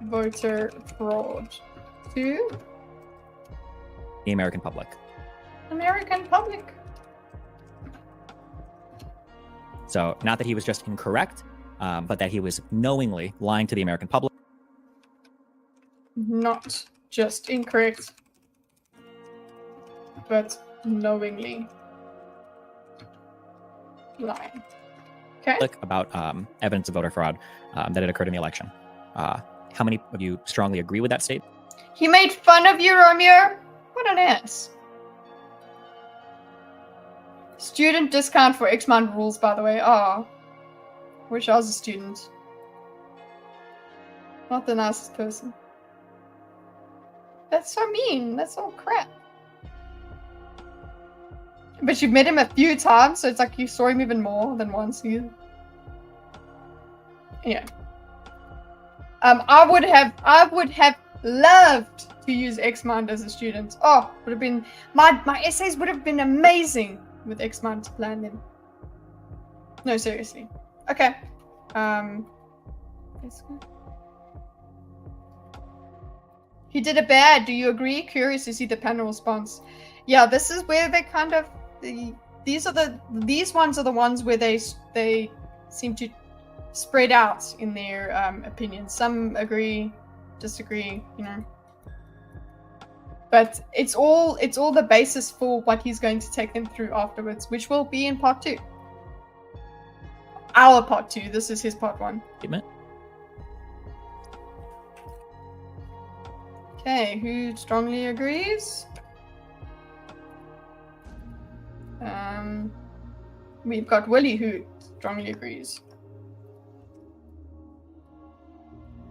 voter fraud to the American public. American public. So not that he was just incorrect, but that he was knowingly lying to the American public. Not just incorrect, but knowingly lying. Okay. About evidence of voter fraud that had occurred in the election. How many of you strongly agree with that statement? He made fun of you, Romeo? What an ass. Student discount for Xmind rules, by the way. Oh, wish I was a student. Not the nicest person. That's so mean. That's all crap. But you've met him a few times, so it's like you saw him even more than once. Yeah. I would have loved to use Xmind as a student. Oh, would have been my essays would have been amazing with Xmind to plan them. No, seriously. Okay. Let's go. He did it bad. Do you agree? Curious to see the panel response. Yeah, this is where they kind of these ones are the ones where they seem to spread out in their opinions. Some agree, disagree, you know. But it's all the basis for what he's going to take them through afterwards, which will be in part 2. Our part 2. This is his part 1. Statement. Okay, who strongly agrees? We've got Willie who strongly agrees.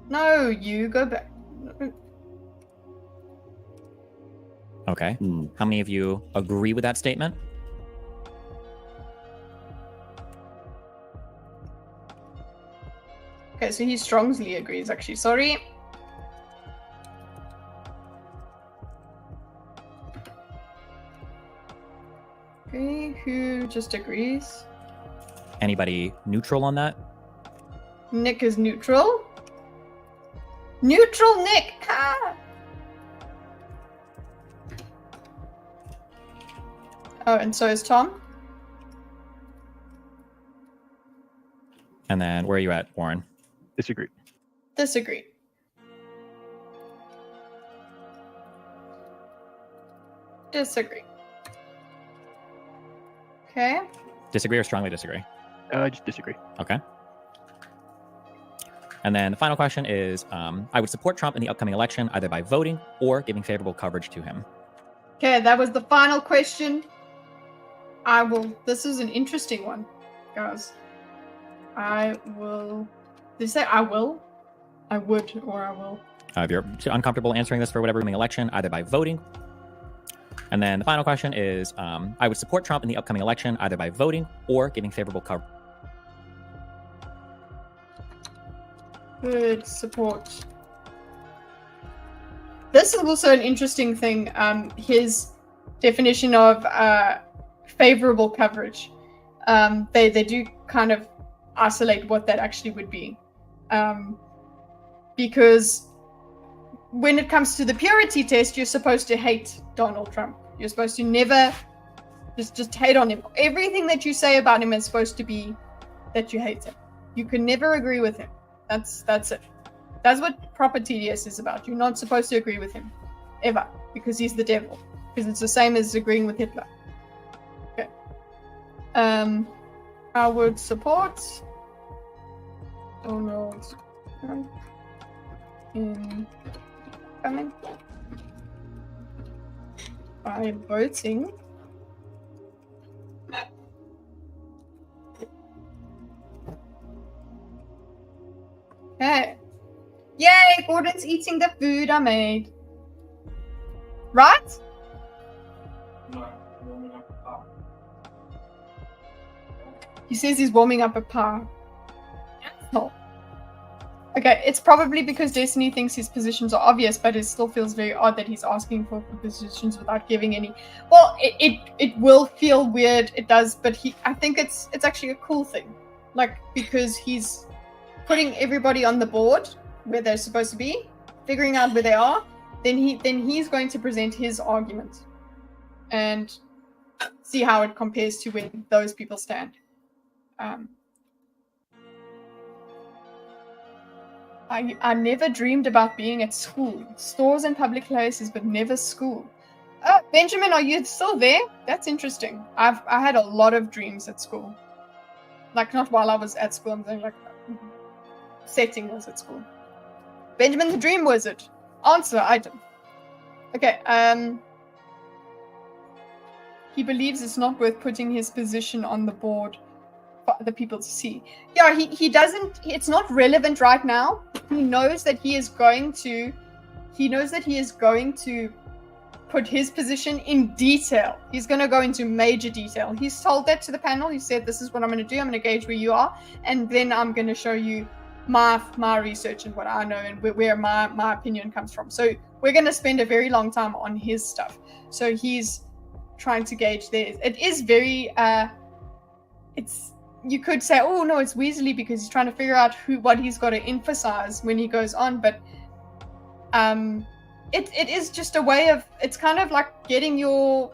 No, you go back. Okay. How many of you agree with that statement? Okay, so he strongly agrees, actually. Sorry. Okay, who just agrees? Anybody neutral on that? Nick is neutral. Neutral Nick! Ah! Oh, and so is Tom. And then where are you at, Warren? Disagree. Disagree. Disagree. Okay. Disagree or strongly disagree? Just disagree. Okay. And then the final question is, I would support Trump in the upcoming election, either by voting or giving favorable coverage to him. Okay, that was the final question. This is an interesting one, guys. Did you say I will? I would, or I will. If you're uncomfortable answering this for whatever upcoming election, either by voting. And then the final question is, I would support Trump in the upcoming election, either by voting or giving favorable coverage. Good support. This is also an interesting thing. His definition of favorable coverage. They do kind of isolate what that actually would be, because when it comes to the purity test, you're supposed to hate Donald Trump. You're supposed to never just hate on him. Everything that you say about him is supposed to be that you hate him. You can never agree with him. That's it. That's what proper TDS is about. You're not supposed to agree with him ever, because he's the devil. Because it's the same as agreeing with Hitler. Okay. I would support Donald Trump in coming by voting okay. Yay, Gordon's eating the food I made. Right? He says he's warming up a pie. Oh. Okay, it's probably because Destiny thinks his positions are obvious, but it still feels very odd that he's asking for positions without giving any. Well, it will feel weird. It does, but I think it's actually a cool thing, like, because he's putting everybody on the board where they're supposed to be, figuring out where they are. Then he's going to present his argument and see how it compares to where those people stand. I never dreamed about being at school. Stores and public places, but never school. Benjamin, are you still there? That's interesting. I had a lot of dreams at school. Like, not while I was at school, I'm saying, like, setting was at school. Benjamin the Dream Wizard. Answer item. Okay, he believes it's not worth putting his position on the board for other people to see. Yeah, he doesn't, it's not relevant right now. He knows that he is going to put his position in detail. He's going to go into major detail. He's told that to the panel. He said, this is what I'm going to do. I'm going to gauge where you are, and then I'm going to show you my research and what I know and where my opinion comes from. So we're going to spend a very long time on his stuff. So he's trying to gauge theirs. It is very, you could say, oh no, it's Weasley because he's trying to figure out what he's got to emphasize when he goes on, but it is just a way of, it's kind of like getting your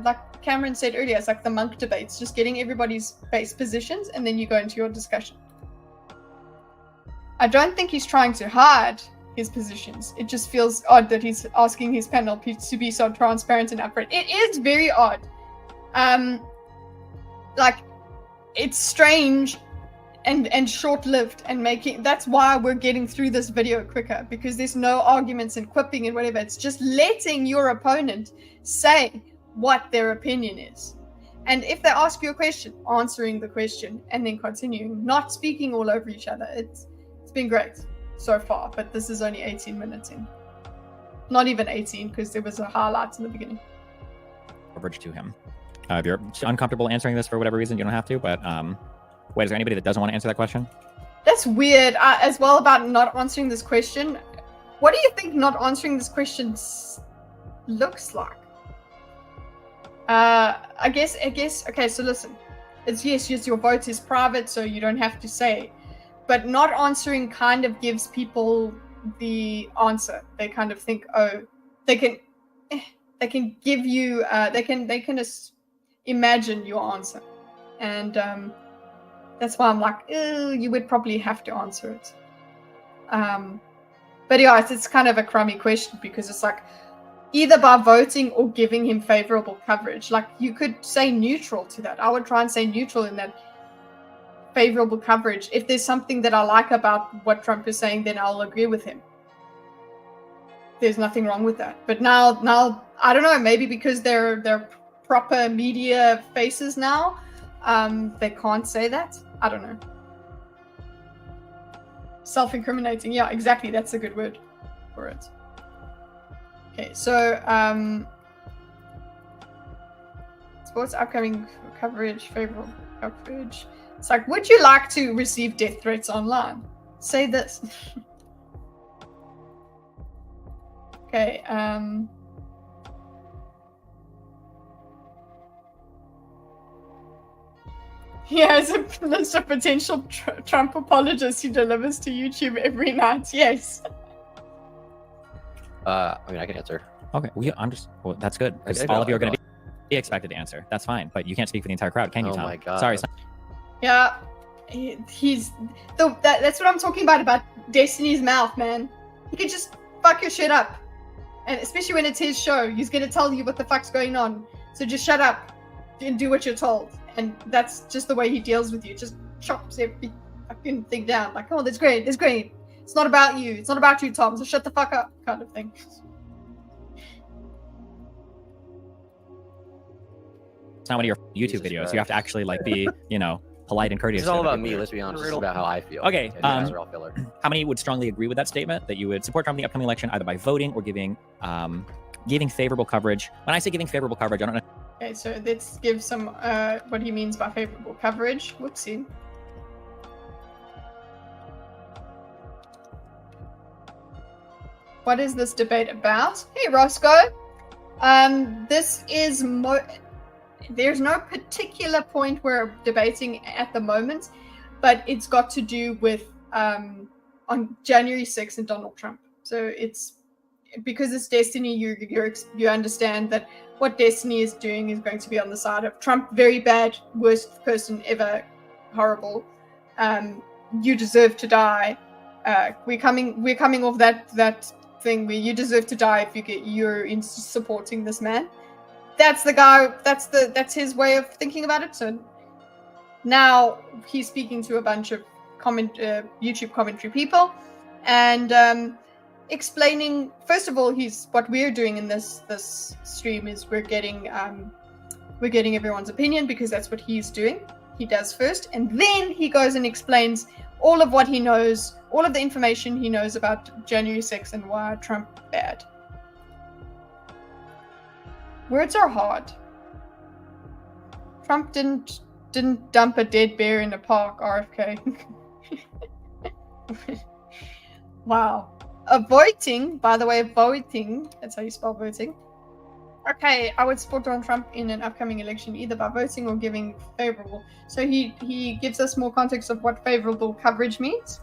like Cameron said earlier, it's like the monk debates, just getting everybody's base positions, and then you go into your discussion. I don't think he's trying to hide his positions. It just feels odd that he's asking his panel to be so transparent and upfront. It is very odd. Like, it's strange and short-lived, and that's why we're getting through this video quicker, because there's no arguments and quipping and whatever. It's just letting your opponent say what their opinion is. And if they ask you a question, answering the question and then continuing, not speaking all over each other. It's been great so far, but this is only 18 minutes in. Not even 18, because there was a highlight in the beginning. Coverage to him. If you're uncomfortable answering this for whatever reason, you don't have to, but wait, is there anybody that doesn't want to answer that question? That's weird. As well, about not answering this question. What do you think not answering this question looks like? I guess. Okay, so listen. It's yes, your vote is private, so you don't have to say. But not answering kind of gives people the answer. They kind of think, oh, they can give you. They can imagine your answer, and that's why I'm like, you would probably have to answer it. But yeah, it's kind of a crummy question, because it's like either by voting or giving him favorable coverage. Like, you could say neutral to that. I would try and say neutral in that favorable coverage. If there's something that I like about what Trump is saying, then I'll agree with him. There's nothing wrong with that. But now I don't know, maybe because they're proper media faces now, they can't say that. I don't know. Self-incriminating. Yeah, exactly. That's a good word for it. Okay, so sports upcoming coverage, favorable coverage. It's like, would you like to receive death threats online? Say this. Okay, he has a list of potential Trump apologists he delivers to YouTube every night. Yes. I mean, I can answer. Okay, well, that's good, because all of you are going to be expected to answer. That's fine, but you can't speak for the entire crowd, can you, Tom? Oh my god. Sorry. Yeah, that's what I'm talking about Destiny's mouth, man. He could just fuck your shit up, and especially when it's his show, he's gonna tell you what the fuck's going on. So just shut up and do what you're told, and that's just the way he deals with you. Just chops every fucking thing down. Like, oh, that's great. It's not about you. It's not about you, Tom. So shut the fuck up, kind of thing. It's not one of your YouTube Jesus videos. Christ. You have to actually be, polite and courteous. It's all about me. Let's be honest. This is about how I feel. Okay. And you guys are all filler. How many would strongly agree with that statement, that you would support Trump in the upcoming election either by voting or giving favorable coverage? When I say giving favorable coverage, I don't know. Okay, so let's give some what he means by favorable coverage. Whoopsie. What is this debate about? Hey, Roscoe. This is there's no particular point we're debating at the moment, but it's got to do with on January 6th and Donald Trump. So it's because it's Destiny. You understand that what Destiny is doing is going to be on the side of Trump. Very bad, worst person ever, horrible. You deserve to die. We're coming off that thing where you deserve to die if you're in supporting this man. That's the guy. That's his way of thinking about it. So now he's speaking to a bunch of YouTube commentary people, and explaining. First of all, what we're doing in this stream is we're getting everyone's opinion, because that's what he's doing. He does first, and then he goes and explains all of what he knows, all of the information he knows about January 6th and why Trump bad. Words are hard. Trump didn't dump a dead bear in a park, RFK. Wow. Voting, by the way, voting, that's how you spell voting. Okay, I would support Donald Trump in an upcoming election either by voting or giving favorable. So he gives us more context of what favorable coverage means.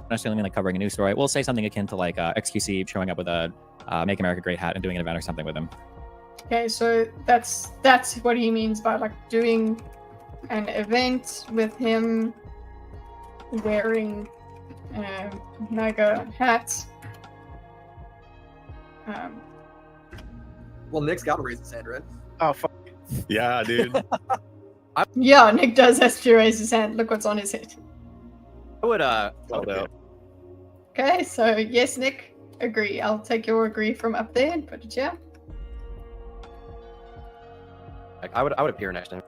Necessarily mean like covering a news story. We'll say something akin to like XQC showing up with a Make America Great hat and doing an event or something with him. Okay, so that's what he means by like doing an event with him wearing MAGA hats. Well, Nick's got to raise his hand, right? Oh fuck. Yeah, dude. Yeah, Nick does have to raise his hand. Look what's on his head. I would Called out. Okay, so yes, Nick, agree. I'll take your agree from up there and put it here. I would appear next to him.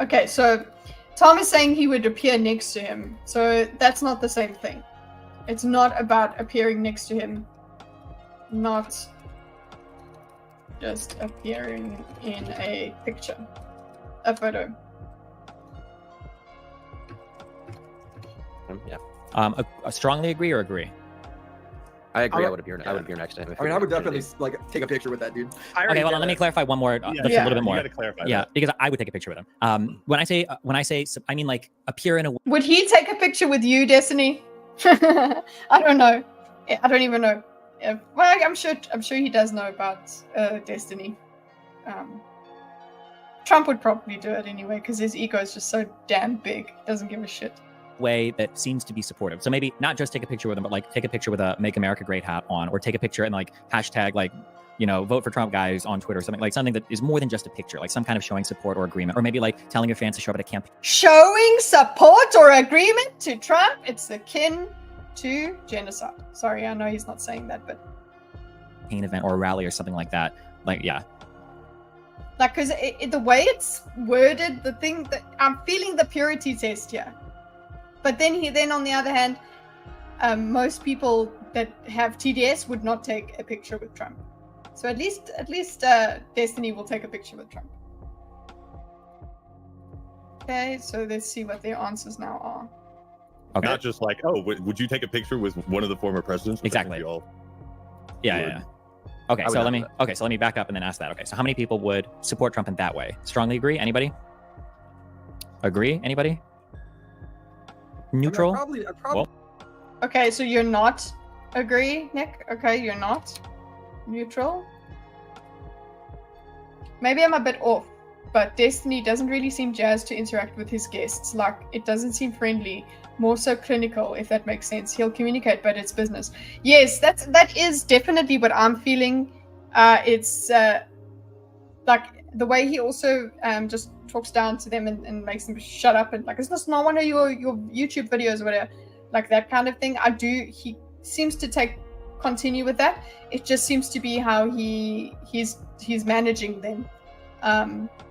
Okay, so Tom is saying he would appear next to him. So that's not the same thing. It's not about appearing next to him. Not just appearing in a picture. A photo. Yeah, I strongly agree or agree. I agree. I I would appear next to him. if I mean, he I would were definitely like take a picture with that dude. I already Okay, hold on. did Let me it. clarify one more, just Yeah. a little bit more. You got to clarify. Yeah, that. because I would take a picture with him. When I say, I mean like appear in a Would he take a picture with you, Destiny? I don't know. I don't even know. Well, I'm sure he does know about Destiny. Trump would probably do it anyway because his ego is just so damn big. Doesn't give a shit. way that seems to be supportive. So maybe not just take a picture with them, but like take a picture with a Make America Great hat on, or take a picture and like hashtag like, you know, vote for Trump guys on Twitter, or something that is more than just a picture, like some kind of showing support or agreement, or maybe like telling your fans to show up at a campaign Showing support or agreement to Trump, it's akin to genocide. Sorry, I know he's not saying that, but event or a rally or something like that. Like, yeah, like, because the way it's worded, the thing that I'm feeling the purity test here. But then on the other hand, most people that have TDS would not take a picture with Trump. So at least Destiny will take a picture with Trump. Okay, so let's see what their answers now are. okay, Not just like, oh, would you take a picture with one of the former presidents? Which I think Exactly. we all yeah. would. Okay, I would so not let do me so let me back up and then ask that. Okay, so how many people would support Trump in that way? Strongly agree? Anybody? Agree? Anybody? Neutral? I'd probably Okay, so you're not agree, Nick? Okay, you're not neutral. Maybe I'm a bit off, but Destiny doesn't really seem jazzed to interact with his guests. Like, it doesn't seem friendly, more so clinical, if that makes sense. He'll communicate, but it's business. Yes, that is definitely what I'm feeling. It's like the way he also just talks down to them and makes them shut up and like, it's just not one of your YouTube videos or whatever, like that kind of thing. He seems to continue with that. It just seems to be how he's managing them.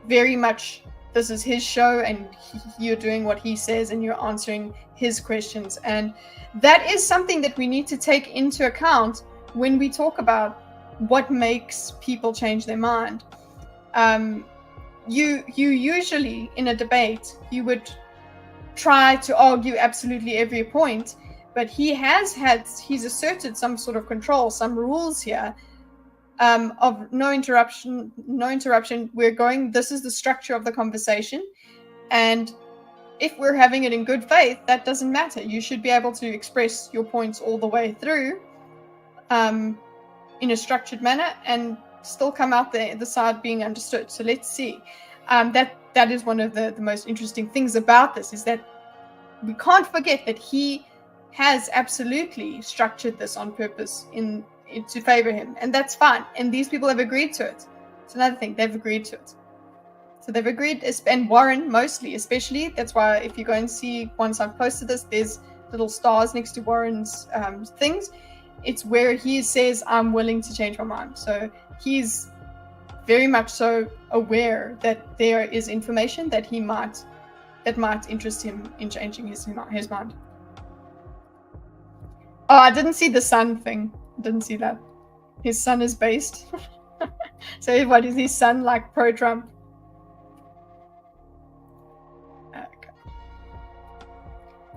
Very much this is his show and you're doing what he says and you're answering his questions, and that is something that we need to take into account when we talk about what makes people change their mind. You usually in a debate you would try to argue absolutely every point, but he's asserted some sort of control, some rules here, of no interruption. This is the structure of the conversation, and if we're having it in good faith, that doesn't matter. You should be able to express your points all the way through in a structured manner and still come out the side being understood. So let's see. That is one of the most interesting things about this, is that we can't forget that he has absolutely structured this on purpose to favor him, and that's fine. And these people have agreed to it. It's another thing, they've agreed to it. So they've agreed, and Warren mostly, especially. That's why if you go and see, once I've posted this, there's little stars next to Warren's things. It's where he says, I'm willing to change my mind. So he's very much so aware that there is information that might interest him in changing his mind. Oh, I didn't see the son thing. Didn't see that. His son is based. So what is his son like pro-Trump? Okay.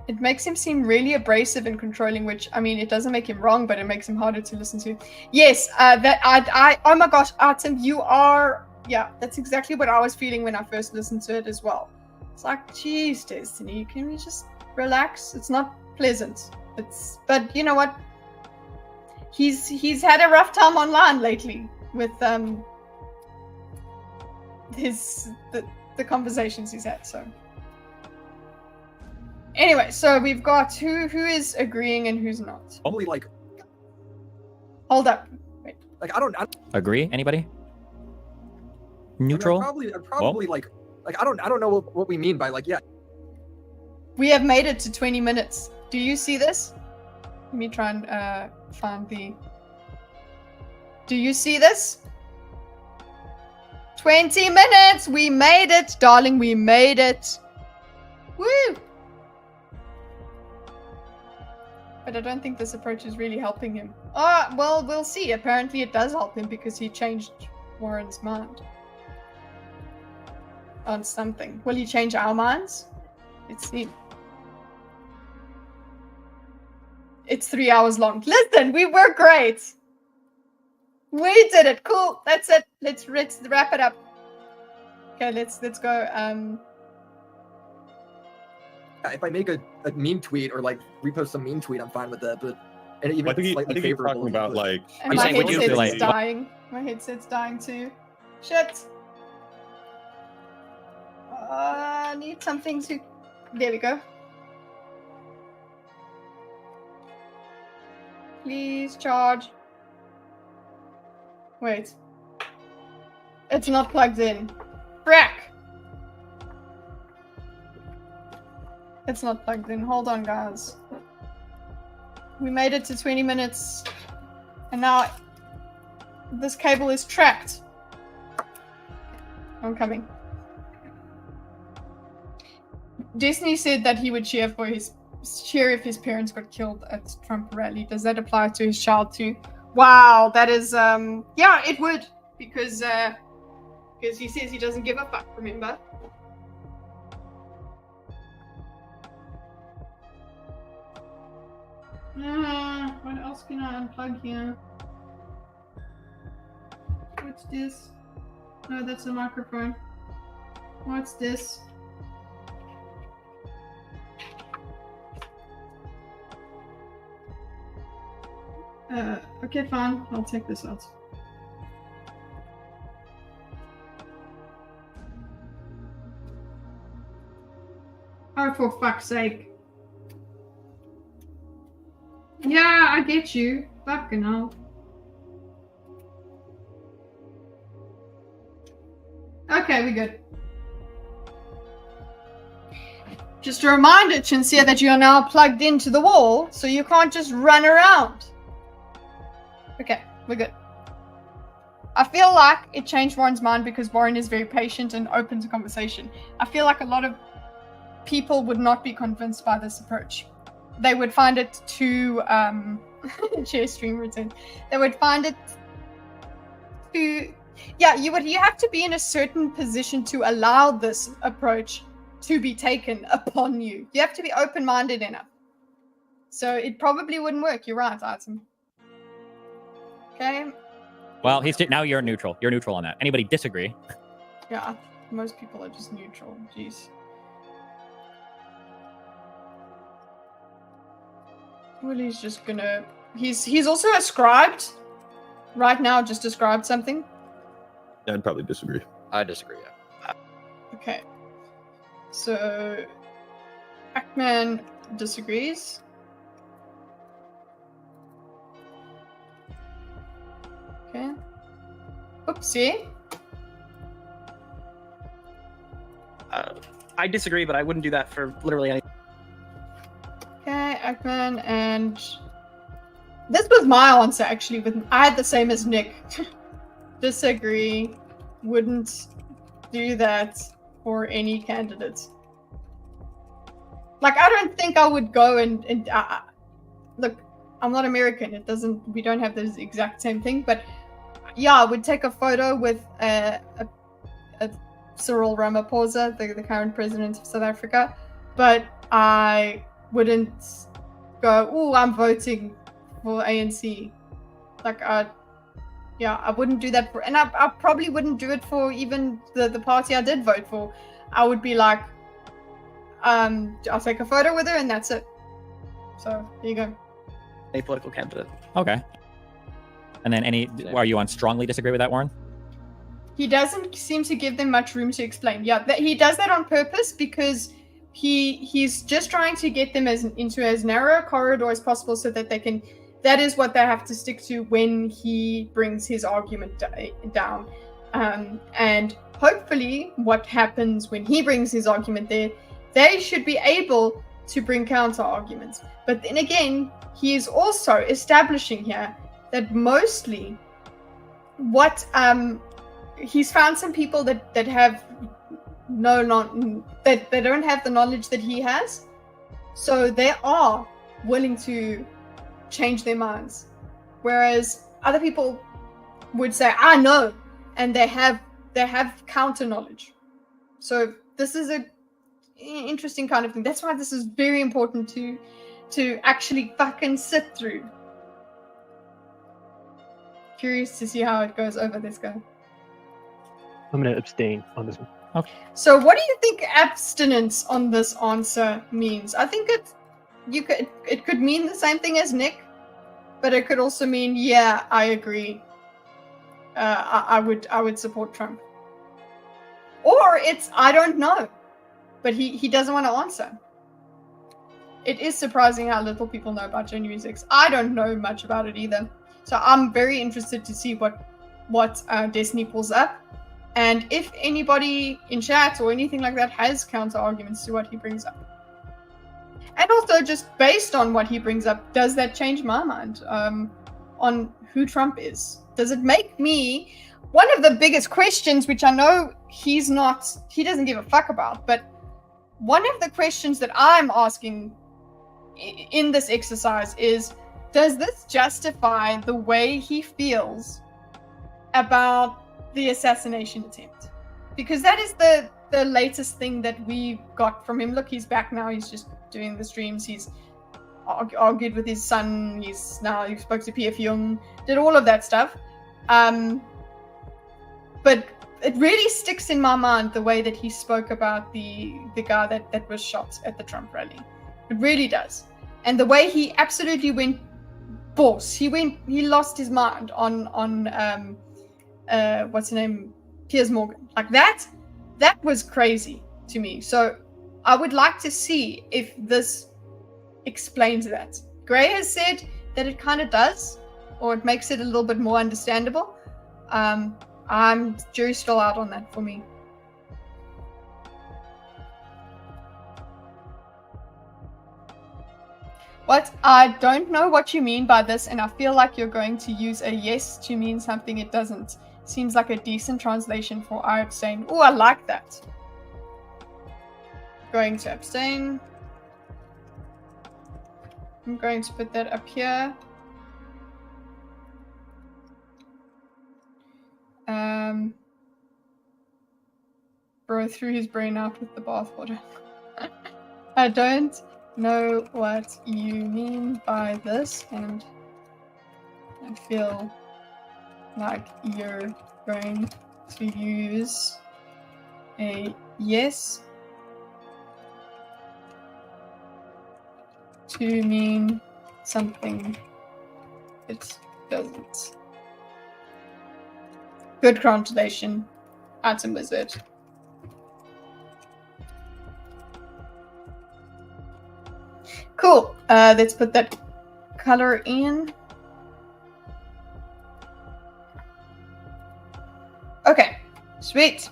It makes him seem really abrasive and controlling, which, I mean, it doesn't make him wrong, but it makes him harder to listen to. Yes, oh my gosh, Artem, you are, yeah, that's exactly what I was feeling when I first listened to it as well. It's like, geez, Destiny, can we just relax? It's not pleasant. But you know what? he's had a rough time online lately with the conversations he's had. So anyway, so we've got who is agreeing and who's not. Probably like Hold up. Wait. I don't Agree? Anybody? Neutral? I'd probably like I don't know what we mean by like, yeah. We have made it to 20 minutes. Do you see this? Let me try and find the... Do you see this? 20 minutes! We made it, darling. We made it. Woo! But I don't think this approach is really helping him. Oh, well, we'll see. Apparently it does help him because he changed Warren's mind. On something. Will he change our minds? Let's see. It's 3 hours long. Listen, we were great. We did it. Cool. That's it. Let's wrap it up. Okay, let's go. If I make a meme tweet or like repost some meme tweet, I'm fine with that. But and even I think, slightly I think he's favorable. talking about like. And He's my saying, would you headset's feel like- dying. My headset's dying too. Shit. I need something to... There we go. Please charge. Wait. It's not plugged in. Frack! It's not plugged in. Hold on, guys. We made it to 20 minutes. And now this cable is trapped. I'm coming. Disney said that he would cheer if his parents got killed at Trump rally. Does that apply to his child too? Wow, that is yeah, it would, because he says he doesn't give a fuck, remember? What else can I unplug here? What's this? No, that's a microphone. What's this? Okay, fine. I'll take this out. Oh, for fuck's sake. Yeah, I get you. Fucking hell. Okay, we good. Just a reminder, Chinsia, that you are now plugged into the wall, so you can't just run around. Okay, we're good. I feel like it changed Warren's mind because Warren is very patient and open to conversation. I feel like a lot of people would not be convinced by this approach. They would find it too share stream return. They would find it too... Yeah, you have to be in a certain position to allow this approach to be taken upon you. You have to be open-minded enough. So it probably wouldn't work. You're right, Item. Okay. Well, now you're neutral. You're neutral on that. Anybody disagree? Yeah, most people are just neutral. Jeez. Well, he's just gonna... He's also ascribed. Right now, just described something. Yeah, I'd probably disagree. I disagree. Yeah. Okay. So, Ackman disagrees. Okay. Oopsie. I disagree, but I wouldn't do that for literally anything. Okay, Ackman, and this was my answer actually. I had the same as Nick. Disagree. Wouldn't do that for any candidate. Like, I don't think I would go and look. I'm not American. We don't have the exact same thing, but yeah, I would take a photo with a Cyril Ramaphosa, the current president of South Africa, but I wouldn't go, "Oh, I'm voting for ANC." Like, I wouldn't do that for, and I probably wouldn't do it for even the party I did vote for. I would be like, I'll take a photo with her and that's it. So there you go. A political candidate. Okay. And then are you on strongly disagree with that, Warren? He doesn't seem to give them much room to explain. Yeah, he does that on purpose because he's just trying to get them into as narrow a corridor as possible so that they can. That is what they have to stick to when he brings his argument down. And hopefully, what happens when he brings his argument there, they should be able to bring counter arguments. But then again, he is also establishing here that mostly what he's found some people that have that they don't have the knowledge that he has, so they are willing to change their minds, whereas other people would say I know, and they have counter knowledge. So this is a interesting kind of thing. That's why this is very important to actually fucking sit through. Curious to see how it goes over this guy. I'm going to abstain on this one. Okay. So what do you think abstinence on this answer means? I think it could mean the same thing as Nick, but it could also mean, yeah, I agree. I would support Trump. Or it's I don't know, but he doesn't want to answer. It is surprising how little people know about January 6th. I don't know much about it either. So I'm very interested to see what Destiny pulls up. And if anybody in chat or anything like that has counter arguments to what he brings up. And also just based on what he brings up, does that change my mind on who Trump is? Does it make me one of the biggest questions, which I know he doesn't give a fuck about, but one of the questions that I'm asking in this exercise is, does this justify the way he feels about the assassination attempt? Because that is the latest thing that we got from him. Look, he's back now. He's just doing the streams. He's argued with his son. He spoke to P.F. Jung, did all of that stuff. But it really sticks in my mind the way that he spoke about the guy that was shot at the Trump rally. It really does. And the way he absolutely went boss. He lost his mind on what's her name? Piers Morgan. Like that was crazy to me. So I would like to see if this explains that. Gray has said that it kind of does, or it makes it a little bit more understandable. Jury's still out on that for me. What? I don't know what you mean by this, and I feel like you're going to use a yes to mean something it doesn't. Seems like a decent translation for I abstain. Oh, I like that. Going to abstain. I'm going to put that up here. Bro threw his brain out with the bathwater. I don't know what you mean by this, and I feel like you're going to use a yes to mean something it doesn't. Good translation, Atom Wizard. Cool. Let's put that color in. Okay, sweet.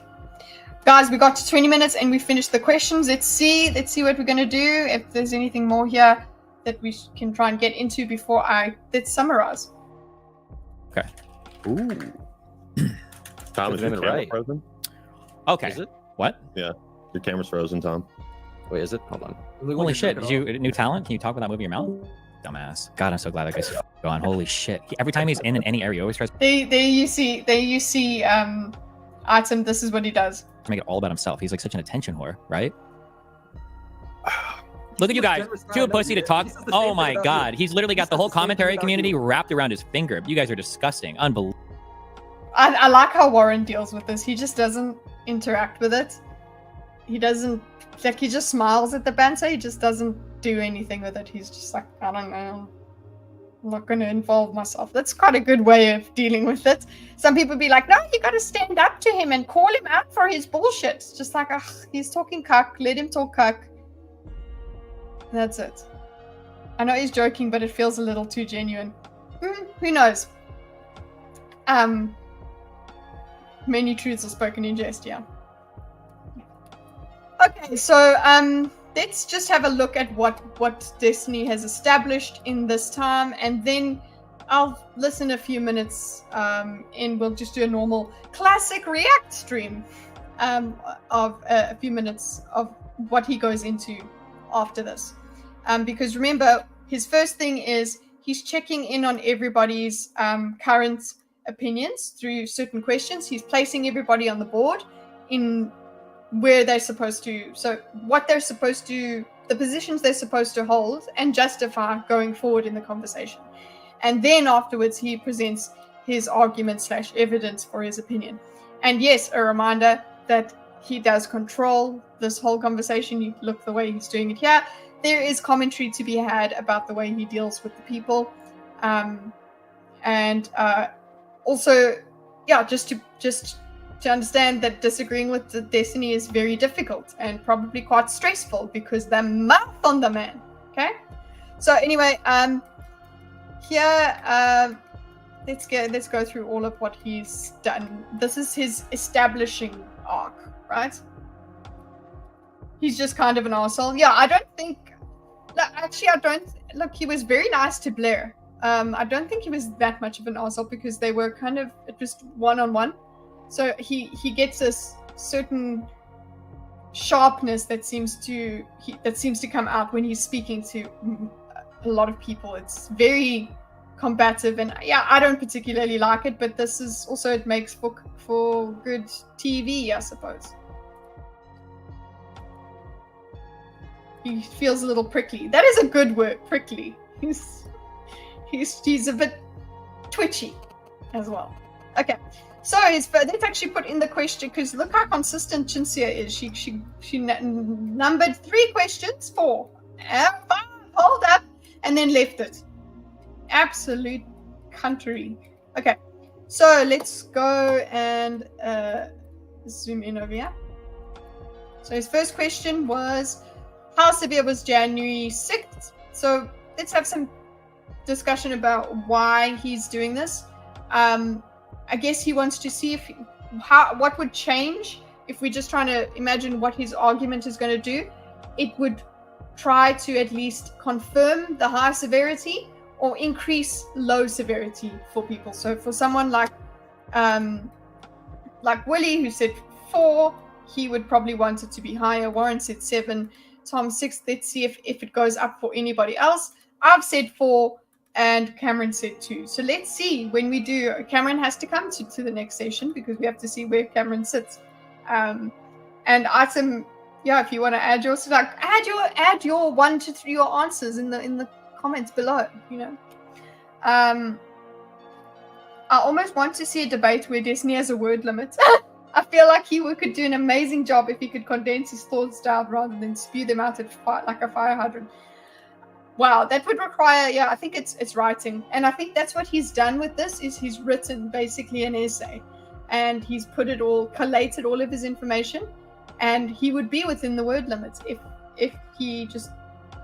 Guys, we got to 20 minutes and we finished the questions. Let's see what we're gonna do. If there's anything more here that we can try and get into before let's summarize. Okay. Ooh. Tom, is your camera frozen? Okay. Is it? What? Yeah, your camera's frozen, Tom. Wait, is it? Hold on. Holy shit! Did you new talent? Can you talk without moving your mouth? Dumbass. God, I'm so glad that guy's gone. Holy shit! Every time he's in any area, he always tries There you see. Item. This is what he does. to make it all about himself. He's like such an attention whore, right? Look at you guys, too pussy to talk. Oh my god, he's literally got the whole commentary community wrapped around his finger. You guys are disgusting, unbelievable. I like how Warren deals with this. He just doesn't interact with it. He doesn't, like, he just smiles at the banter. He just doesn't do anything with it. He's just like, I don't know. I'm not going to involve myself. That's quite a good way of dealing with it. Some people be like, no, you got to stand up to him and call him out for his bullshit. It's just like, ugh, he's talking cuck. Let him talk cuck. That's it. I know he's joking, but it feels a little too genuine. Who knows? Many truths are spoken in jest, yeah. Okay, so let's just have a look at what Destiny has established in this time, and then I'll listen a few minutes, and we'll just do a normal classic React stream of a few minutes of what he goes into after this. Because remember, his first thing is he's checking in on everybody's current opinions through certain questions. He's placing everybody on the board in where they're supposed to, so what they're supposed to, the positions they're supposed to hold and justify going forward in the conversation. And then afterwards, he presents his argument / evidence for his opinion. And yes, a reminder that he does control this whole conversation. You look the way he's doing it here. There is commentary to be had about the way he deals with the people. Also, yeah, just to understand that disagreeing with the Destiny is very difficult and probably quite stressful because they're mouth on the man. Okay, so anyway, here let's go through all of what he's done. This is his establishing arc, right? He's just kind of an arsehole. Yeah, I don't think. Actually, I don't. Look, he was very nice to Blair. I don't think he was that much of an arsehole because they were kind of just one-on-one. So he gets a certain sharpness that seems to come out when he's speaking to a lot of people. It's very combative, and yeah, I don't particularly like it, but this is also, it makes for good TV, I suppose. He feels a little prickly. That is a good word, prickly. He's a bit twitchy as well. Okay. So let's actually put in the question, because look how consistent Chinsia is. She numbered 3 questions, 4, 5, hold up, and then left it. Absolute country. Okay, so let's go and zoom in over here. So his first question was, how severe was January 6th? So let's have some discussion about why he's doing this. I guess he wants to see what would change if we're just trying to imagine what his argument is going to do. It would try to at least confirm the high severity or increase low severity for people. So for someone like Willie, who said 4, he would probably want it to be higher. Warren said 7. Tom 6. Let's see if it goes up for anybody else. I've said 4. And Cameron said 2. So let's see when we do. Cameron has to come to the next session because we have to see where Cameron sits. And Item, yeah, if you want to add yours, like add your 1 to 3 your answers in the comments below. You know, I almost want to see a debate where Destiny has a word limit. I feel like he could do an amazing job if he could condense his thoughts down rather than spew them out like a fire hydrant. Wow, that would require, yeah, I think it's writing. And I think that's what he's done with this, is he's written basically an essay. And he's collated all of his information. And he would be within the word limit if he just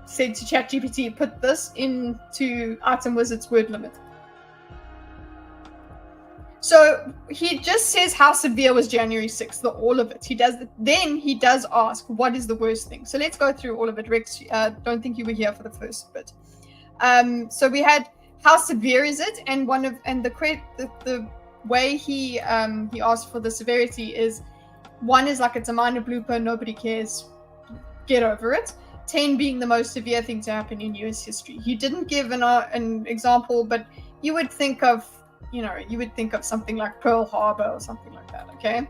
said to ChatGPT, put this into Item Wizard's word limit. So he just says how severe was January 6th, all of it. Then he does ask, what is the worst thing? So let's go through all of it. Rex, don't think you were here for the first bit. So we had, how severe is it? And the way he asked for the severity is, 1 is like it's a minor blooper, nobody cares, get over it. 10 being the most severe thing to happen in US history. He didn't give an example, but you would think of something like Pearl Harbor or something like that, okay?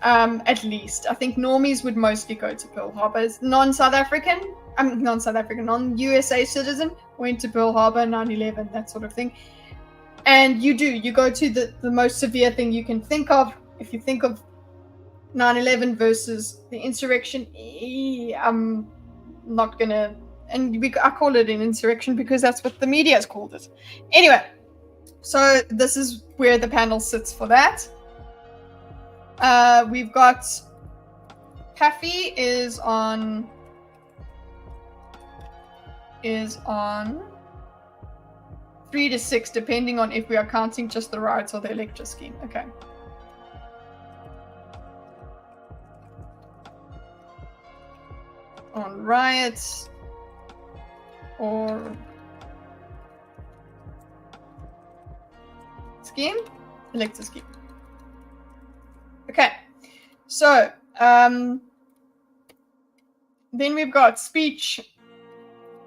At least. I think normies would mostly go to Pearl Harbor. Non-South African, non-USA citizen went to Pearl Harbor, 9/11, that sort of thing. And you go to the most severe thing you can think of. If you think of 9/11 versus the insurrection, I'm not going to and I call it an insurrection because that's what the media has called it. Anyway, so this is where the panel sits for that. We've got Paffy is on 3 to 6, depending on if we are counting just the riots or the elector scheme. Okay. On riots or scheme, elector scheme. Okay, so then we've got speech.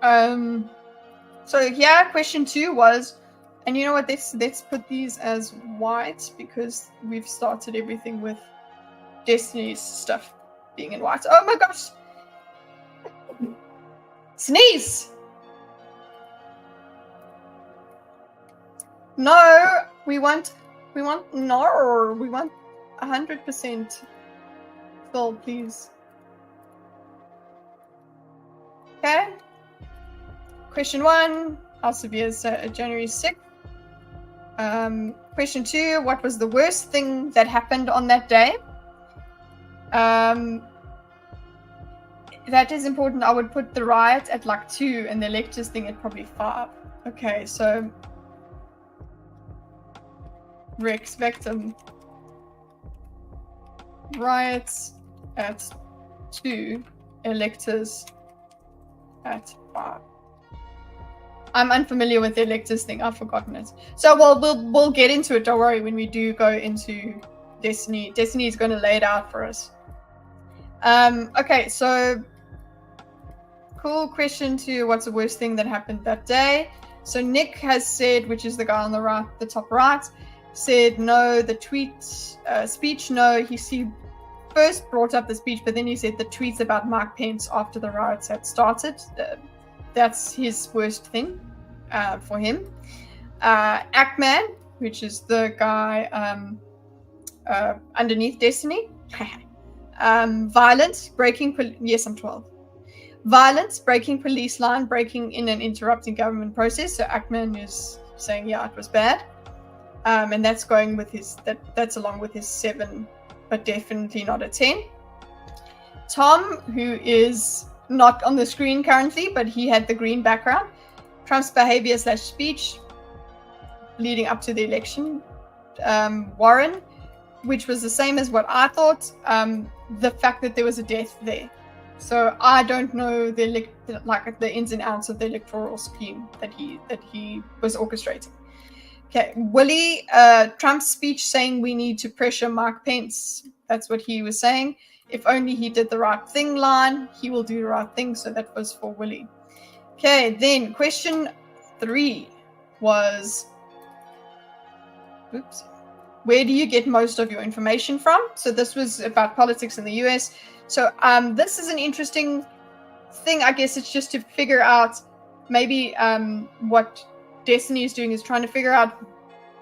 So yeah, question 2 was, and you know what? Let's put these as white because we've started everything with Destiny's stuff being in white. Oh my gosh! Sneeze! No, we want 100% fill, please. Okay. Question 1, how severe is January 6th? Question 2, what was the worst thing that happened on that day? That is important. I would put the riot at like 2 and the electors thing at probably 5. Okay, so Rex Victim riots at 2, electors at 5. I'm unfamiliar with the electors thing. I've forgotten it. So we'll get into it. Don't worry. When we do go into Destiny, Destiny is going to lay it out for us. Okay, so cool. Question 2: what's the worst thing that happened that day? So Nick has said, which is the guy on the right, the top right, said no. The tweet speech, no. He first brought up the speech, but then he said the tweets about Mike Pence after the riots had started. That's his worst thing for him. Ackman, which is the guy underneath Destiny. Violence, breaking... Yes, I'm 12. Violence, breaking police line, breaking in and interrupting government process. So Ackman is saying, yeah, it was bad. And that's going with his... That's along with his 7, but definitely not a 10. Tom, who is not on the screen currently, but he had the green background. Trump's behavior / speech leading up to the election. Warren, which was the same as what I thought. The fact that there was a death there. So I don't know the ins and outs of the electoral scheme that he was orchestrating. Okay, Willie, Trump's speech saying we need to pressure Mike Pence. That's what he was saying. If only he did the right thing line, he will do the right thing. So that was for Willie. Okay, then question 3 was, oops, where do you get most of your information from? So this was about politics in the US. So this is an interesting thing. I guess it's just to figure out maybe what Destiny is doing is trying to figure out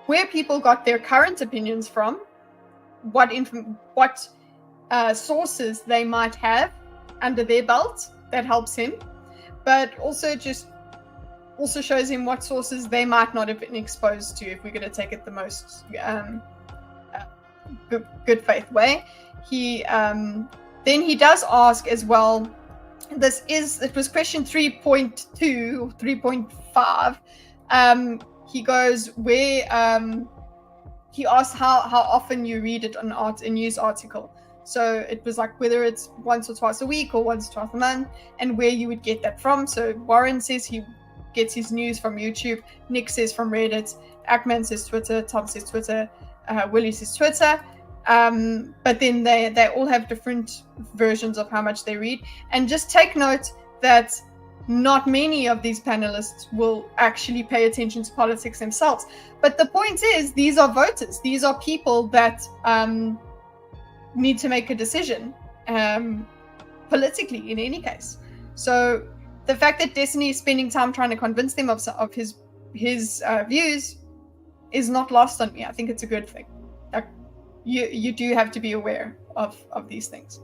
where people got their current opinions from, what sources they might have under their belt that helps him, but also shows him what sources they might not have been exposed to if we're going to take it the most good faith way. Then he does ask as well, it was question 3.2 or 3.5. He goes where he asked how often you read it on a news article. So it was like whether it's once or twice a week or once or twice a month, and where you would get that from. So Warren says he gets his news from YouTube. Nick says from Reddit. Ackman says Twitter. Tom says Twitter. Willie says Twitter. But then they all have different versions of how much they read. And just take note that not many of these panelists will actually pay attention to politics themselves. But the point is, these are voters. These are people that need to make a decision politically in any case. So the fact that Destiny is spending time trying to convince them of his views is not lost on me. I think it's a good thing. Like, you do have to be aware of these things,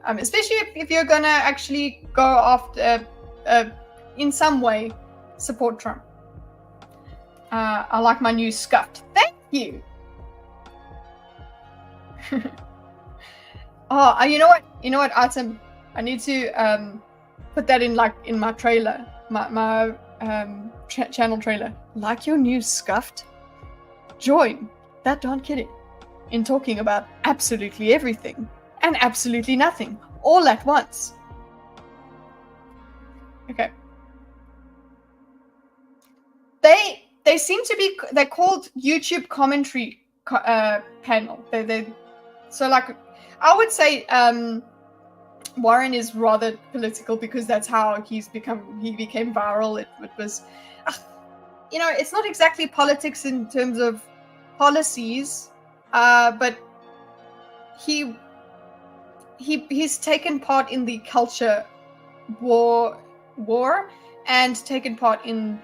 especially if you're gonna actually go after in some way support Trump. I like my new scuffed. Thank you. Oh, you know what, Artem? I need to put that in my trailer, my channel trailer. Like your new scuffed? Join that Don Kidding in talking about absolutely everything and absolutely nothing all at once. Okay. They seem to be, they're called YouTube commentary panel. So like, I would say Warren is rather political because that's how he became viral. It was, it's not exactly politics in terms of policies, but he's taken part in the culture war and taken part in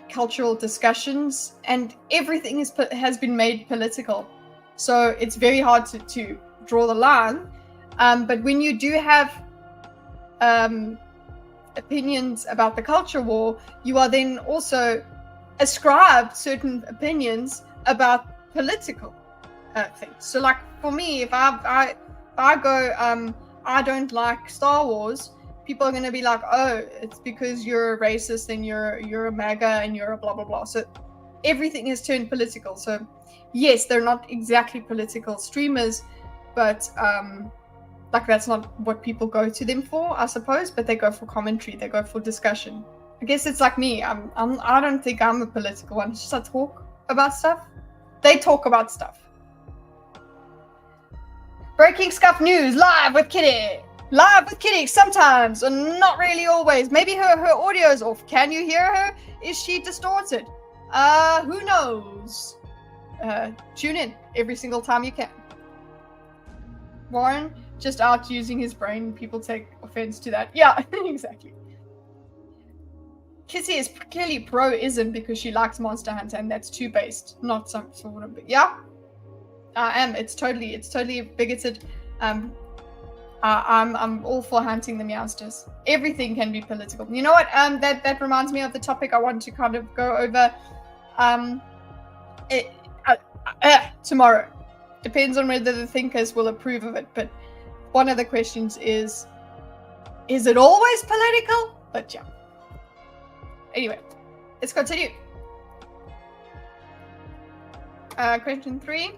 cultural discussions, and everything has been made political. So it's very hard to draw the line. But when you do have opinions about the culture war, you are then also ascribed certain opinions about political things. So like for me, if I go, I don't like Star Wars, people are going to be like, oh, it's because you're a racist and you're a MAGA and you're a blah, blah, blah. So everything has turned political. So yes, they're not exactly political streamers, but like that's not what people go to them for, I suppose, but they go for commentary, they go for discussion. I guess it's like me. I don't think I'm a political one. It's just I talk about stuff. They talk about stuff. Breaking Scuff News, live with Kitty. Live with Kitty sometimes, and not really always. Maybe her audio is off. Can you hear her? Is she distorted? Who knows? Tune in every single time you can. Warren, just out using his brain. People take offense to that. Yeah, exactly. Kissy is clearly pro-ism because she likes Monster Hunter, and that's too based, not some sort of. Yeah, I am. It's totally bigoted. I'm all for hunting the Meowsters. Everything can be political. You know what? That reminds me of the topic I want to kind of go over. Tomorrow. Depends on whether the thinkers will approve of it. But one of the questions is it always political? But yeah. Anyway, let's continue. Question 3.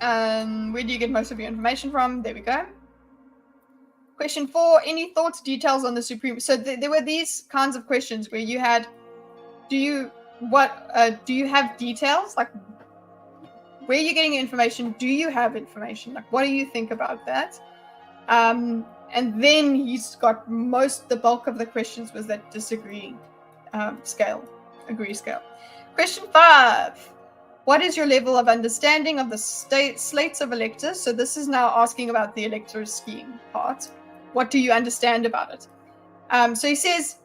Where do you get most of your information from? There we go. Question 4. Any thoughts, details on the Supreme? So there were these kinds of questions where you had, do you have details? Like, where are you getting your information? Do you have information? Like, what do you think about that? And then he's got the bulk of the questions was that disagree scale, agree scale. Question 5. What is your level of understanding of the slates of electors? So this is now asking about the elector scheme part. What do you understand about it? So he says,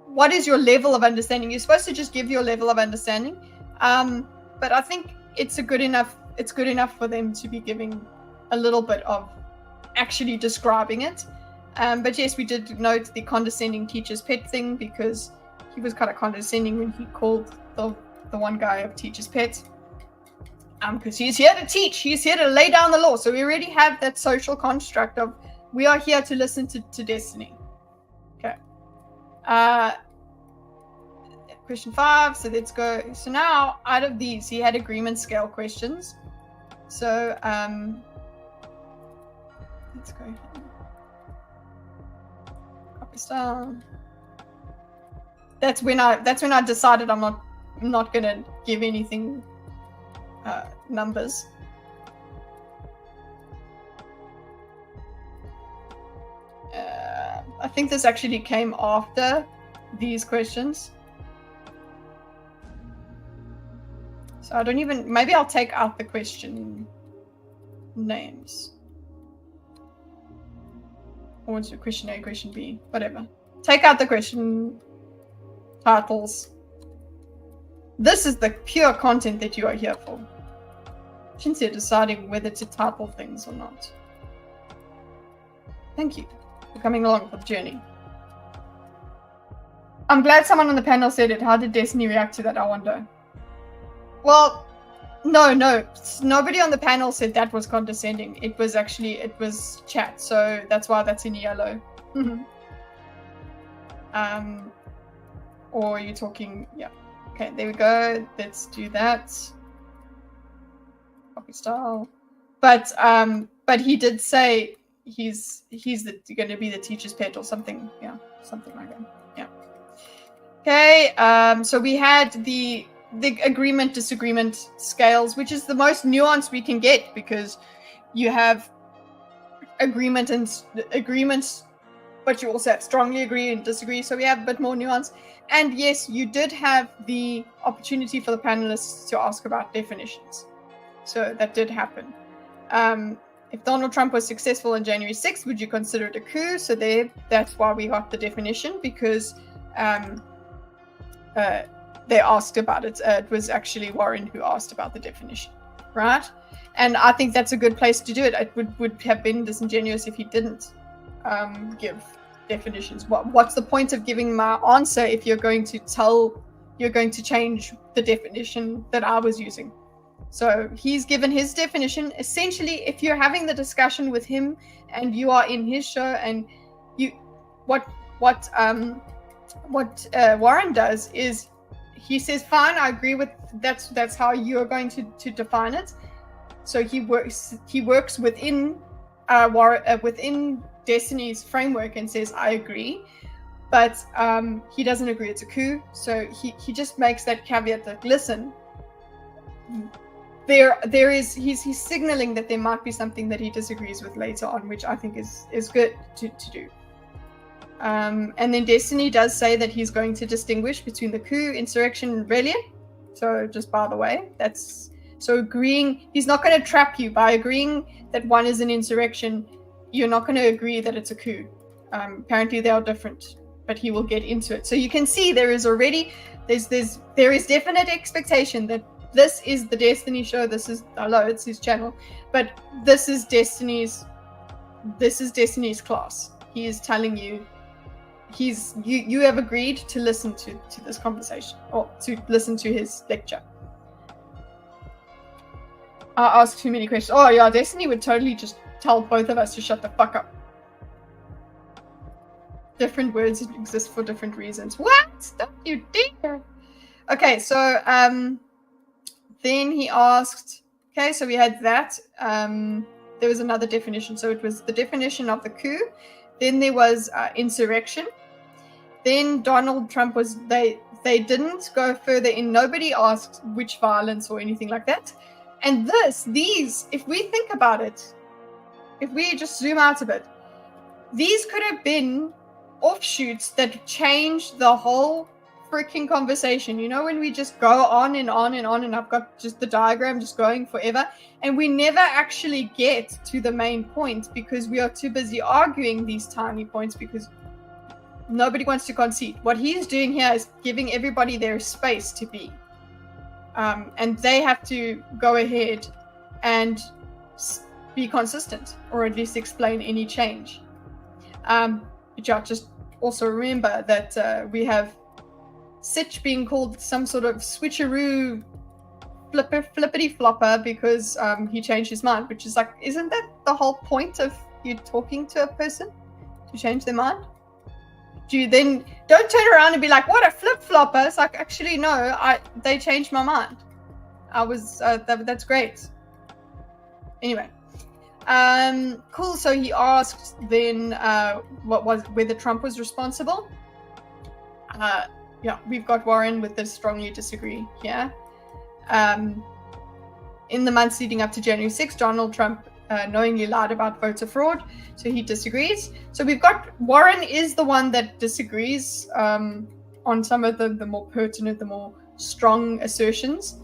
what is your level of understanding? You're supposed to just give your level of understanding. But I think it's good enough for them to be giving a little bit of actually describing it. But yes, we did note the condescending teacher's pet thing because he was kind of condescending when he called the one guy of teacher's pet. Because he's here to teach, he's here to lay down the law. So we already have that social construct of we are here to listen to Destiny. Okay. Question 5. So let's go. So now out of these, he had agreement scale questions. So let's go. Copy style. That's when I decided I'm not gonna give anything numbers. I think this actually came after these questions. So I don't even, maybe I'll take out the question names. Or it's question A, question B, whatever. Take out the question titles. This is the pure content that you are here for. Shinsia deciding whether to title things or not. Thank you for coming along for the journey. I'm glad someone on the panel said it. How did Destiny react to that? I wonder. Well, no. Nobody on the panel said that was condescending. It was chat. So that's why that's in yellow. Or you're talking, yeah. Okay, there we go. Let's do that. Copy style. But he did say he's going to be the teacher's pet or something. Yeah, something like that. Yeah. Okay. So we had the agreement disagreement scales, which is the most nuanced we can get because you have agreement, but you also have strongly agree and disagree. So we have a bit more nuance. And yes, you did have the opportunity for the panelists to ask about definitions. So that did happen. If Donald Trump was successful on January 6th, would you consider it a coup? So that's why we got the definition, because they asked about it. It was actually Warren who asked about the definition, right? And I think that's a good place to do it. It would have been disingenuous if he didn't give definitions. What's the point of giving my answer if you're going to change the definition that I was using? So he's given his definition. Essentially, if you're having the discussion with him and you are in his show, and what Warren does is he says, fine, I agree with that's how you're going to define it. So he works within within Destiny's framework and says, I agree, but he doesn't agree it's a coup. So he just makes that caveat that, listen, he's signaling that there might be something that he disagrees with later on, which I think is good to do. And then Destiny does say that he's going to distinguish between the coup, insurrection, and rebellion. So just by the way, agreeing, he's not going to trap you by agreeing that one is an insurrection. You're not going to agree that it's a coup. Apparently they are different, but he will get into it. So you can see there is definite expectation that this is the Destiny show. It's his channel, but this is Destiny's class. He is telling you, you have agreed to listen to this conversation, or to listen to his lecture. I asked too many questions. Oh yeah, Destiny would totally just tell both of us to shut the fuck up. Different words exist for different reasons. What? Don't you dare. Okay, so then he asked, okay, so we had that. There was another definition. So it was the definition of the coup. Then there was insurrection. Then Donald Trump they didn't go further in. Nobody asked which violence or anything like that. And these, if we think about it, if we just zoom out a bit, these could have been offshoots that changed the whole freaking conversation. You know, when we just go on and on and on, and I've got just the diagram just going forever, and we never actually get to the main point because we are too busy arguing these tiny points because nobody wants to concede. What he's doing here is giving everybody their space to be. And they have to go ahead and be consistent, or at least explain any change. Just also remember that we have Sitch being called some sort of switcheroo flippity flopper because he changed his mind, which is like, isn't that the whole point of you talking to a person, to change their mind? Then don't turn around and be like, what a flip flopper. It's like, actually no, they changed my mind. I was that's great. Anyway, cool. So he asked then whether Trump was responsible. Yeah, we've got Warren with the strongly disagree here. In the months leading up to January 6th, Donald Trump knowingly lied about voter fraud, so he disagrees. So we've got Warren is the one that disagrees on some of the more pertinent, the more strong assertions.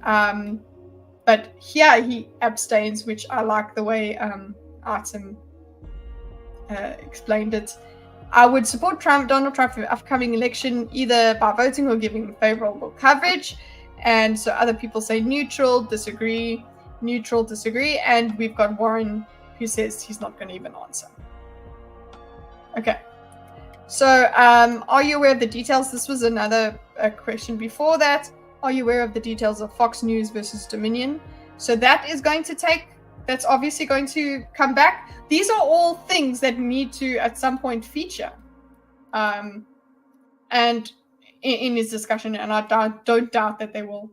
But here he abstains, which I like the way Artem explained it. I would support Donald Trump for the upcoming election, either by voting or giving favorable coverage. And so other people say neutral, disagree, and we've got Warren who says he's not going to even answer. Okay. So, are you aware of the details? This was another question before that. Are you aware of the details of Fox News versus Dominion? So that is going to that's obviously going to come back. These are all things that need to, at some point, feature. And in his discussion, and I don't doubt that they will.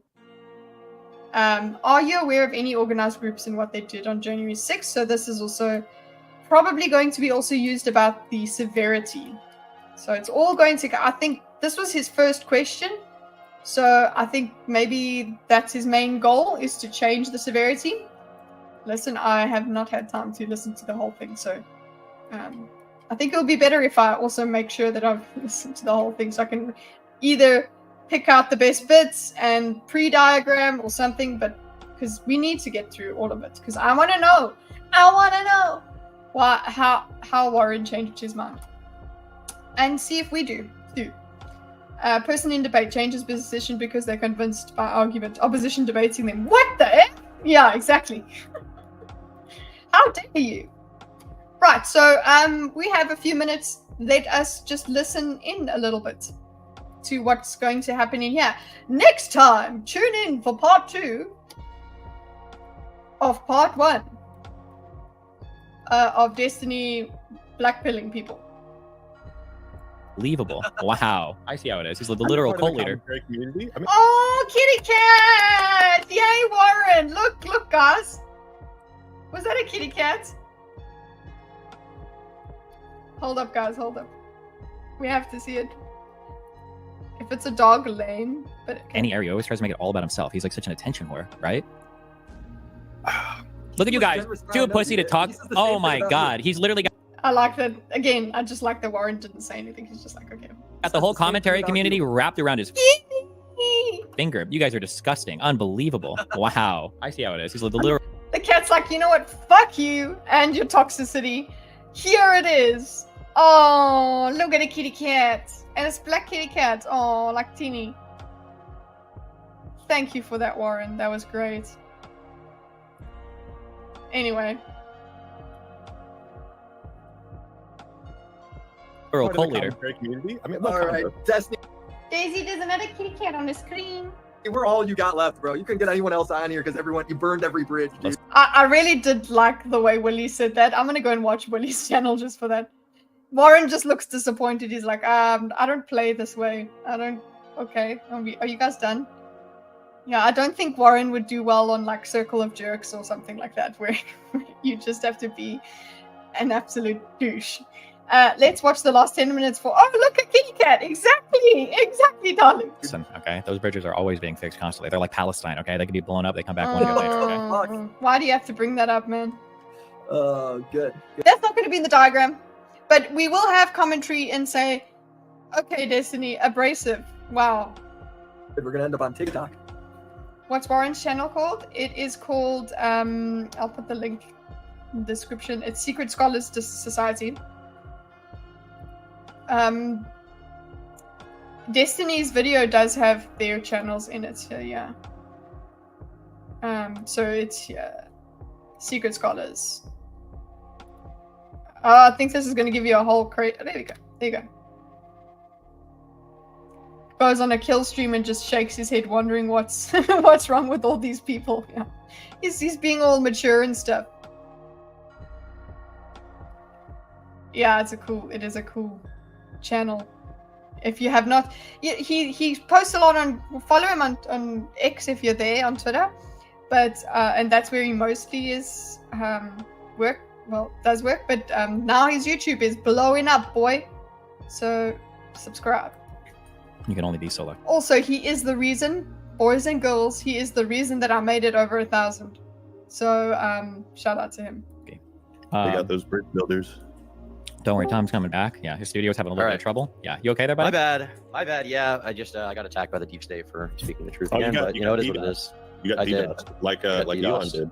Are you aware of any organized groups and what they did on January 6th? So this is also probably going to be also used about the severity. So it's all going to, I think this was his first question. So I think maybe that's his main goal, is to change the severity. Listen, I have not had time to listen to the whole thing. So I think it'll be better if I also make sure that I've listened to the whole thing, so I can either pick out the best bits and pre-diagram or something, but because we need to get through all of it, because I want to know how Warren changed his mind, and see if we do too. Person in debate changes position because they're convinced by argument. Opposition debating them. What the heck? Yeah, exactly. How dare you? Right, so we have a few minutes. Let us just listen in a little bit to what's going to happen in here. Next time, tune in for part 2 of part 1 of Destiny blackpilling people. Believable. Wow. I see how it is. He's the literal cult leader. Oh, kitty cat! Yay, Warren! Look, guys. Was that a kitty cat? Hold up, guys. Hold up. We have to see it. If it's a dog, lame. But okay. Any area always tries to make it all about himself. He's like such an attention whore, right? Look at you guys. Too pussy to talk. Oh my god. He's literally got. I like that. Again, I just like that Warren didn't say anything. He's just like, okay. Got the whole commentary community wrapped around his finger. You guys are disgusting. Unbelievable. Wow. I see how it is. He's the literal. The cat's like, you know what? Fuck you and your toxicity. Here it is. Oh, look at a kitty cat. And it's black kitty cat. Oh, like teeny. Thank you for that, Warren. That was great. Anyway. Cult leader. Alright, Destiny. Daisy, there's another kitty cat on the screen. We're all you got left, bro. You couldn't get anyone else on here because you burned every bridge, dude. I really did like the way Willie said that. I'm gonna go and watch Willie's channel just for that. Warren just looks disappointed. He's like, I don't play this way. Okay. Are you guys done? Yeah, I don't think Warren would do well on like Circle of Jerks or something like that, where you just have to be an absolute douche. Let's watch the last 10 minutes for. Oh, look, a kitty cat! Exactly, darling. Listen, okay, those bridges are always being fixed constantly. They're like Palestine, okay? They can be blown up. They come back 1 year later. Okay? Why do you have to bring that up, man? Good. That's not going to be in the diagram, but we will have commentary and say, okay, Destiny, abrasive. Wow. We're gonna end up on TikTok. What's Warren's channel called? It is called. I'll put the link in the description. It's Secret Scholars Society. Destiny's video does have their channels in it, so yeah. So it's Secret Scholars. I think this is going to give you a whole crate. Oh, there you go. Goes on a kill stream and just shakes his head, wondering what's what's wrong with all these people. Yeah, he's being all mature and stuff. Yeah, it is a cool channel. If you have not, he posts a lot on. Follow him on X if you're there on Twitter, but and that's where he mostly is does work. But now his YouTube is blowing up, boy. So subscribe. You can only be so lucky. Also, he is the reason, boys and girls, he is the reason that I made it over 1,000. So shout out to him. Okay. They got those bridge builders. Don't worry, Tom's coming back. Yeah, his studio's having a little bit of trouble. Yeah, you okay there, buddy? My bad. Yeah, I just I got attacked by the deep state for speaking the truth Oh, again. you got- But you you know, got it is what it is. You got I did. DDoSed, like got Elon DDoSed. did.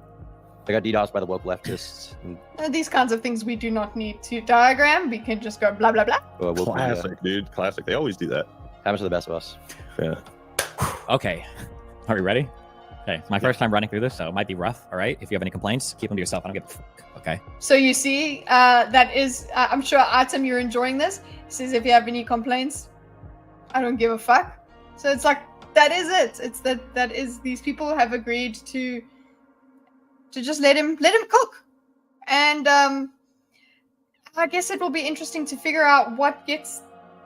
I got DDoSed by the woke leftists. And, These kinds of things we do not need to diagram. We can just go blah blah blah. woke Classic, dude. Classic. They always do that. happens to the best of us. Yeah. Okay. Are we ready? Okay, it's my first time running through this, so it might be rough. All right, if you have any complaints, keep them to yourself. I don't give a fuck. Okay. So you see, that is, I'm sure Atom, you're enjoying this. He says, if you have any complaints, I don't give a fuck. So it's like, that is it. It's that is, these people have agreed to just let him cook. And I guess it will be interesting to figure out what gets,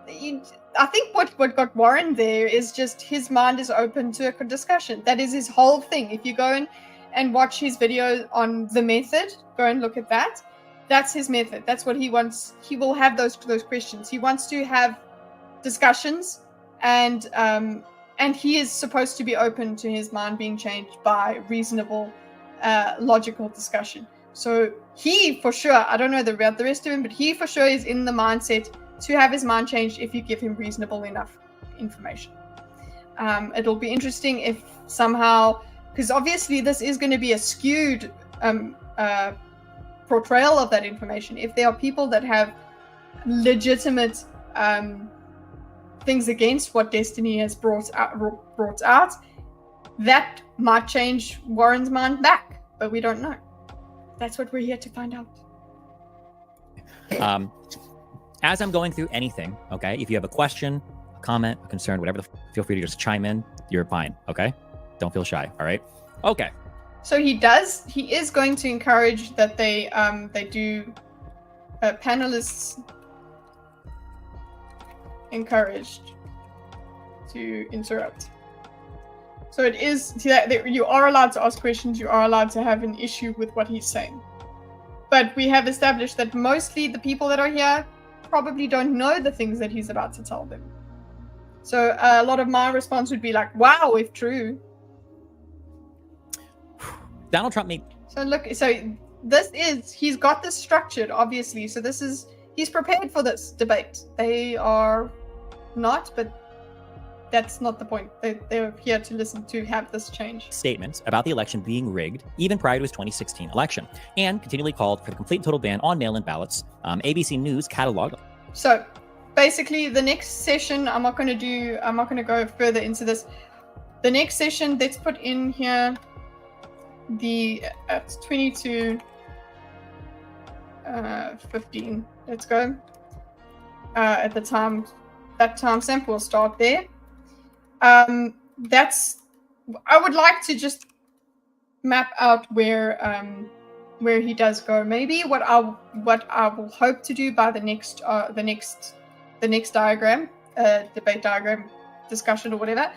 I think what got Warren there is just his mind is open to a discussion. That is his whole thing. If you go in and watch his video on the method, go and look at that. That's his method. That's what he wants. He will have those questions. He wants to have discussions, and he is supposed to be open to his mind being changed by reasonable, logical discussion. So he, for sure, I don't know about the rest of him, but he for sure is in the mindset to have his mind changed if you give him reasonable enough information. It'll be interesting if somehow, because obviously this is going to be a skewed portrayal of that information. If there are people that have legitimate things against what Destiny has brought out, that might change Warren's mind back, but we don't know. That's what we're here to find out. As I'm going through anything, okay, if you have a question, a comment, a concern, whatever, feel free to just chime in. You're fine, okay? Don't feel shy, all right? Okay. So he is going to encourage that they do panelists encouraged to interrupt. So it is that you are allowed to ask questions, you are allowed to have an issue with what he's saying. But we have established that mostly the people that are here probably don't know the things that he's about to tell them. So a lot of my response would be like, wow, if true. Donald Trump made... So look, he's got this structured, obviously. So he's prepared for this debate. They are not, but that's not the point. They're here to listen to have this change. Statements about the election being rigged, even prior to his 2016 election, and continually called for the complete and total ban on mail-in ballots. ABC News cataloged. So basically, the next session, I'm not going to go further into this. The next session, let's put in here at 22:15. Let's go. At the time, that timestamp will start there. I would like to just map out where he does go. Maybe what I will hope to do by the next diagram, debate diagram, discussion or whatever,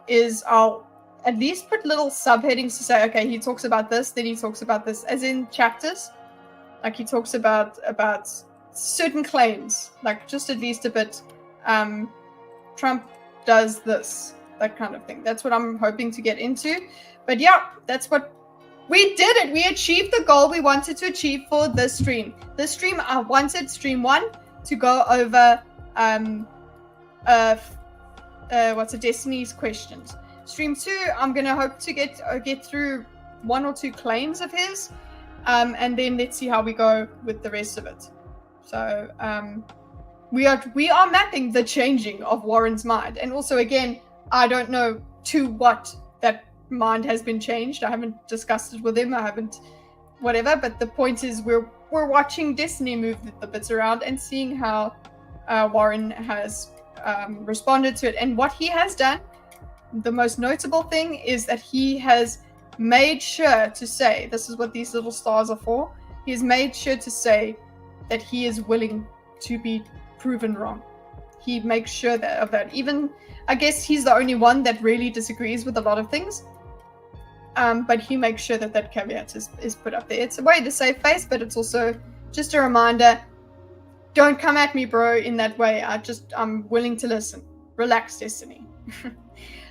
is I'll at least put little subheadings to say, okay, he talks about this, then he talks about this, as in chapters. Like he talks about certain claims, like just at least a bit. Trump does this, that kind of thing. That's what I'm hoping to get into. But yeah, that's what we did. It. We achieved the goal we wanted to achieve for this stream. This stream, I wanted stream 1 to go over Destiny's questions. Stream 2, I'm gonna hope to get through 1 or 2 claims of his, and then let's see how we go with the rest of it. So we are mapping the changing of Warren's mind, and also again, I don't know to what that mind has been changed. I haven't discussed it with him. I haven't whatever. But the point is, we're watching Destiny move the bits around and seeing how Warren has responded to it, and what he has done. The most notable thing is that he has made sure to say, this is what these little stars are for. He has made sure to say that he is willing to be proven wrong. He makes sure of that. Even, I guess he's the only one that really disagrees with a lot of things. But he makes sure that caveat is put up there. It's a way to save face, but it's also just a reminder, don't come at me, bro, in that way. I'm willing to listen. Relax, Destiny.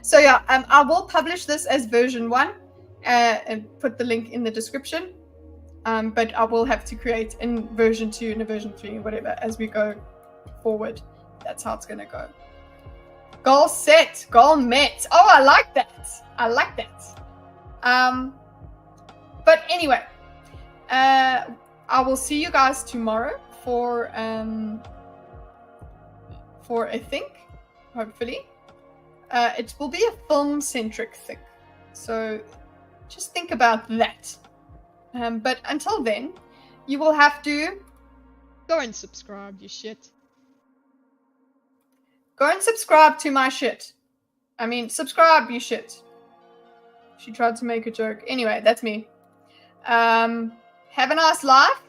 So yeah, I will publish this as version 1 and put the link in the description. But I will have to create in version 2 and a version 3 and whatever as we go forward. That's how it's going to go. Goal set. Goal met. Oh, I like that. But anyway, I will see you guys tomorrow for I think, hopefully. It will be a film-centric thing. So just think about that. But until then, you will have to Go and subscribe, you shit. go and subscribe to my shit. I mean, subscribe, you shit. She tried to make a joke. Anyway, that's me. Have a nice life.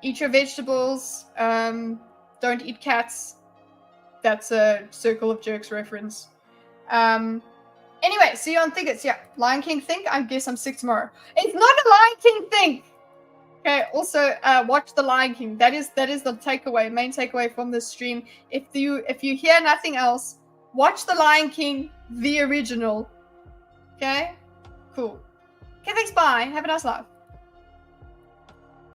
Eat your vegetables. Don't eat cats. That's a Circle of Jerks reference. Anyway, see you on Thickets. Yeah, Lion King Think. I guess I'm sick tomorrow. It's not a Lion King Think. Okay. Also, watch The Lion King. That is the takeaway, main takeaway from this stream. If you hear nothing else, watch The Lion King, the original. Okay. Cool. Okay. Thanks. Bye. Have a nice life.